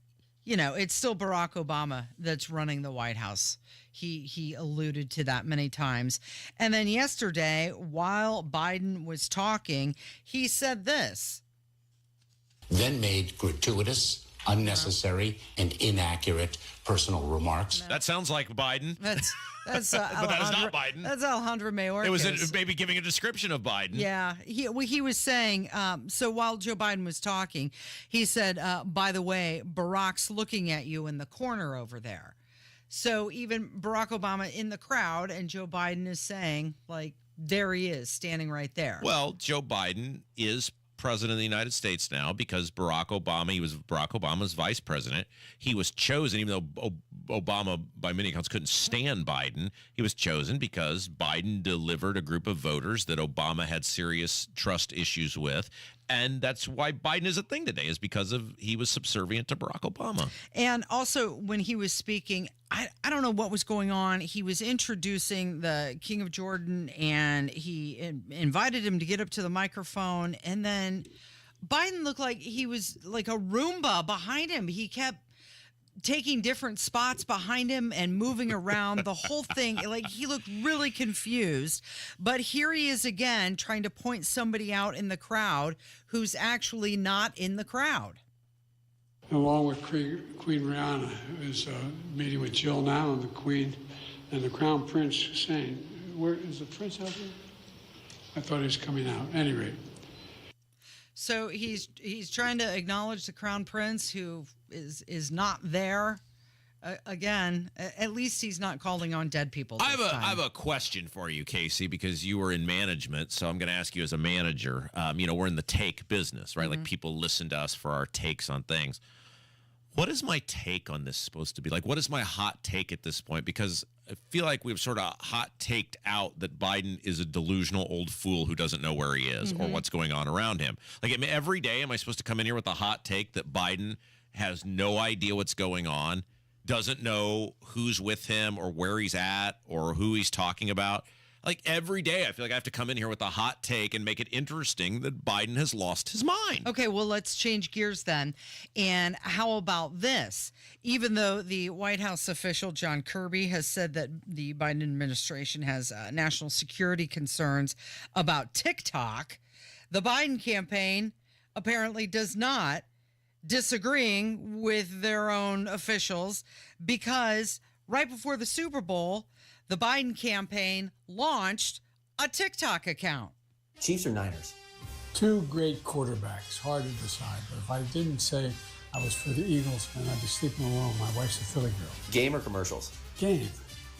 you know, it's still Barack Obama that's running the White House. He alluded to that many times. And then yesterday, while Biden was talking, he said this. Then made gratuitous, unnecessary, and inaccurate personal remarks. That sounds like Biden. That's but that is not Biden. That's Alejandro Mayorkas. It was maybe giving a description of Biden. Yeah, he was saying, so while Joe Biden was talking, he said, by the way, Barack's looking at you in the corner over there. So even Barack Obama in the crowd, and Joe Biden is saying, like, there he is, standing right there. Well, Joe Biden is president of the United States now because Barack Obama, he was Barack Obama's vice president. He was chosen, even though Obama, by many accounts, couldn't stand Biden. He was chosen because Biden delivered a group of voters that Obama had serious trust issues with. And that's why Biden is a thing today, is because of he was subservient to Barack Obama. And also, when he was speaking, I don't know what was going on. He was introducing the King of Jordan, and he invited him to get up to the microphone. And then Biden looked like he was like a Roomba behind him. He kept taking different spots behind him and moving around the whole thing. Like, he looked really confused. But here he is again trying to point somebody out in the crowd who's actually not in the crowd. Along with Queen Rihanna, who is meeting with Jill now, and the Queen and the Crown Prince saying, where is the Prince out there? I thought he was coming out. At any rate. So he's trying to acknowledge the Crown Prince, who is not there. Again, at least he's not calling on dead people. I have a question for you, Casey, because you were in management. So I'm going to ask you as a manager. You know, we're in the take business, right? Mm-hmm. Like, people listen to us for our takes on things. What is my take on this supposed to be? Like, what is my hot take at this point? Because I feel like we've sort of hot taked out that Biden is a delusional old fool who doesn't know where he is or what's going on around him. Like, I mean, every day, am I supposed to come in here with a hot take that Biden has no idea what's going on, doesn't know who's with him or where he's at or who he's talking about? Like, every day, I feel like I have to come in here with a hot take and make it interesting that Biden has lost his mind. Okay, well, let's change gears then. And how about this? Even though the White House official, John Kirby, has said that the Biden administration has national security concerns about TikTok, the Biden campaign apparently does not, disagreeing with their own officials, because right before the Super Bowl, the Biden campaign launched a TikTok account. Chiefs or Niners? Two great quarterbacks, hard to decide. But if I didn't say I was for the Eagles, then I'd be sleeping alone. My wife's a Philly girl. Game or commercials? Game.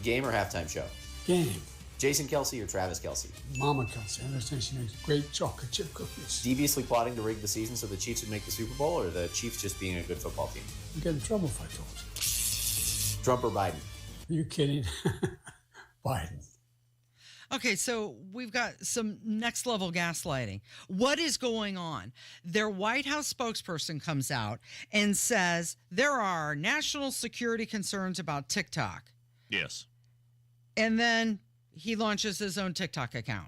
Game or halftime show? Game. Jason Kelsey or Travis Kelsey? Mama Kelsey. I understand she makes great chocolate chip cookies. Deviously plotting to rig the season so the Chiefs would make the Super Bowl, or the Chiefs just being a good football team? I'd get in trouble if I told you. Trump or Biden? Are you kidding? Biden. Okay, so we've got some next level gaslighting. What is going on? Their White House spokesperson comes out and says there are national security concerns about TikTok. Yes. And then he launches his own TikTok account.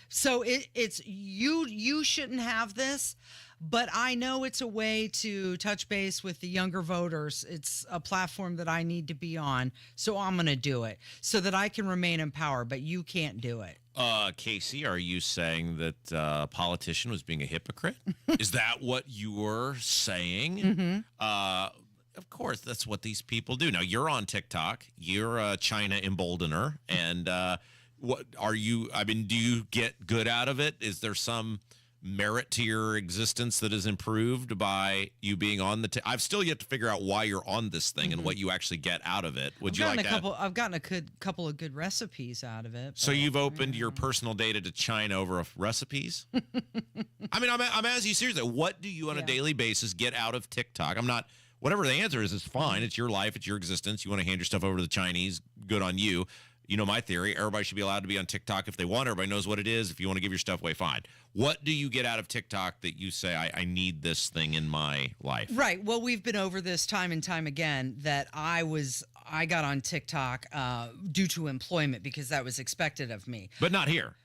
So it's you shouldn't have this, but I know it's a way to touch base with the younger voters. It's a platform that I need to be on, so I'm going to do it so that I can remain in power, but you can't do it. Casey, are you saying that a politician was being a hypocrite? Is that what you were saying? Mm-hmm. Of course, that's what these people do. Now, you're on TikTok. You're a China emboldener, and what are you? I mean, do you get good out of it? Is there some merit to your existence that is improved by you being on the I've still yet to figure out why you're on this thing and what you actually get out of it. Would you like that? I've gotten a couple of good recipes out of it. So you've opened your personal data to China over recipes? I mean, I'm asking you seriously. What do you on a daily basis get out of TikTok? I'm not, whatever the answer is, it's fine. It's your life. It's your existence. You want to hand your stuff over to the Chinese, good on you. You know my theory. Everybody should be allowed to be on TikTok if they want. Everybody knows what it is. If you want to give your stuff away, fine. What do you get out of TikTok that you say, I need this thing in my life? Right. Well, we've been over this time and time again that I got on TikTok due to employment because that was expected of me. But not here.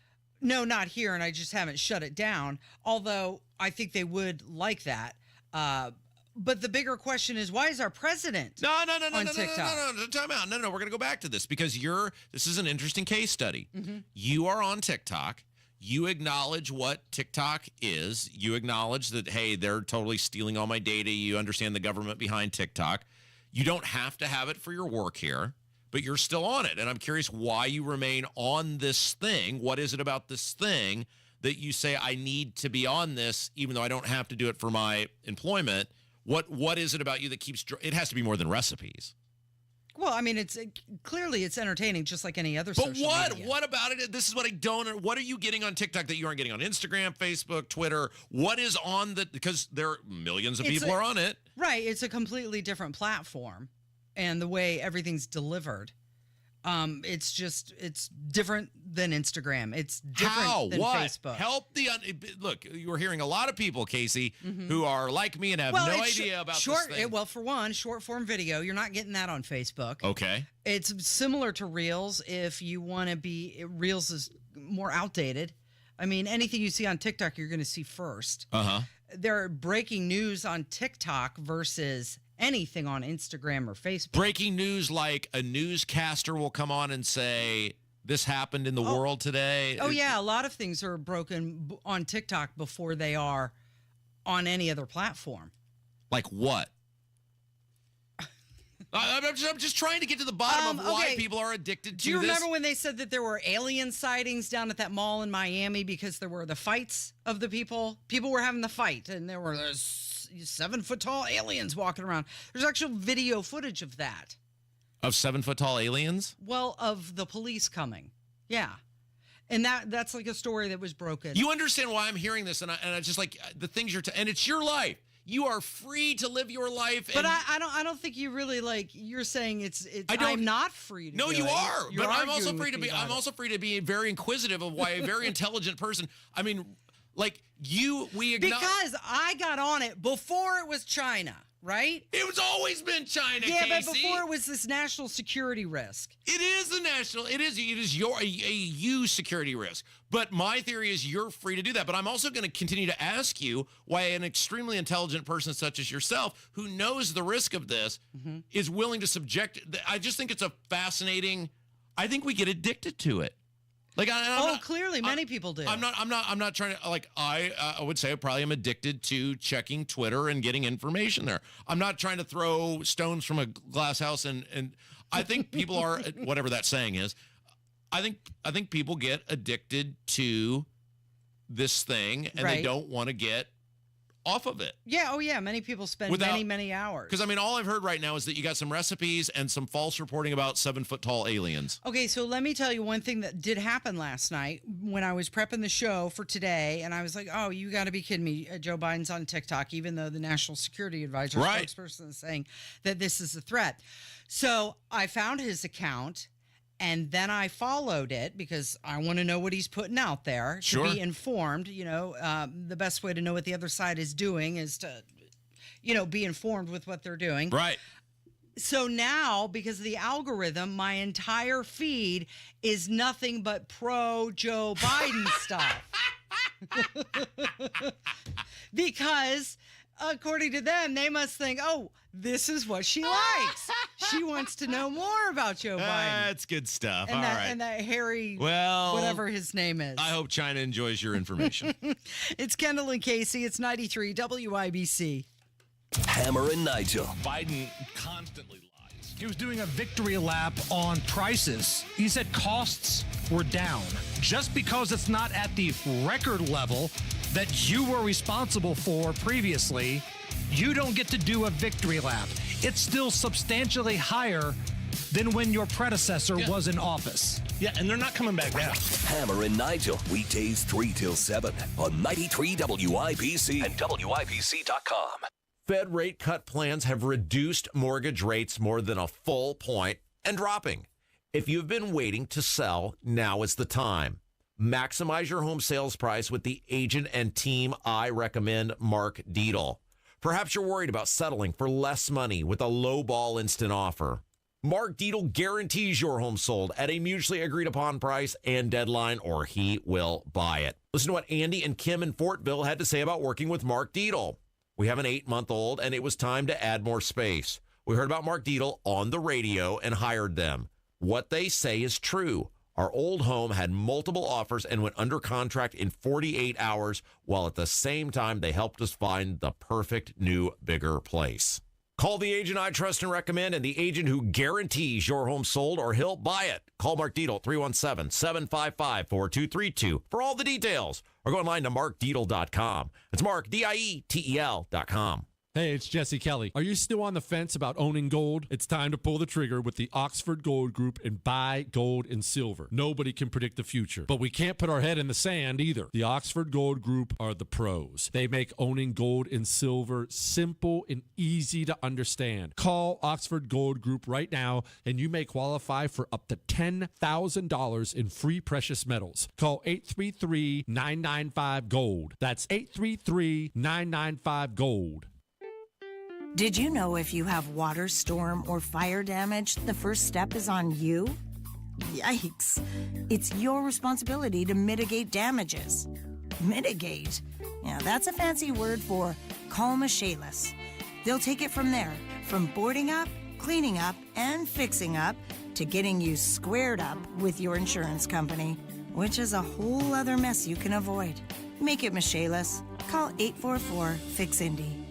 No, not here, and I just haven't shut it down, although I think they would like that. But the bigger question is, why is our president on TikTok? No, time out. No, we're going to go back to this because this is an interesting case study. Mm-hmm. You are on TikTok. You acknowledge what TikTok is. You acknowledge that, hey, they're totally stealing all my data. You understand the government behind TikTok. You don't have to have it for your work here, but you're still on it. And I'm curious why you remain on this thing. What is it about this thing that you say, I need to be on this, even though I don't have to do it for my employment? What is it about you that keeps it has to be more than recipes? Well, I mean, it's clearly it's entertaining, just like any other. But social media. what about it? This is what I don't. What are you getting on TikTok that you aren't getting on Instagram, Facebook, Twitter? What is on because there are millions of people are on it. Right, it's a completely different platform, and the way everything's delivered. It's different than Instagram. It's different than Facebook. Help look. You're hearing a lot of people, Casey, who are like me and have no idea about this thing. Well, for one, short form video, you're not getting that on Facebook. Okay. It's similar to Reels. If you want to be, Reels is more outdated. I mean, anything you see on TikTok, you're going to see first. There are breaking news on TikTok versus anything on Instagram or Facebook. Breaking news, like a newscaster will come on and say, this happened in the world today. Oh, yeah. A lot of things are broken on TikTok before they are on any other platform. Like what? I'm just trying to get to the bottom of why people are addicted to this. Do you remember when they said that there were alien sightings down at that mall in Miami because there were the fights of the people? People were having the fight, and there were 7-foot-tall aliens walking around. There's actual video footage of that. Of 7-foot-tall aliens? Well, of the police coming. Yeah. And that's like a story that was broken. You understand why I'm hearing this, and I just like the things and it's your life. You are free to live your life. But I don't think you really you're saying I'm not free to. No, do you it. are. You're but I'm also arguing free to with me be. I'm about also free to be very inquisitive of why a very intelligent person. I mean, like because I got on it before it was China, right? It's always been China, yeah, Casey. but before it was this national security risk. It is a security risk. But my theory is you're free to do that. But I'm also going to continue to ask you why an extremely intelligent person such as yourself, who knows the risk of this, is willing to subject. I just think it's a fascinating. I think we get addicted to it. Like, clearly, many people do. I'm not trying to I would say I probably am addicted to checking Twitter and getting information there. I'm not trying to throw stones from a glass house, and I think people are whatever that saying is. I think people get addicted to this thing, and they don't want to get off of it. Yeah, many people spend many hours. Because, I mean, all I've heard right now is that you got some recipes and some false reporting about 7-foot-tall aliens. Okay, so let me tell you one thing that did happen last night when I was prepping the show for today, and I was like, oh, you got to be kidding me. Joe Biden's on TikTok, even though the National Security Advisor spokesperson is saying that this is a threat. So I found his account, and then I followed it because I want to know what he's putting out there to be informed. You know, the best way to know what the other side is doing is to, be informed with what they're doing. Right. So now, because of the algorithm, my entire feed is nothing but pro-Joe Biden stuff. Because according to them, they must think, oh, this is what she likes. She wants to know more about Joe Biden. That's good stuff. And All right. And that Harry, well, whatever his name is. I hope China enjoys your information. It's Kendall and Casey. It's 93 WIBC. Hammer and Nigel. Biden constantly lies. He was doing a victory lap on prices. He said costs were down. Just because it's not at the record level that you were responsible for previously, you don't get to do a victory lap. It's still substantially higher than when your predecessor was in office. Yeah, and they're not coming back down. Hammer and Nigel, weekdays 3 till 7 on 93 WIBC and WIBC.com. Fed rate cut plans have reduced mortgage rates more than a full point and dropping. If you've been waiting to sell, now is the time. Maximize your home sales price with the agent and team I recommend, Mark Dietl. Perhaps you're worried about settling for less money with a low-ball instant offer. Mark Dietl guarantees your home sold at a mutually agreed upon price and deadline, or he will buy it. Listen to what Andy and Kim in Fortville had to say about working with Mark Dietl. We have an 8-month-old, and it was time to add more space. We heard about Mark Dietl on the radio and hired them. What they say is true. Our old home had multiple offers and went under contract in 48 hours, while at the same time they helped us find the perfect new, bigger place. Call the agent I trust and recommend, and the agent who guarantees your home sold or he'll buy it. Call Mark Dietl, 317-755-4232 for all the details, or go online to markdietl.com. It's Mark, Dietel.com. Hey, it's Jesse Kelly. Are you still on the fence about owning gold? It's time to pull the trigger with the Oxford Gold Group and buy gold and silver. Nobody can predict the future, but we can't put our head in the sand either. The Oxford Gold Group are the pros. They make owning gold and silver simple and easy to understand. Call Oxford Gold Group right now, and you may qualify for up to $10,000 in free precious metals. Call 833-995-GOLD. That's 833-995-GOLD. Did you know if you have water, storm, or fire damage, the first step is on you? Yikes. It's your responsibility to mitigate damages. Mitigate? Yeah, that's a fancy word for call Michaelis. They'll take it from there, from boarding up, cleaning up, and fixing up, to getting you squared up with your insurance company, which is a whole other mess you can avoid. Make it Michaelis. Call 844-FIX-INDY.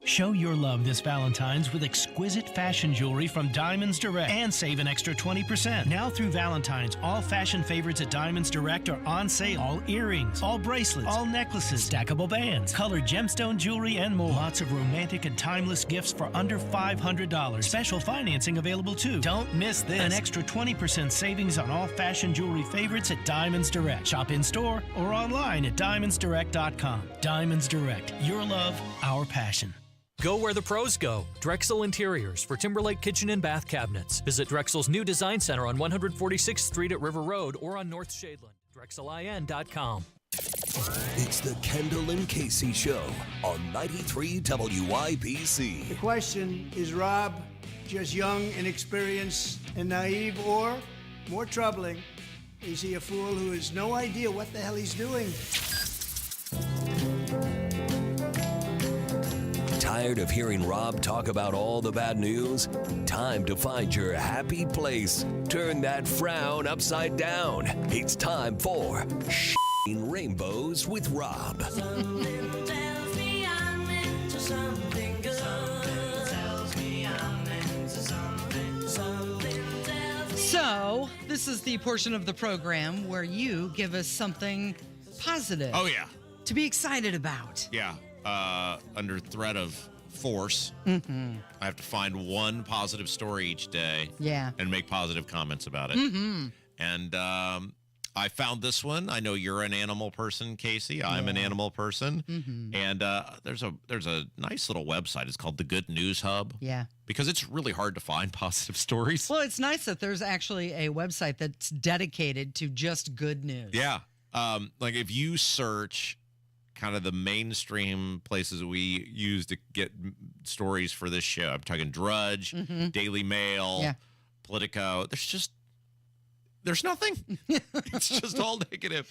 Show your love this Valentine's with exquisite fashion jewelry from Diamonds Direct and save an extra 20%. Now through Valentine's, all fashion favorites at Diamonds Direct are on sale. All earrings, all bracelets, all necklaces, stackable bands, colored gemstone jewelry, and more. Lots of romantic and timeless gifts for under $500. Special financing available too. Don't miss this. An extra 20% savings on all fashion jewelry favorites at Diamonds Direct. Shop in store or online at diamondsdirect.com. Diamonds Direct. Your love, our passion. Go where the pros go. Drexel Interiors for Timberlake Kitchen and Bath Cabinets. Visit Drexel's new design center on 146th Street at River Road or on North Shadeland. DrexelIN.com. It's the Kendall and Casey Show on 93 WIBC. The question, is Rob just young, inexperienced, and naive, or, more troubling, is he a fool who has no idea what the hell he's doing? Tired of hearing Rob talk about all the bad news? Time to find your happy place. Turn that frown upside down. It's time for Shitting Rainbows with Rob. Something tells me I'm into something good. Something tells me I'm into something. Something tells me. So, this is the portion of the program where you give us something positive. Oh, yeah. To be excited about. Yeah. Under threat of force, Mm-hmm. I have to find one positive story each day. Yeah. And make positive comments about it. Mm-hmm. And I found this one. I know you're an animal person, Casey. I'm an animal person. Mm-hmm. And there's a nice little website. It's called the Good News Hub. Yeah. Because it's really hard to find positive stories. Well, it's nice that there's actually a website that's dedicated to just good news. Yeah. Like if you search kind of the mainstream places we use to get stories for this show. I'm talking Drudge, Daily Mail, Politico. There's nothing. It's just all negative.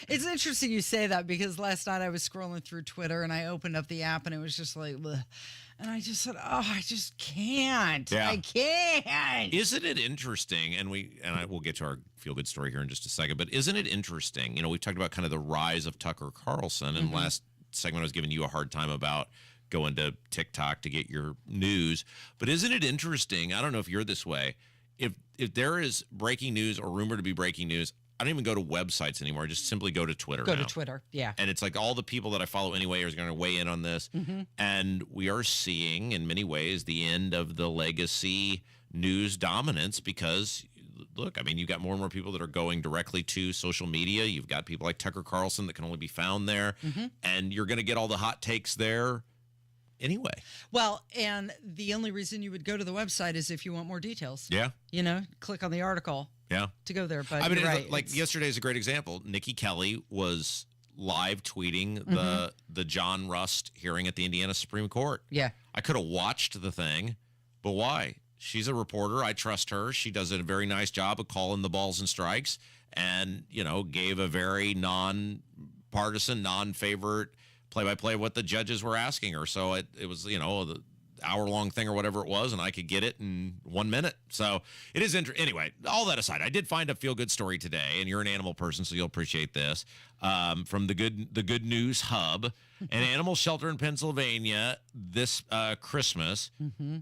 It's interesting you say that because last night I was scrolling through Twitter and I opened up the app and it was just like, bleh. And I just said, oh, I just can't. Yeah. I can't. Isn't it interesting? And I will get to our feel-good story here in just a second, but isn't it interesting? You know, we've talked about kind of the rise of Tucker Carlson, and last segment I was giving you a hard time about going to TikTok to get your news. But isn't it interesting? I don't know if you're this way. If there is breaking news or rumored to be breaking news, I don't even go to websites anymore. I just simply go to Twitter Go now. to Twitter, yeah. And it's like all the people that I follow anyway are going to weigh in on this. And we are seeing, in many ways, the end of the legacy news dominance because, look, I mean, you've got more and more people that are going directly to social media. You've got people like Tucker Carlson that can only be found there. And you're going to get all the hot takes there anyway. Well, and the only reason you would go to the website is if you want more details. Yeah. Click on the article Yeah. to go there. But I mean, you're right. like yesterday is a great example. Nikki Kelly was live tweeting the John Rust hearing at the Indiana Supreme Court. Yeah. I could have watched the thing, but why? She's a reporter. I trust her. She does a very nice job of calling the balls and strikes, and gave a very non-partisan, non-favorite play-by-play of what the judges were asking her. So it was the hour-long thing or whatever it was, and I could get it in 1 minute. So it is interesting. Anyway, all that aside, I did find a feel-good story today, and you're an animal person, so you'll appreciate this. From the Good News Hub, an animal shelter in Pennsylvania this Christmas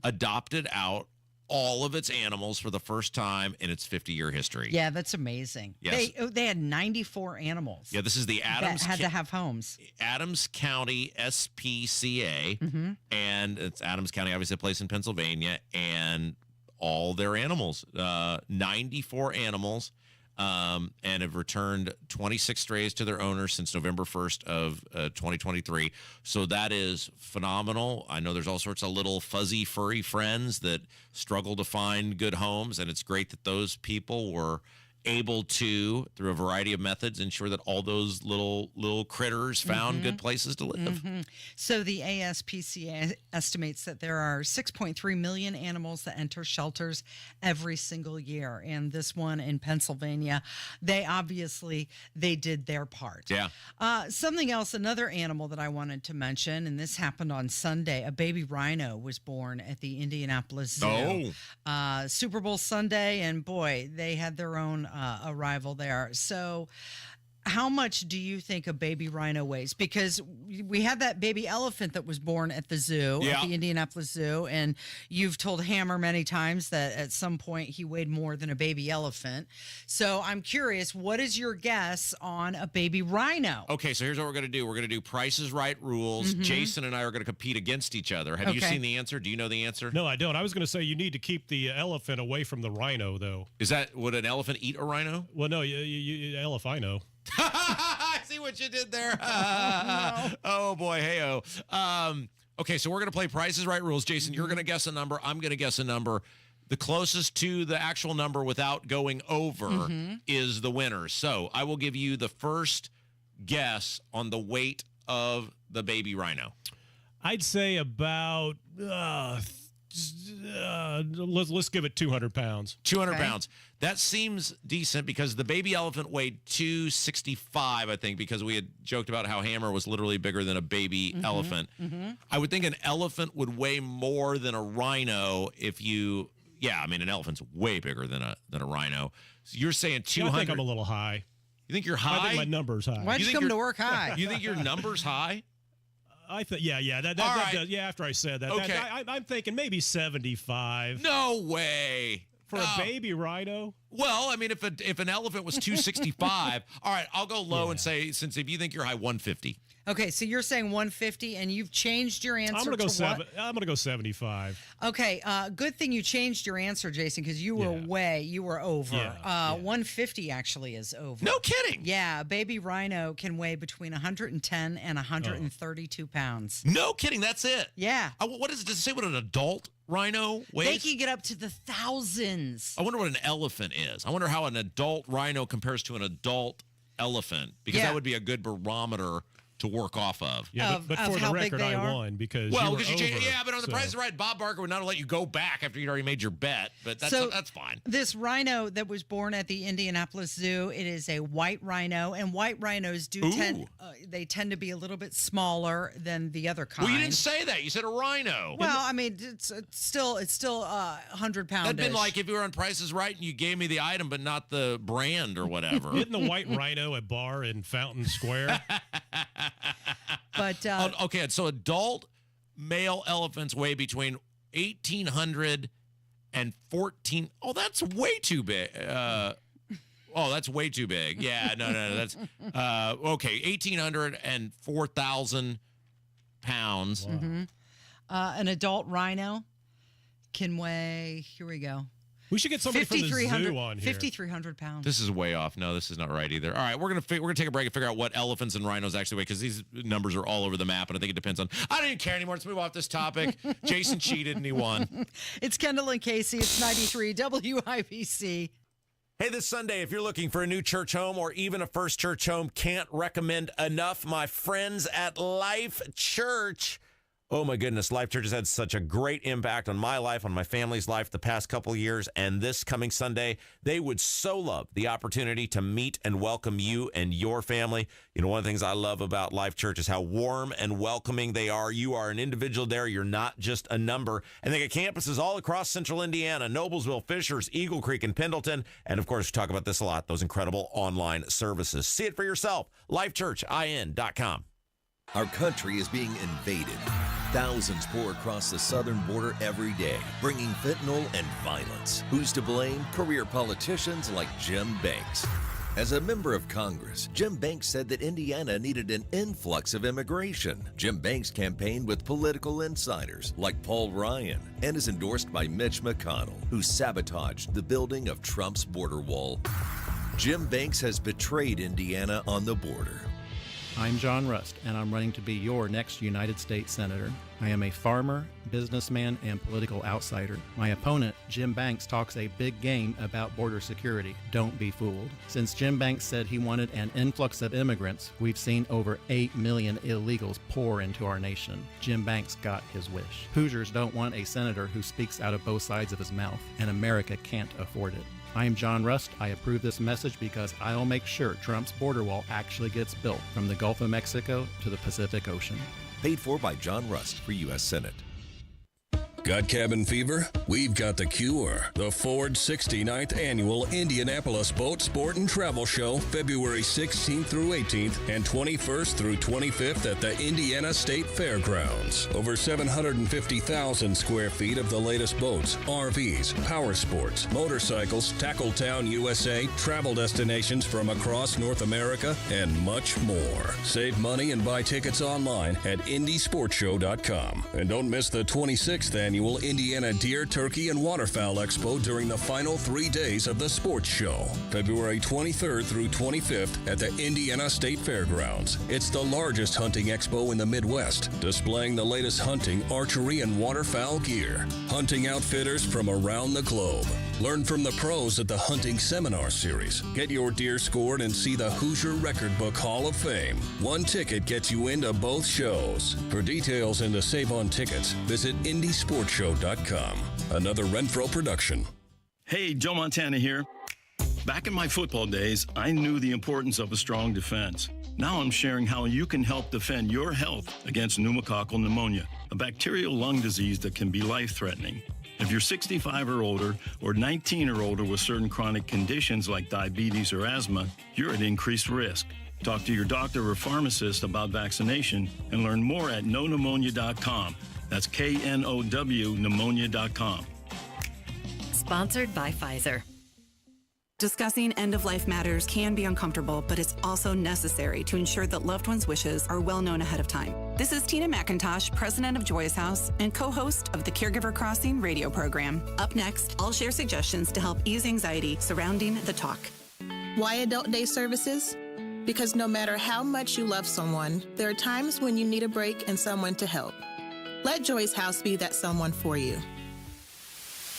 adopted out all of its animals for the first time in its 50-year history. Yeah, that's amazing. Yes. They had 94 animals. Yeah, this is the Adams that had to have homes. Adams County SPCA, and it's Adams County, obviously a place in Pennsylvania, and all their animals, 94 animals, and have returned 26 strays to their owners since November 1st of 2023. So that is phenomenal. I know there's all sorts of little fuzzy, furry friends that struggle to find good homes, and it's great that those people were able to, through a variety of methods, ensure that all those little critters found good places to live. So the ASPCA estimates that there are 6.3 million animals that enter shelters every single year. And this one in Pennsylvania, they did their part. Yeah. Something else, another animal that I wanted to mention, and this happened on Sunday, a baby rhino was born at the Indianapolis Zoo. Super Bowl Sunday, and boy, they had their own arrival there. So how much do you think a baby rhino weighs? Because we had that baby elephant that was born at the zoo, at the Indianapolis Zoo, and you've told Hammer many times that at some point he weighed more than a baby elephant. So I'm curious, what is your guess on a baby rhino? Okay, so here's what we're going to do. We're going to do Price is Right rules. Jason and I are going to compete against each other. Have you seen the answer? Do you know the answer? No, I don't. I was going to say you need to keep the elephant away from the rhino, though. Would an elephant eat a rhino? Well, no, elephino. I see what you did there. Oh, boy. Hey-oh. Okay, so we're going to play Price is Right rules. Jason, you're going to guess a number. I'm going to guess a number. The closest to the actual number without going over is the winner. So I will give you the first guess on the weight of the baby rhino. I'd say about, let's give it 200 pounds. 200 pounds. That seems decent because the baby elephant weighed 265, I think, because we had joked about how Hammer was literally bigger than a baby elephant. I would think an elephant would weigh more than a rhino an elephant's way bigger than a rhino. So you're saying 200. I think I'm a little high. You think you're high? I think my number's high. Why'd you come to work high? You think your number's high? I think, yeah. That does, after I said that. Okay. I'm thinking maybe 75. No way. For a baby rhino? Well, I mean, if an elephant was 265, all right, I'll go low and say, since if you think you're high, 150. Okay, so you're saying 150, and you've changed your answer. I'm gonna go 75. Okay, good thing you changed your answer, Jason, because you were over. 150 actually is over. No kidding. Yeah, baby rhino can weigh between 110 and 132 pounds. No kidding. That's it. Yeah. What is it? Does it say what an adult rhino weighs? They can get up to the thousands. I wonder what an elephant is. I wonder how an adult rhino compares to an adult elephant, because that would be a good barometer to work off of. Yeah, but for the record, I won because you changed. Yeah, but on the Price is Right, Bob Barker would not let you go back after you'd already made your bet. But that's fine. This rhino that was born at the Indianapolis Zoo, it is a white rhino, and white rhinos tend to be a little bit smaller than the other kind. Well, you didn't say that. You said a rhino. Well, I mean, it's still 100 pounds. That'd been like if you were on Price is Right and you gave me the item but not the brand or whatever. Isn't the white rhino a bar in Fountain Square? But okay, so adult male elephants weigh between 1,800 and 14. Oh, that's way too big. That's way too big. Yeah, no, that's okay. 1,800 and 4,000 pounds. Wow. An adult rhino can weigh. Here we go. We should get somebody from the zoo on here. 5,300 pounds. This is way off. No, this is not right either. All right, we're gonna take a break and figure out what elephants and rhinos actually weigh, because these numbers are all over the map, and I think it depends on. I don't even care anymore. Let's move off this topic. Jason cheated and he won. It's Kendall and Casey. It's 93 WIBC. Hey, this Sunday, if you're looking for a new church home or even a first church home, can't recommend enough my friends at Life Church. Oh, my goodness. Life Church has had such a great impact on my life, on my family's life the past couple of years. And this coming Sunday, they would so love the opportunity to meet and welcome you and your family. You know, one of the things I love about Life Church is how warm and welcoming they are. You are an individual there. You're not just a number. And they got campuses all across central Indiana, Noblesville, Fishers, Eagle Creek, and Pendleton. And, of course, we talk about this a lot, those incredible online services. See it for yourself. LifeChurchIN.com. Our country is being invaded. Thousands pour across the southern border every day, bringing fentanyl and violence. Who's to blame? Career politicians like Jim Banks. As a member of Congress, Jim Banks said that Indiana needed an influx of immigration. Jim Banks campaigned with political insiders like Paul Ryan and is endorsed by Mitch McConnell, who sabotaged the building of Trump's border wall. Jim Banks has betrayed Indiana on the border. I'm John Rust, and I'm running to be your next United States Senator. I am a farmer, businessman, and political outsider. My opponent, Jim Banks, talks a big game about border security. Don't be fooled. Since Jim Banks said he wanted an influx of immigrants, we've seen over 8 million illegals pour into our nation. Jim Banks got his wish. Hoosiers don't want a senator who speaks out of both sides of his mouth, and America can't afford it. I am John Rust. I approve this message because I'll make sure Trump's border wall actually gets built from the Gulf of Mexico to the Pacific Ocean. Paid for by John Rust for U.S. Senate. Got cabin fever? We've got the cure. The Ford 69th Annual Indianapolis Boat, Sport, and Travel Show, February 16th through 18th and 21st through 25th at the Indiana State Fairgrounds. Over 750,000 square feet of the latest boats, RVs, power sports, motorcycles, Tackletown USA, travel destinations from across North America, and much more. Save money and buy tickets online at IndySportsShow.com. And don't miss the 26th Annual Indiana Deer, Turkey, and Waterfowl Expo during the final 3 days of the sports show, February 23rd through 25th at the Indiana State Fairgrounds. It's the largest hunting expo in the Midwest, displaying the latest hunting, archery, and waterfowl gear. Hunting outfitters from around the globe. Learn from the pros at the Hunting Seminar Series. Get your deer scored and see the Hoosier Record Book Hall of Fame. One ticket gets you into both shows. For details and to save on tickets, visit IndySportsShow.com. Another Renfro production. Hey, Joe Montana here. Back in my football days, I knew the importance of a strong defense. Now I'm sharing how you can help defend your health against pneumococcal pneumonia, a bacterial lung disease that can be life-threatening. If you're 65 or older or 19 or older with certain chronic conditions like diabetes or asthma, you're at increased risk. Talk to your doctor or pharmacist about vaccination and learn more at knowpneumonia.com. That's KNOW pneumonia.com. Sponsored by Pfizer. Discussing end-of-life matters can be uncomfortable, but it's also necessary to ensure that loved ones' wishes are well known ahead of time. This is Tina McIntosh, president of Joyous House and co-host of the Caregiver Crossing radio program. Up next, I'll share suggestions to help ease anxiety surrounding the talk. Why Adult Day Services? Because no matter how much you love someone, there are times when you need a break and someone to help. Let Joyous House be that someone for you.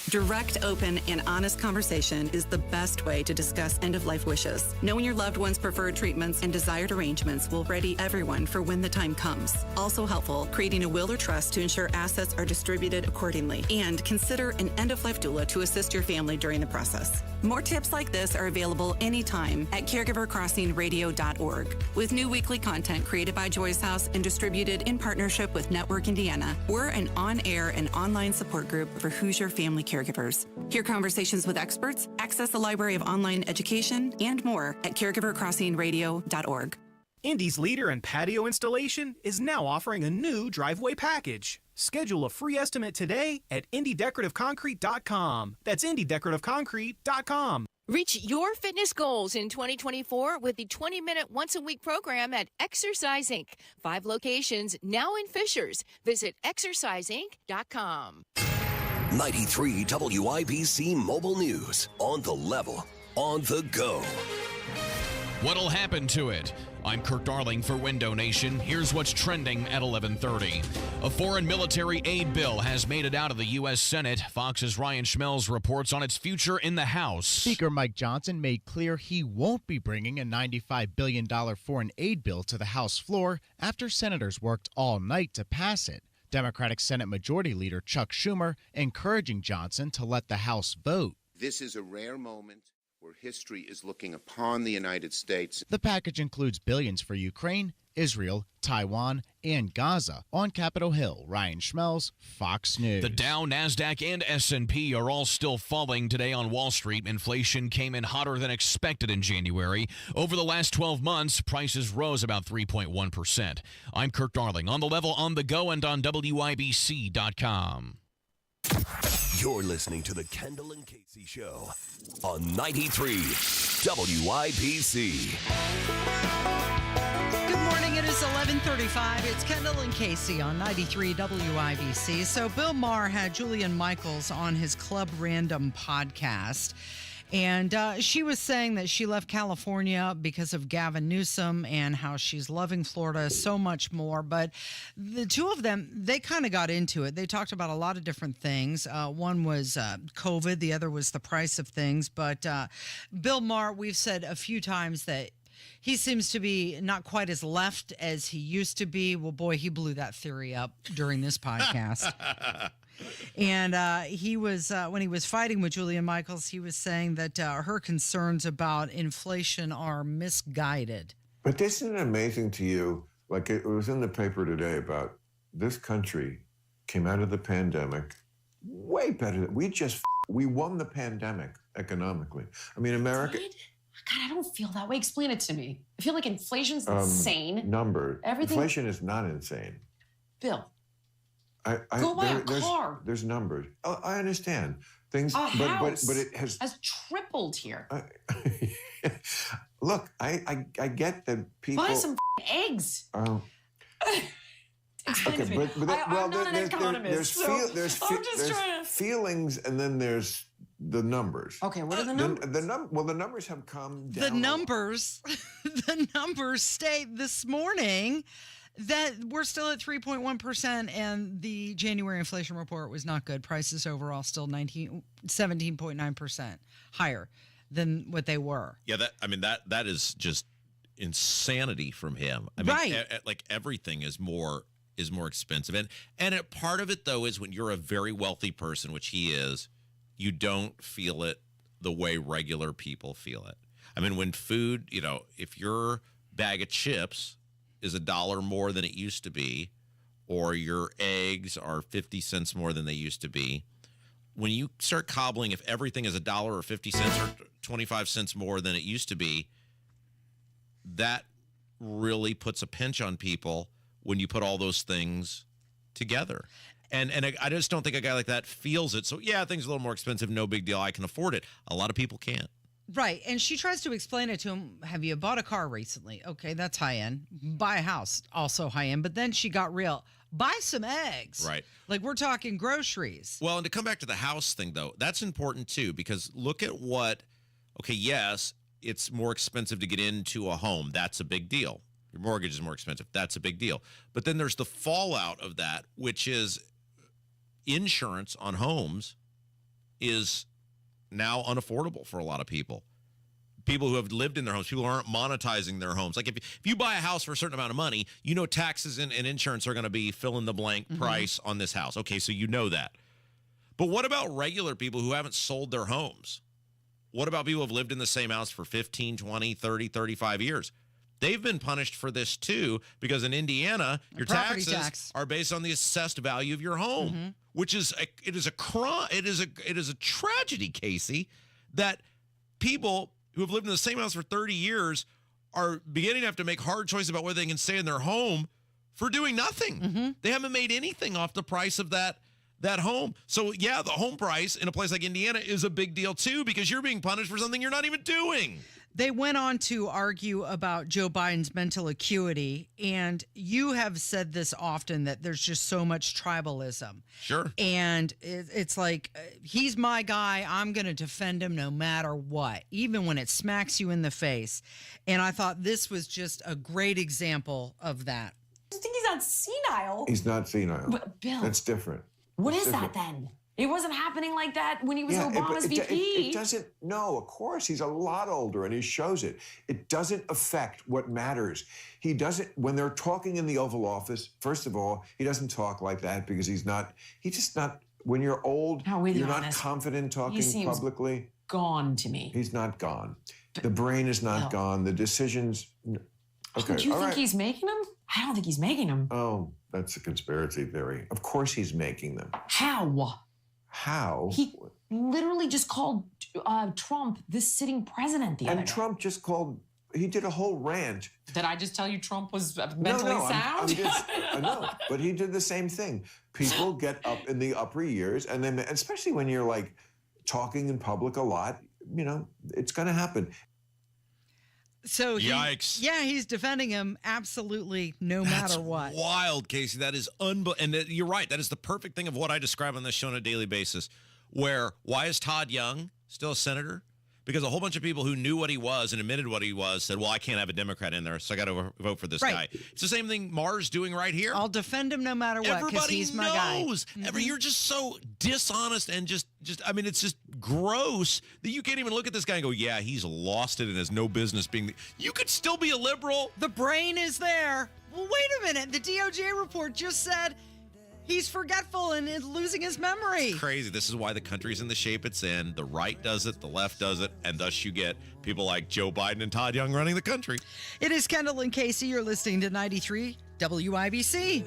Direct, open, and honest conversation is the best way to discuss end-of-life wishes. Knowing your loved one's preferred treatments and desired arrangements will ready everyone for when the time comes. Also helpful, creating a will or trust to ensure assets are distributed accordingly. And consider an end-of-life doula to assist your family during the process. More tips like this are available anytime at caregivercrossingradio.org. With new weekly content created by Joyous House and distributed in partnership with Network Indiana, we're an on-air and online support group for Hoosier family caregivers. Hear conversations with experts, access a library of online education, and more at caregivercrossingradio.org. Indy's leader in patio installation is now offering a new driveway package. Schedule a free estimate today at IndyDecorativeConcrete.com. That's IndyDecorativeConcrete.com. Reach your fitness goals in 2024 with the 20-minute once-a-week program at Exercise Inc. 5 locations now in Fishers. Visit ExerciseInc.com. 93 WIBC Mobile News. On the level, on the go. What'll happen to it? I'm Kirk Darling for Window Nation. Here's what's trending at 11:30. A foreign military aid bill has made it out of the U.S. Senate. Fox's Ryan Schmelz reports on its future in the House. Speaker Mike Johnson made clear he won't be bringing a $95 billion foreign aid bill to the House floor after senators worked all night to pass it. Democratic Senate Majority Leader Chuck Schumer encouraging Johnson to let the House vote. This is a rare moment where history is looking upon the United States. The package includes billions for Ukraine, Israel, Taiwan, and Gaza. On Capitol Hill, Ryan Schmelz, Fox News. The Dow, NASDAQ, and S&P are all still falling today on Wall Street. Inflation came in hotter than expected in January. Over the last 12 months, prices rose about 3.1%. I'm Kirk Darling, on the level, on the go, and on WIBC.com. You're listening to the Kendall and Casey Show on 93 WIBC. Good morning. It is 11:35. It's Kendall and Casey on 93 WIBC. So Bill Maher had Julian Michaels on his Club Random podcast. And she was saying that she left California because of Gavin Newsom and how she's loving Florida so much more. But the two of them, they kind of got into it. They talked about a lot of different things. One was COVID. The other was the price of things. But Bill Maher, we've said a few times that he seems to be not quite as left as he used to be. Well, boy, he blew that theory up during this podcast. And he was, when he was fighting with Julian Michaels, he was saying that her concerns about inflation are misguided. But isn't it amazing to you? Like it was in the paper today about this country came out of the pandemic way better. We won the pandemic economically. I mean, America. What? God, I don't feel that way. Explain it to me. I feel like inflation's insane. Inflation is not insane. Bill. Go buy a car. There's numbers. Oh, I understand things, but it has tripled here. Look, I get that people buy some eggs. Explain okay, to me. I'm not an economist. There's feelings, and then there's the numbers. Okay, what are the numbers? The numbers have come down. The numbers state this morning that we're still at 3.1%, and the January inflation report was not good. Prices overall still 17.9% higher than what they were. Yeah, that is just insanity from him. I mean, right. Like everything is more expensive, and part of it though is when you're a very wealthy person, which he is, you don't feel it the way regular people feel it. I mean, when food, if your bag of chips is $1 more than it used to be, or your eggs are 50 cents more than they used to be, when you start cobbling, if everything is $1 or 50 cents or 25 cents more than it used to be, that really puts a pinch on people when you put all those things together. And I just don't think a guy like that feels it. So, yeah, things are a little more expensive. No big deal. I can afford it. A lot of people can't. Right. And she tries to explain it to him. Have you bought a car recently? Okay, that's high end. Buy a house, also high end. But then she got real. Buy some eggs. Right. Like we're talking groceries. Well, and to come back to the house thing, though, that's important, too, because look at yes, it's more expensive to get into a home. That's a big deal. Your mortgage is more expensive. That's a big deal. But then there's the fallout of that, which is insurance on homes is now unaffordable for a lot of people. People who have lived in their homes, people who aren't monetizing their homes. Like if you buy a house for a certain amount of money, taxes and insurance are going to be fill in the blank price on this house. Okay, so you know that. But what about regular people who haven't sold their homes? What about people who have lived in the same house for 15, 20, 30, 35 years? They've been punished for this too, because in Indiana, your taxes are based on the assessed value of your home, which is it is a crime. It is a tragedy, Casey, that people who have lived in the same house for 30 years are beginning to have to make hard choices about whether they can stay in their home for doing nothing. They haven't made anything off the price of that home. So yeah, the home price in a place like Indiana is a big deal too, because you're being punished for something you're not even doing. They went on to argue about Joe Biden's mental acuity, and you have said this often, that there's just so much tribalism. Sure. And it's like, he's my guy. I'm going to defend him no matter what, even when it smacks you in the face. And I thought this was just a great example of that. I think he's not senile. He's not senile. But, Bill, That's different. What That's is different. that then? It wasn't happening like that when he was Yeah, Obama's VP. It doesn't, no, of course, he's a lot older and he shows it. It doesn't affect what matters. He doesn't, when they're talking in the Oval Office, first of all, he doesn't talk like that because he's just not, when you're old, you're not confident talking publicly. Gone to me. He's not gone. The brain is not gone. The decisions, okay. Do you think he's making them? I don't think he's making them. Oh, that's a conspiracy theory. Of course he's making them. How? How? He literally just called Trump the sitting president the other day. Trump just called, he did a whole rant. Did I just tell you Trump was mentally sound? I know, but he did the same thing. People get up in the upper years, and then, especially when you're like talking in public a lot, it's going to happen. So yikes. He's defending him absolutely no matter what. Wild, Casey. That is unbelievable. And you're right. That is the perfect thing of what I describe on this show on a daily basis. Why is Todd Young still a senator? Because a whole bunch of people who knew what he was and admitted what he was said, well, I can't have a Democrat in there, so I got to vote for this guy. It's the same thing Maher's doing right here. I'll defend him no matter what because he's my guy. Knows. You're just so dishonest and just it's just gross that you can't even look at this guy and go, yeah, he's lost it and has no business being. You could still be a liberal. The brain is there. Well, wait a minute. The DOJ report just said he's forgetful and is losing his memory. It's crazy. This is why the country's in the shape it's in. The right does it, the left does it, and thus you get people like Joe Biden and Todd Young running the country. It is Kendall and Casey. You're listening to 93 WIBC.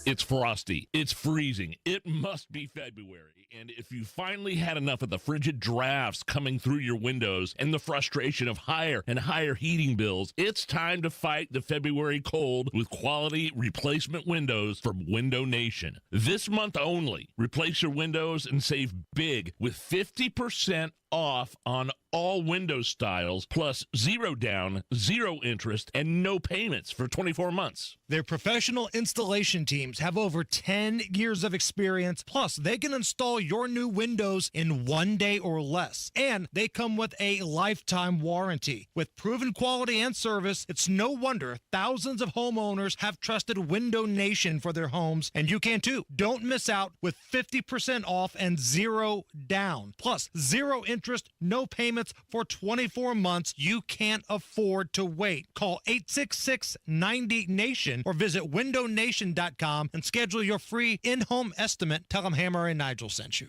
It's frosty. It's freezing. It must be February. And if you finally had enough of the frigid drafts coming through your windows and the frustration of higher and higher heating bills, it's time to fight the February cold with quality replacement windows from Window Nation. This month only, replace your windows and save big with 50% off on all window styles, plus 0 down, 0 interest, and no payments for 24 months. Their professional installation teams have over 10 years of experience, plus they can install your new windows in 1 day or less. And they come with a lifetime warranty. With proven quality and service, it's no wonder thousands of homeowners have trusted Window Nation for their homes, and you can too. Don't miss out with 50% off and 0 down, plus 0 interest, no payments for 24 months. You can't afford to wait. Call 866-90-NATION or visit windownation.com and schedule your free in-home estimate. Tell them Hammer and Nigel sent you.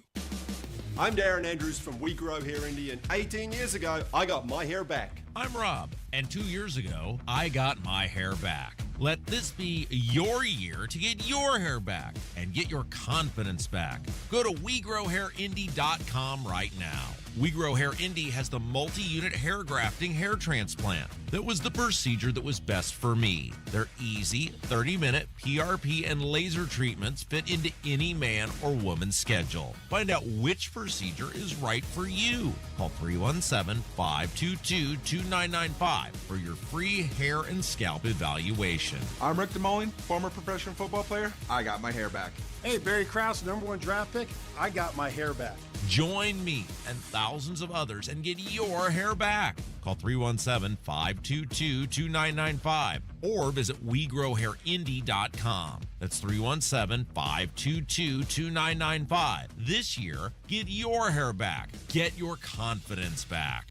I'm Darren Andrews from We Grow Hair Indy, and 18 years ago, I got my hair back. I'm Rob, and 2 years ago, I got my hair back. Let this be your year to get your hair back and get your confidence back. Go to WeGrowHairIndy.com right now. We Grow Hair Indy has the multi-unit hair grafting hair transplant. That was the procedure that was best for me. Their easy 30-minute PRP and laser treatments fit into any man or woman's schedule. Find out which procedure is right for you. Call 317-522-2995 for your free hair and scalp evaluation. I'm Rick DeMoline, former professional football player. I got my hair back. Hey, Barry Krause, #1 draft pick. I got my hair back. Join me and thousands of others and get your hair back. Call 317-522-2995 or visit WeGrowHairIndy.com. That's 317-522-2995. This year, get your hair back. Get your confidence back.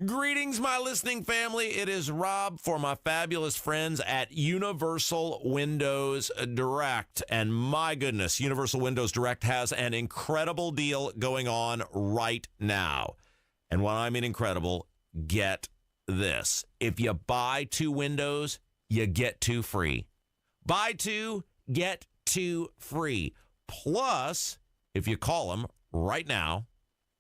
Greetings, my listening family. It is Rob for my fabulous friends at Universal Windows Direct. And my goodness, Universal Windows Direct has an incredible deal going on right now. And when I mean incredible, get this. If you buy 2 windows, you get 2 free. Buy 2, get 2 free. Plus, if you call them right now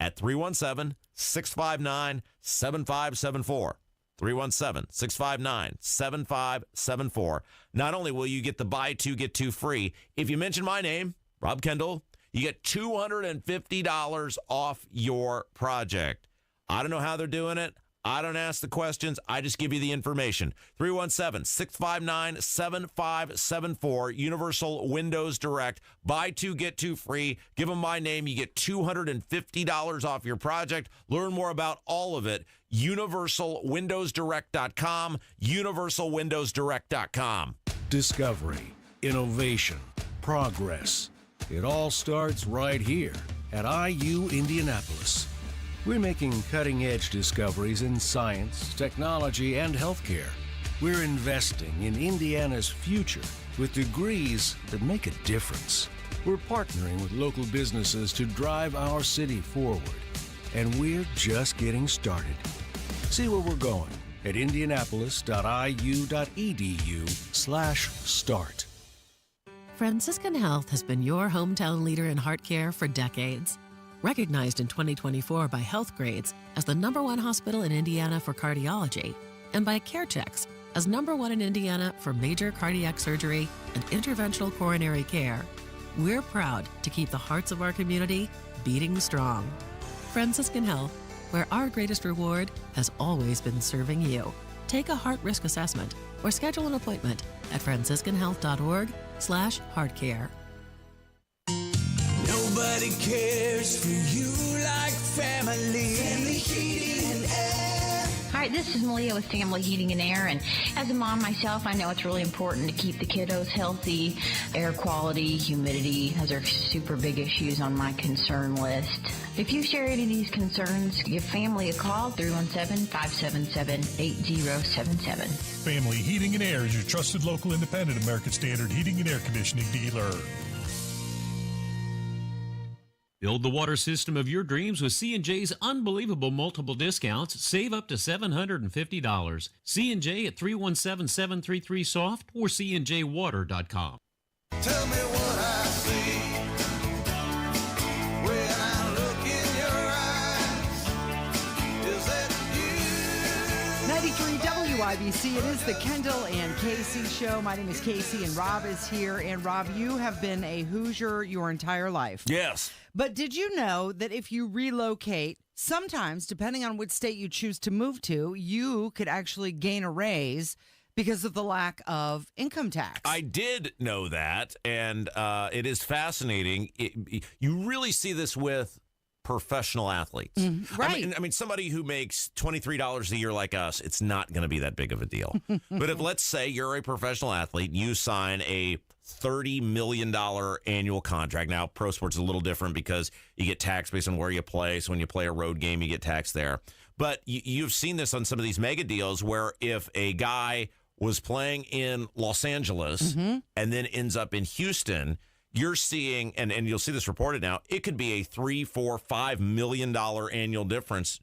at 317-659-7574. 317-659-7574. Not only will you get the buy 2, get 2 free, if you mention my name, Rob Kendall, You get $250 off your project. I don't know how they're doing it. I don't ask the questions. I just give you the information. 317-659-7574, Universal Windows Direct. Buy two, get two free. Give them my name. You get $250 off your project. Learn more about all of it. UniversalWindowsDirect.com. UniversalWindowsDirect.com. Discovery, innovation, progress. It all starts right here at IU Indianapolis. We're making cutting-edge discoveries in science, technology, and healthcare. We're investing in Indiana's future with degrees that make a difference. We're partnering with local businesses to drive our city forward. And we're just getting started. See where we're going at indianapolis.iu.edu/start. Franciscan Health has been your hometown leader in heart care for decades. Recognized in 2024 by Healthgrades as the #1 hospital in Indiana for cardiology, and by CareChex as #1 in Indiana for major cardiac surgery and interventional coronary care, we're proud to keep the hearts of our community beating strong. Franciscan Health, where our greatest reward has always been serving you. Take a heart risk assessment or schedule an appointment at franciscanhealth.org/heartcare. Nobody cares for you like family. Family Heating and Air. Hi, this is Malia with Family Heating and Air, and as a mom myself, I know it's really important to keep the kiddos healthy. Air quality, humidity, those are super big issues on my concern list. If you share any of these concerns, give family a call, 317-577-8077. Family Heating and Air is your trusted local independent American Standard heating and air conditioning dealer. Build the water system of your dreams with C&J's unbelievable multiple discounts. Save up to $750. C&J at 317-733-SOFT or cnjwater.com. Tell me what I see when I look in your eyes. Is that you? 93 WIBC. It is the Kendall and Casey show. My name is Casey and Rob is here. And Rob, you have been a Hoosier your entire life. Yes. But did you know that if you relocate, sometimes, depending on which state you choose to move to, you could actually gain a raise because of the lack of income tax? I did know that, and it is fascinating. You really see this with professional athletes. Right. I mean, somebody who makes $23 a year like us, it's not going to be that big of a deal. But if, let's say, you're a professional athlete, you sign a $30 million annual contract. Now, pro sports is a little different because you get taxed based on where you play. So when you play a road game, you get taxed there. But you've seen this on some of these mega deals where if a guy was playing in Los Angeles and then ends up in Houston, you're seeing, and you'll see this reported now, it could be a $3, $4, $5 million annual difference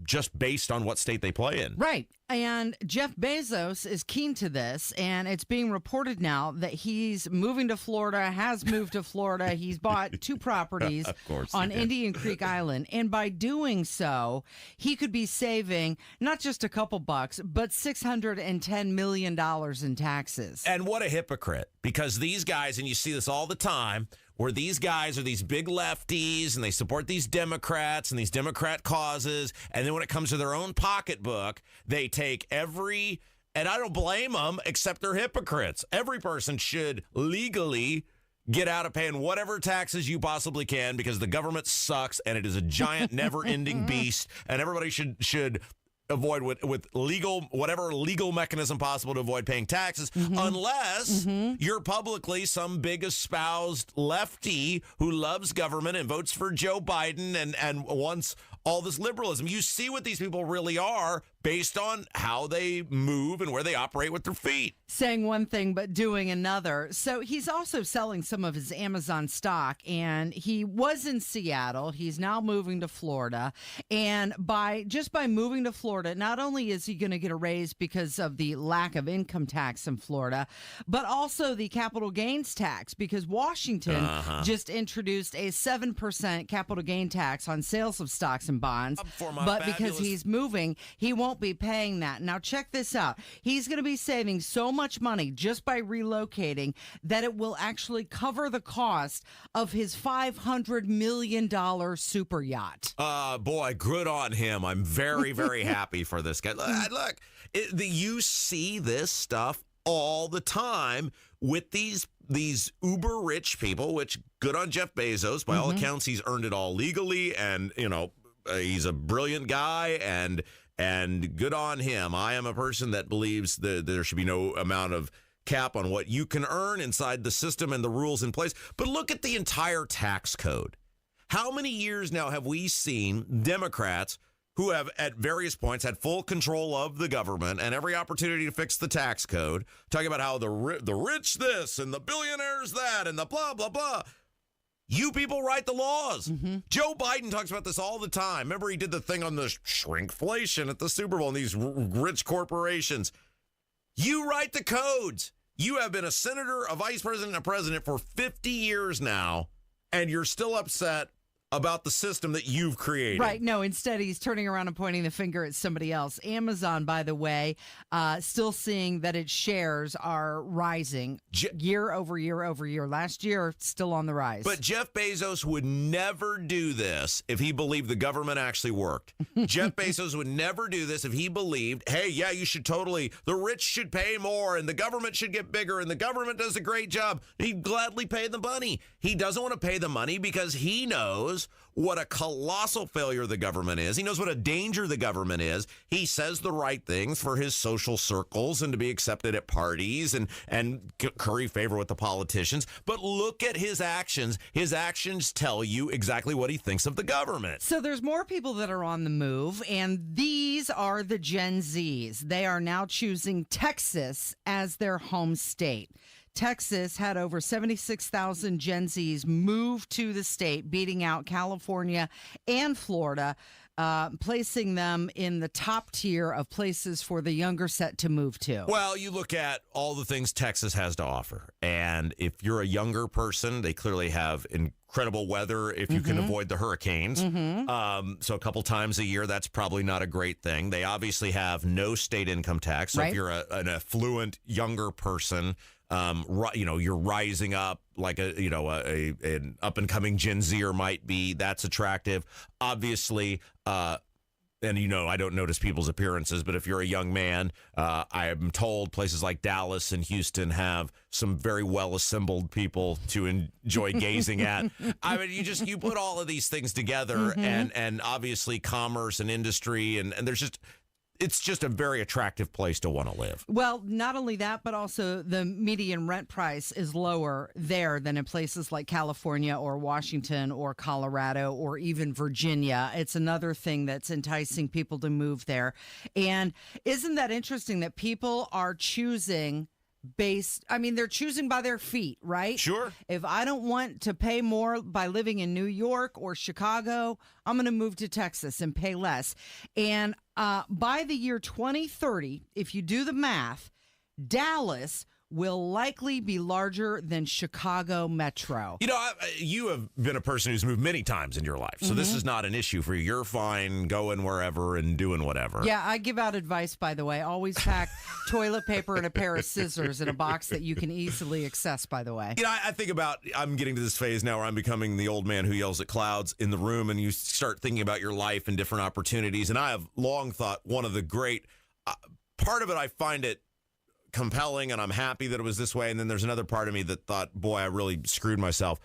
just based on what state they play in. Right. And Jeff Bezos is keen to this, and it's being reported now that he's moving to Florida, has moved to Florida. He's bought 2 properties on Indian Creek Island. And by doing so, he could be saving not just a couple bucks, but $610 million in taxes. And what a hypocrite, because these guys, and you see this all the time, where these guys are these big lefties and they support these Democrats and these Democrat causes. And then when it comes to their own pocketbook, they take every, and I don't blame them, except they're hypocrites. Every person should legally get out of paying whatever taxes you possibly can because the government sucks and it is a giant never-ending beast. And everybody should avoid with legal, whatever legal mechanism possible to avoid paying taxes, unless you're publicly some big espoused lefty who loves government and votes for Joe Biden and wants all this liberalism. You see what these people really are based on how they move and where they operate with their feet. Saying one thing but doing another. So he's also selling some of his Amazon stock, and he was in Seattle. He's now moving to Florida. And by moving to Florida, not only is he going to get a raise because of the lack of income tax in Florida, but also the capital gains tax, because Washington just introduced a 7% capital gain tax on sales of stocks and bonds. But because he's moving, he won't won't be paying that. Now, check this out. He's going to be saving so much money just by relocating that it will actually cover the cost of his $500 million super yacht. Boy, good on him. I'm very, very happy for this guy. Look, you see this stuff all the time with these uber rich people, which good on Jeff Bezos. By all accounts, he's earned it all legally, and he's a brilliant guy, and good on him. I am a person that believes that there should be no amount of cap on what you can earn inside the system and the rules in place. But look at the entire tax code. How many years now have we seen Democrats who have at various points had full control of the government and every opportunity to fix the tax code, talking about how the rich this and the billionaires that and the blah, blah, blah. You people write the laws. Joe Biden talks about this all the time. Remember, he did the thing on the shrinkflation at the Super Bowl and these rich corporations. You write the codes. You have been a senator, a vice president, a president for 50 years now, and you're still upset about the system that you've created. Right. No, instead he's turning around and pointing the finger at somebody else. Amazon, by the way, still seeing that its shares are rising year over year over year. Last year, still on the rise. But Jeff Bezos would never do this if he believed the government actually worked. Jeff Bezos would never do this if he believed, hey, yeah, the rich should pay more and the government should get bigger and the government does a great job. He'd gladly pay the money. He doesn't want to pay the money because he knows what a colossal failure the government is. He knows what a danger the government is. He says the right things for his social circles and to be accepted at parties and curry favor with the politicians. But look at his actions. His actions tell you exactly what he thinks of the government. So there's more people that are on the move, and these are the Gen Zs. They are now choosing Texas as their home state. Texas had over 76,000 Gen Zs move to the state, beating out California and Florida, placing them in the top tier of places for the younger set to move to. Well, you look at all the things Texas has to offer. And if you're a younger person, they clearly have incredible weather if you can avoid the hurricanes. So a couple times a year, that's probably not a great thing. They obviously have no state income tax. So if you're an affluent younger person, you're rising up like an up and coming Gen Zer might be. That's attractive. Obviously, and I don't notice people's appearances, but if you're a young man, I am told places like Dallas and Houston have some very well assembled people to enjoy gazing at. I mean, you put all of these things together, and obviously commerce and industry, and it's just a very attractive place to want to live. Well, not only that, but also the median rent price is lower there than in places like California or Washington or Colorado or even Virginia. It's another thing that's enticing people to move there. And isn't that interesting that people are choosing they're choosing by their feet, right? Sure. If I don't want to pay more by living in New York or Chicago, I'm going to move to Texas and pay less. And by the year 2030, if you do the math, Dallas will likely be larger than Chicago Metro. You have been a person who's moved many times in your life, so this is not an issue for you. You're fine going wherever and doing whatever. Yeah, I give out advice, by the way. Always pack toilet paper and a pair of scissors in a box that you can easily access, by the way. I think about, I'm getting to this phase now where I'm becoming the old man who yells at clouds in the room, and you start thinking about your life and different opportunities. And I have long thought one of the great, part of it, I find it compelling, and I'm happy that it was this way. And then there's another part of me that thought, boy, I really screwed myself.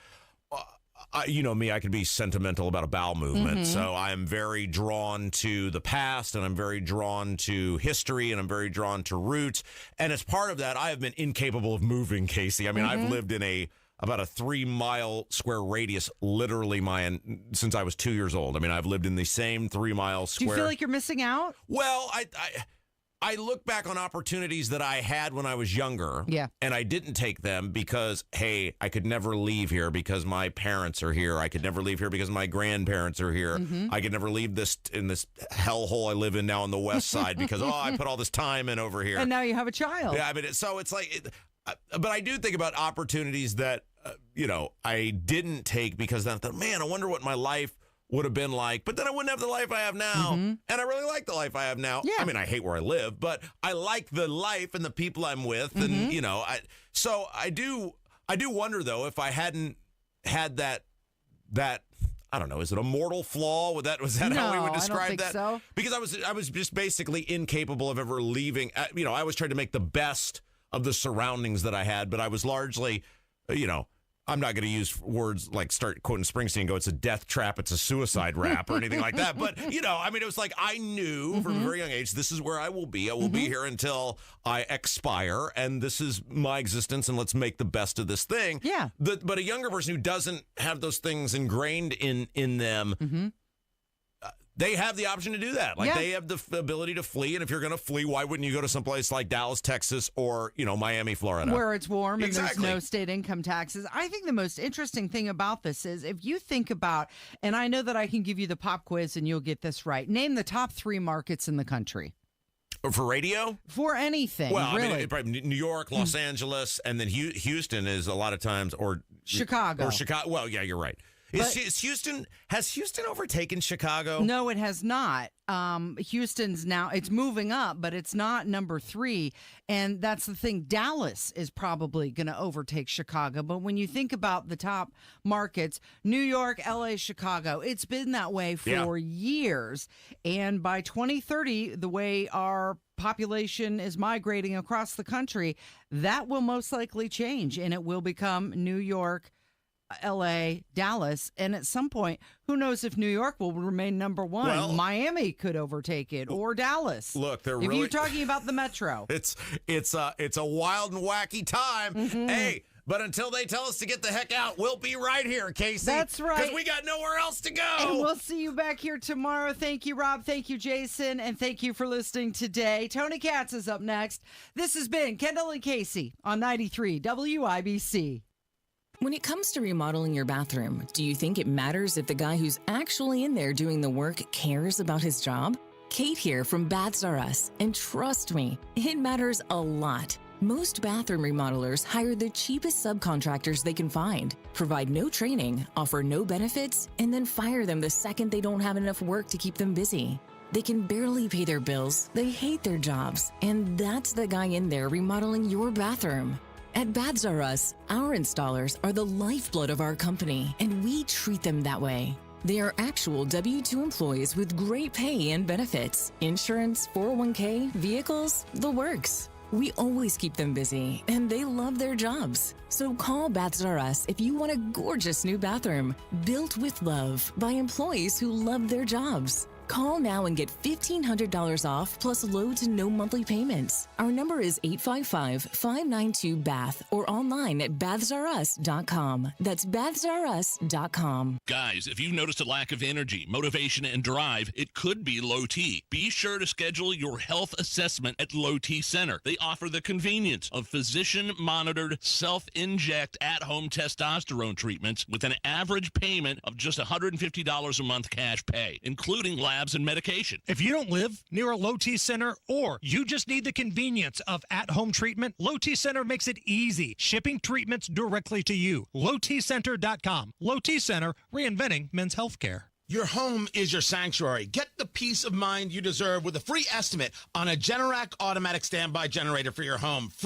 Me, I could be sentimental about a bowel movement. So I am very drawn to the past, and I'm very drawn to history, and I'm very drawn to roots. And as part of that, I have been incapable of moving, Casey. I mean, I've lived in about a 3-mile square radius, literally since I was 2 years old. I mean, I've lived in the same 3-mile square. Do you feel like you're missing out? Well, I look back on opportunities that I had when I was younger, and I didn't take them because, hey, I could never leave here because my parents are here. I could never leave here because my grandparents are here. I could never leave this hellhole I live in now on the west side because, I put all this time in over here. And now you have a child. Yeah, I mean, so it's like, but I do think about opportunities that, I didn't take because then I thought, man, I wonder what my life would have been like, but then I wouldn't have the life I have now. And I really like the life I have now. Yeah. I mean, I hate where I live, but I like the life and the people I'm with. And, you know, so I do wonder, though, if I hadn't had that, I don't know, is it a mortal flaw? Was that how we would describe I don't think that? so. Because I was just basically incapable of ever leaving. You know, I was trying to make the best of the surroundings that I had, but I was largely, you know, I'm not going to use words like start quoting Springsteen and go, it's a death trap, it's a suicide rap or anything like that. But, you know, I mean, it was like I knew from a very young age, this is where I will be. I will be here until I expire, and this is my existence, and let's make the best of this thing. Yeah. But a younger person who doesn't have those things ingrained in them, they have the option to do that. Like, they have the ability to flee. And if you're going to flee, why wouldn't you go to someplace like Dallas, Texas, or, you know, Miami, Florida? Where it's warm and Exactly. there's no state income taxes. I think the most interesting thing about this is if you think about, and I know that I can give you the pop quiz and you'll get this right. Name the top 3 markets in the country. For radio? For anything, Well, really. I mean, probably New York, Los Angeles, and then Houston is a lot of times, or Chicago. Or Chicago. Well, yeah, you're right. Has Houston overtaken Chicago? No, it has not. Houston's now, it's moving up, but it's not number 3. And that's the thing. Dallas is probably going to overtake Chicago. But when you think about the top markets, New York, LA, Chicago, it's been that way for years. And by 2030, the way our population is migrating across the country, that will most likely change. And it will become New York, LA, Dallas, and at some point, who knows if New York will remain number 1? Well, Miami could overtake it, or Dallas. Look, they're if really you're talking about the metro. It's a wild and wacky time. Hey, but until they tell us to get the heck out, we'll be right here, Casey. That's right. Because we got nowhere else to go. And we'll see you back here tomorrow. Thank you, Rob. Thank you, Jason. And thank you for listening today. Tony Katz is up next. This has been Kendall and Casey on 93 WIBC. When it comes to remodeling your bathroom, do you think it matters if the guy who's actually in there doing the work cares about his job? Kate here from Baths R Us, and trust me, it matters a lot. Most bathroom remodelers hire the cheapest subcontractors they can find, provide no training, offer no benefits, and then fire them the second they don't have enough work to keep them busy. They can barely pay their bills, they hate their jobs, and that's the guy in there remodeling your bathroom. At Baths R Us, our installers are the lifeblood of our company, and we treat them that way. They are actual W-2 employees with great pay and benefits, insurance, 401k, vehicles, the works. We always keep them busy, and they love their jobs. So call Baths R Us if you want a gorgeous new bathroom, built with love by employees who love their jobs. Call now and get $1,500 off plus low to no monthly payments. Our number is 855-592-BATH or online at bathsrus.com. That's bathsrus.com. Guys, if you've noticed a lack of energy, motivation, and drive, it could be low T. Be sure to schedule your health assessment at Low T Center. They offer the convenience of physician-monitored, self-inject at-home testosterone treatments with an average payment of just $150 a month cash pay, including labs and medication. If you don't live near a Low T Center or you just need the convenience of at-home treatment, Low T Center makes it easy, shipping treatments directly to you. LowTCenter.com. Low T Center, reinventing men's health care. Your home is your sanctuary. Get the peace of mind you deserve with a free estimate on a Generac automatic standby generator for your home.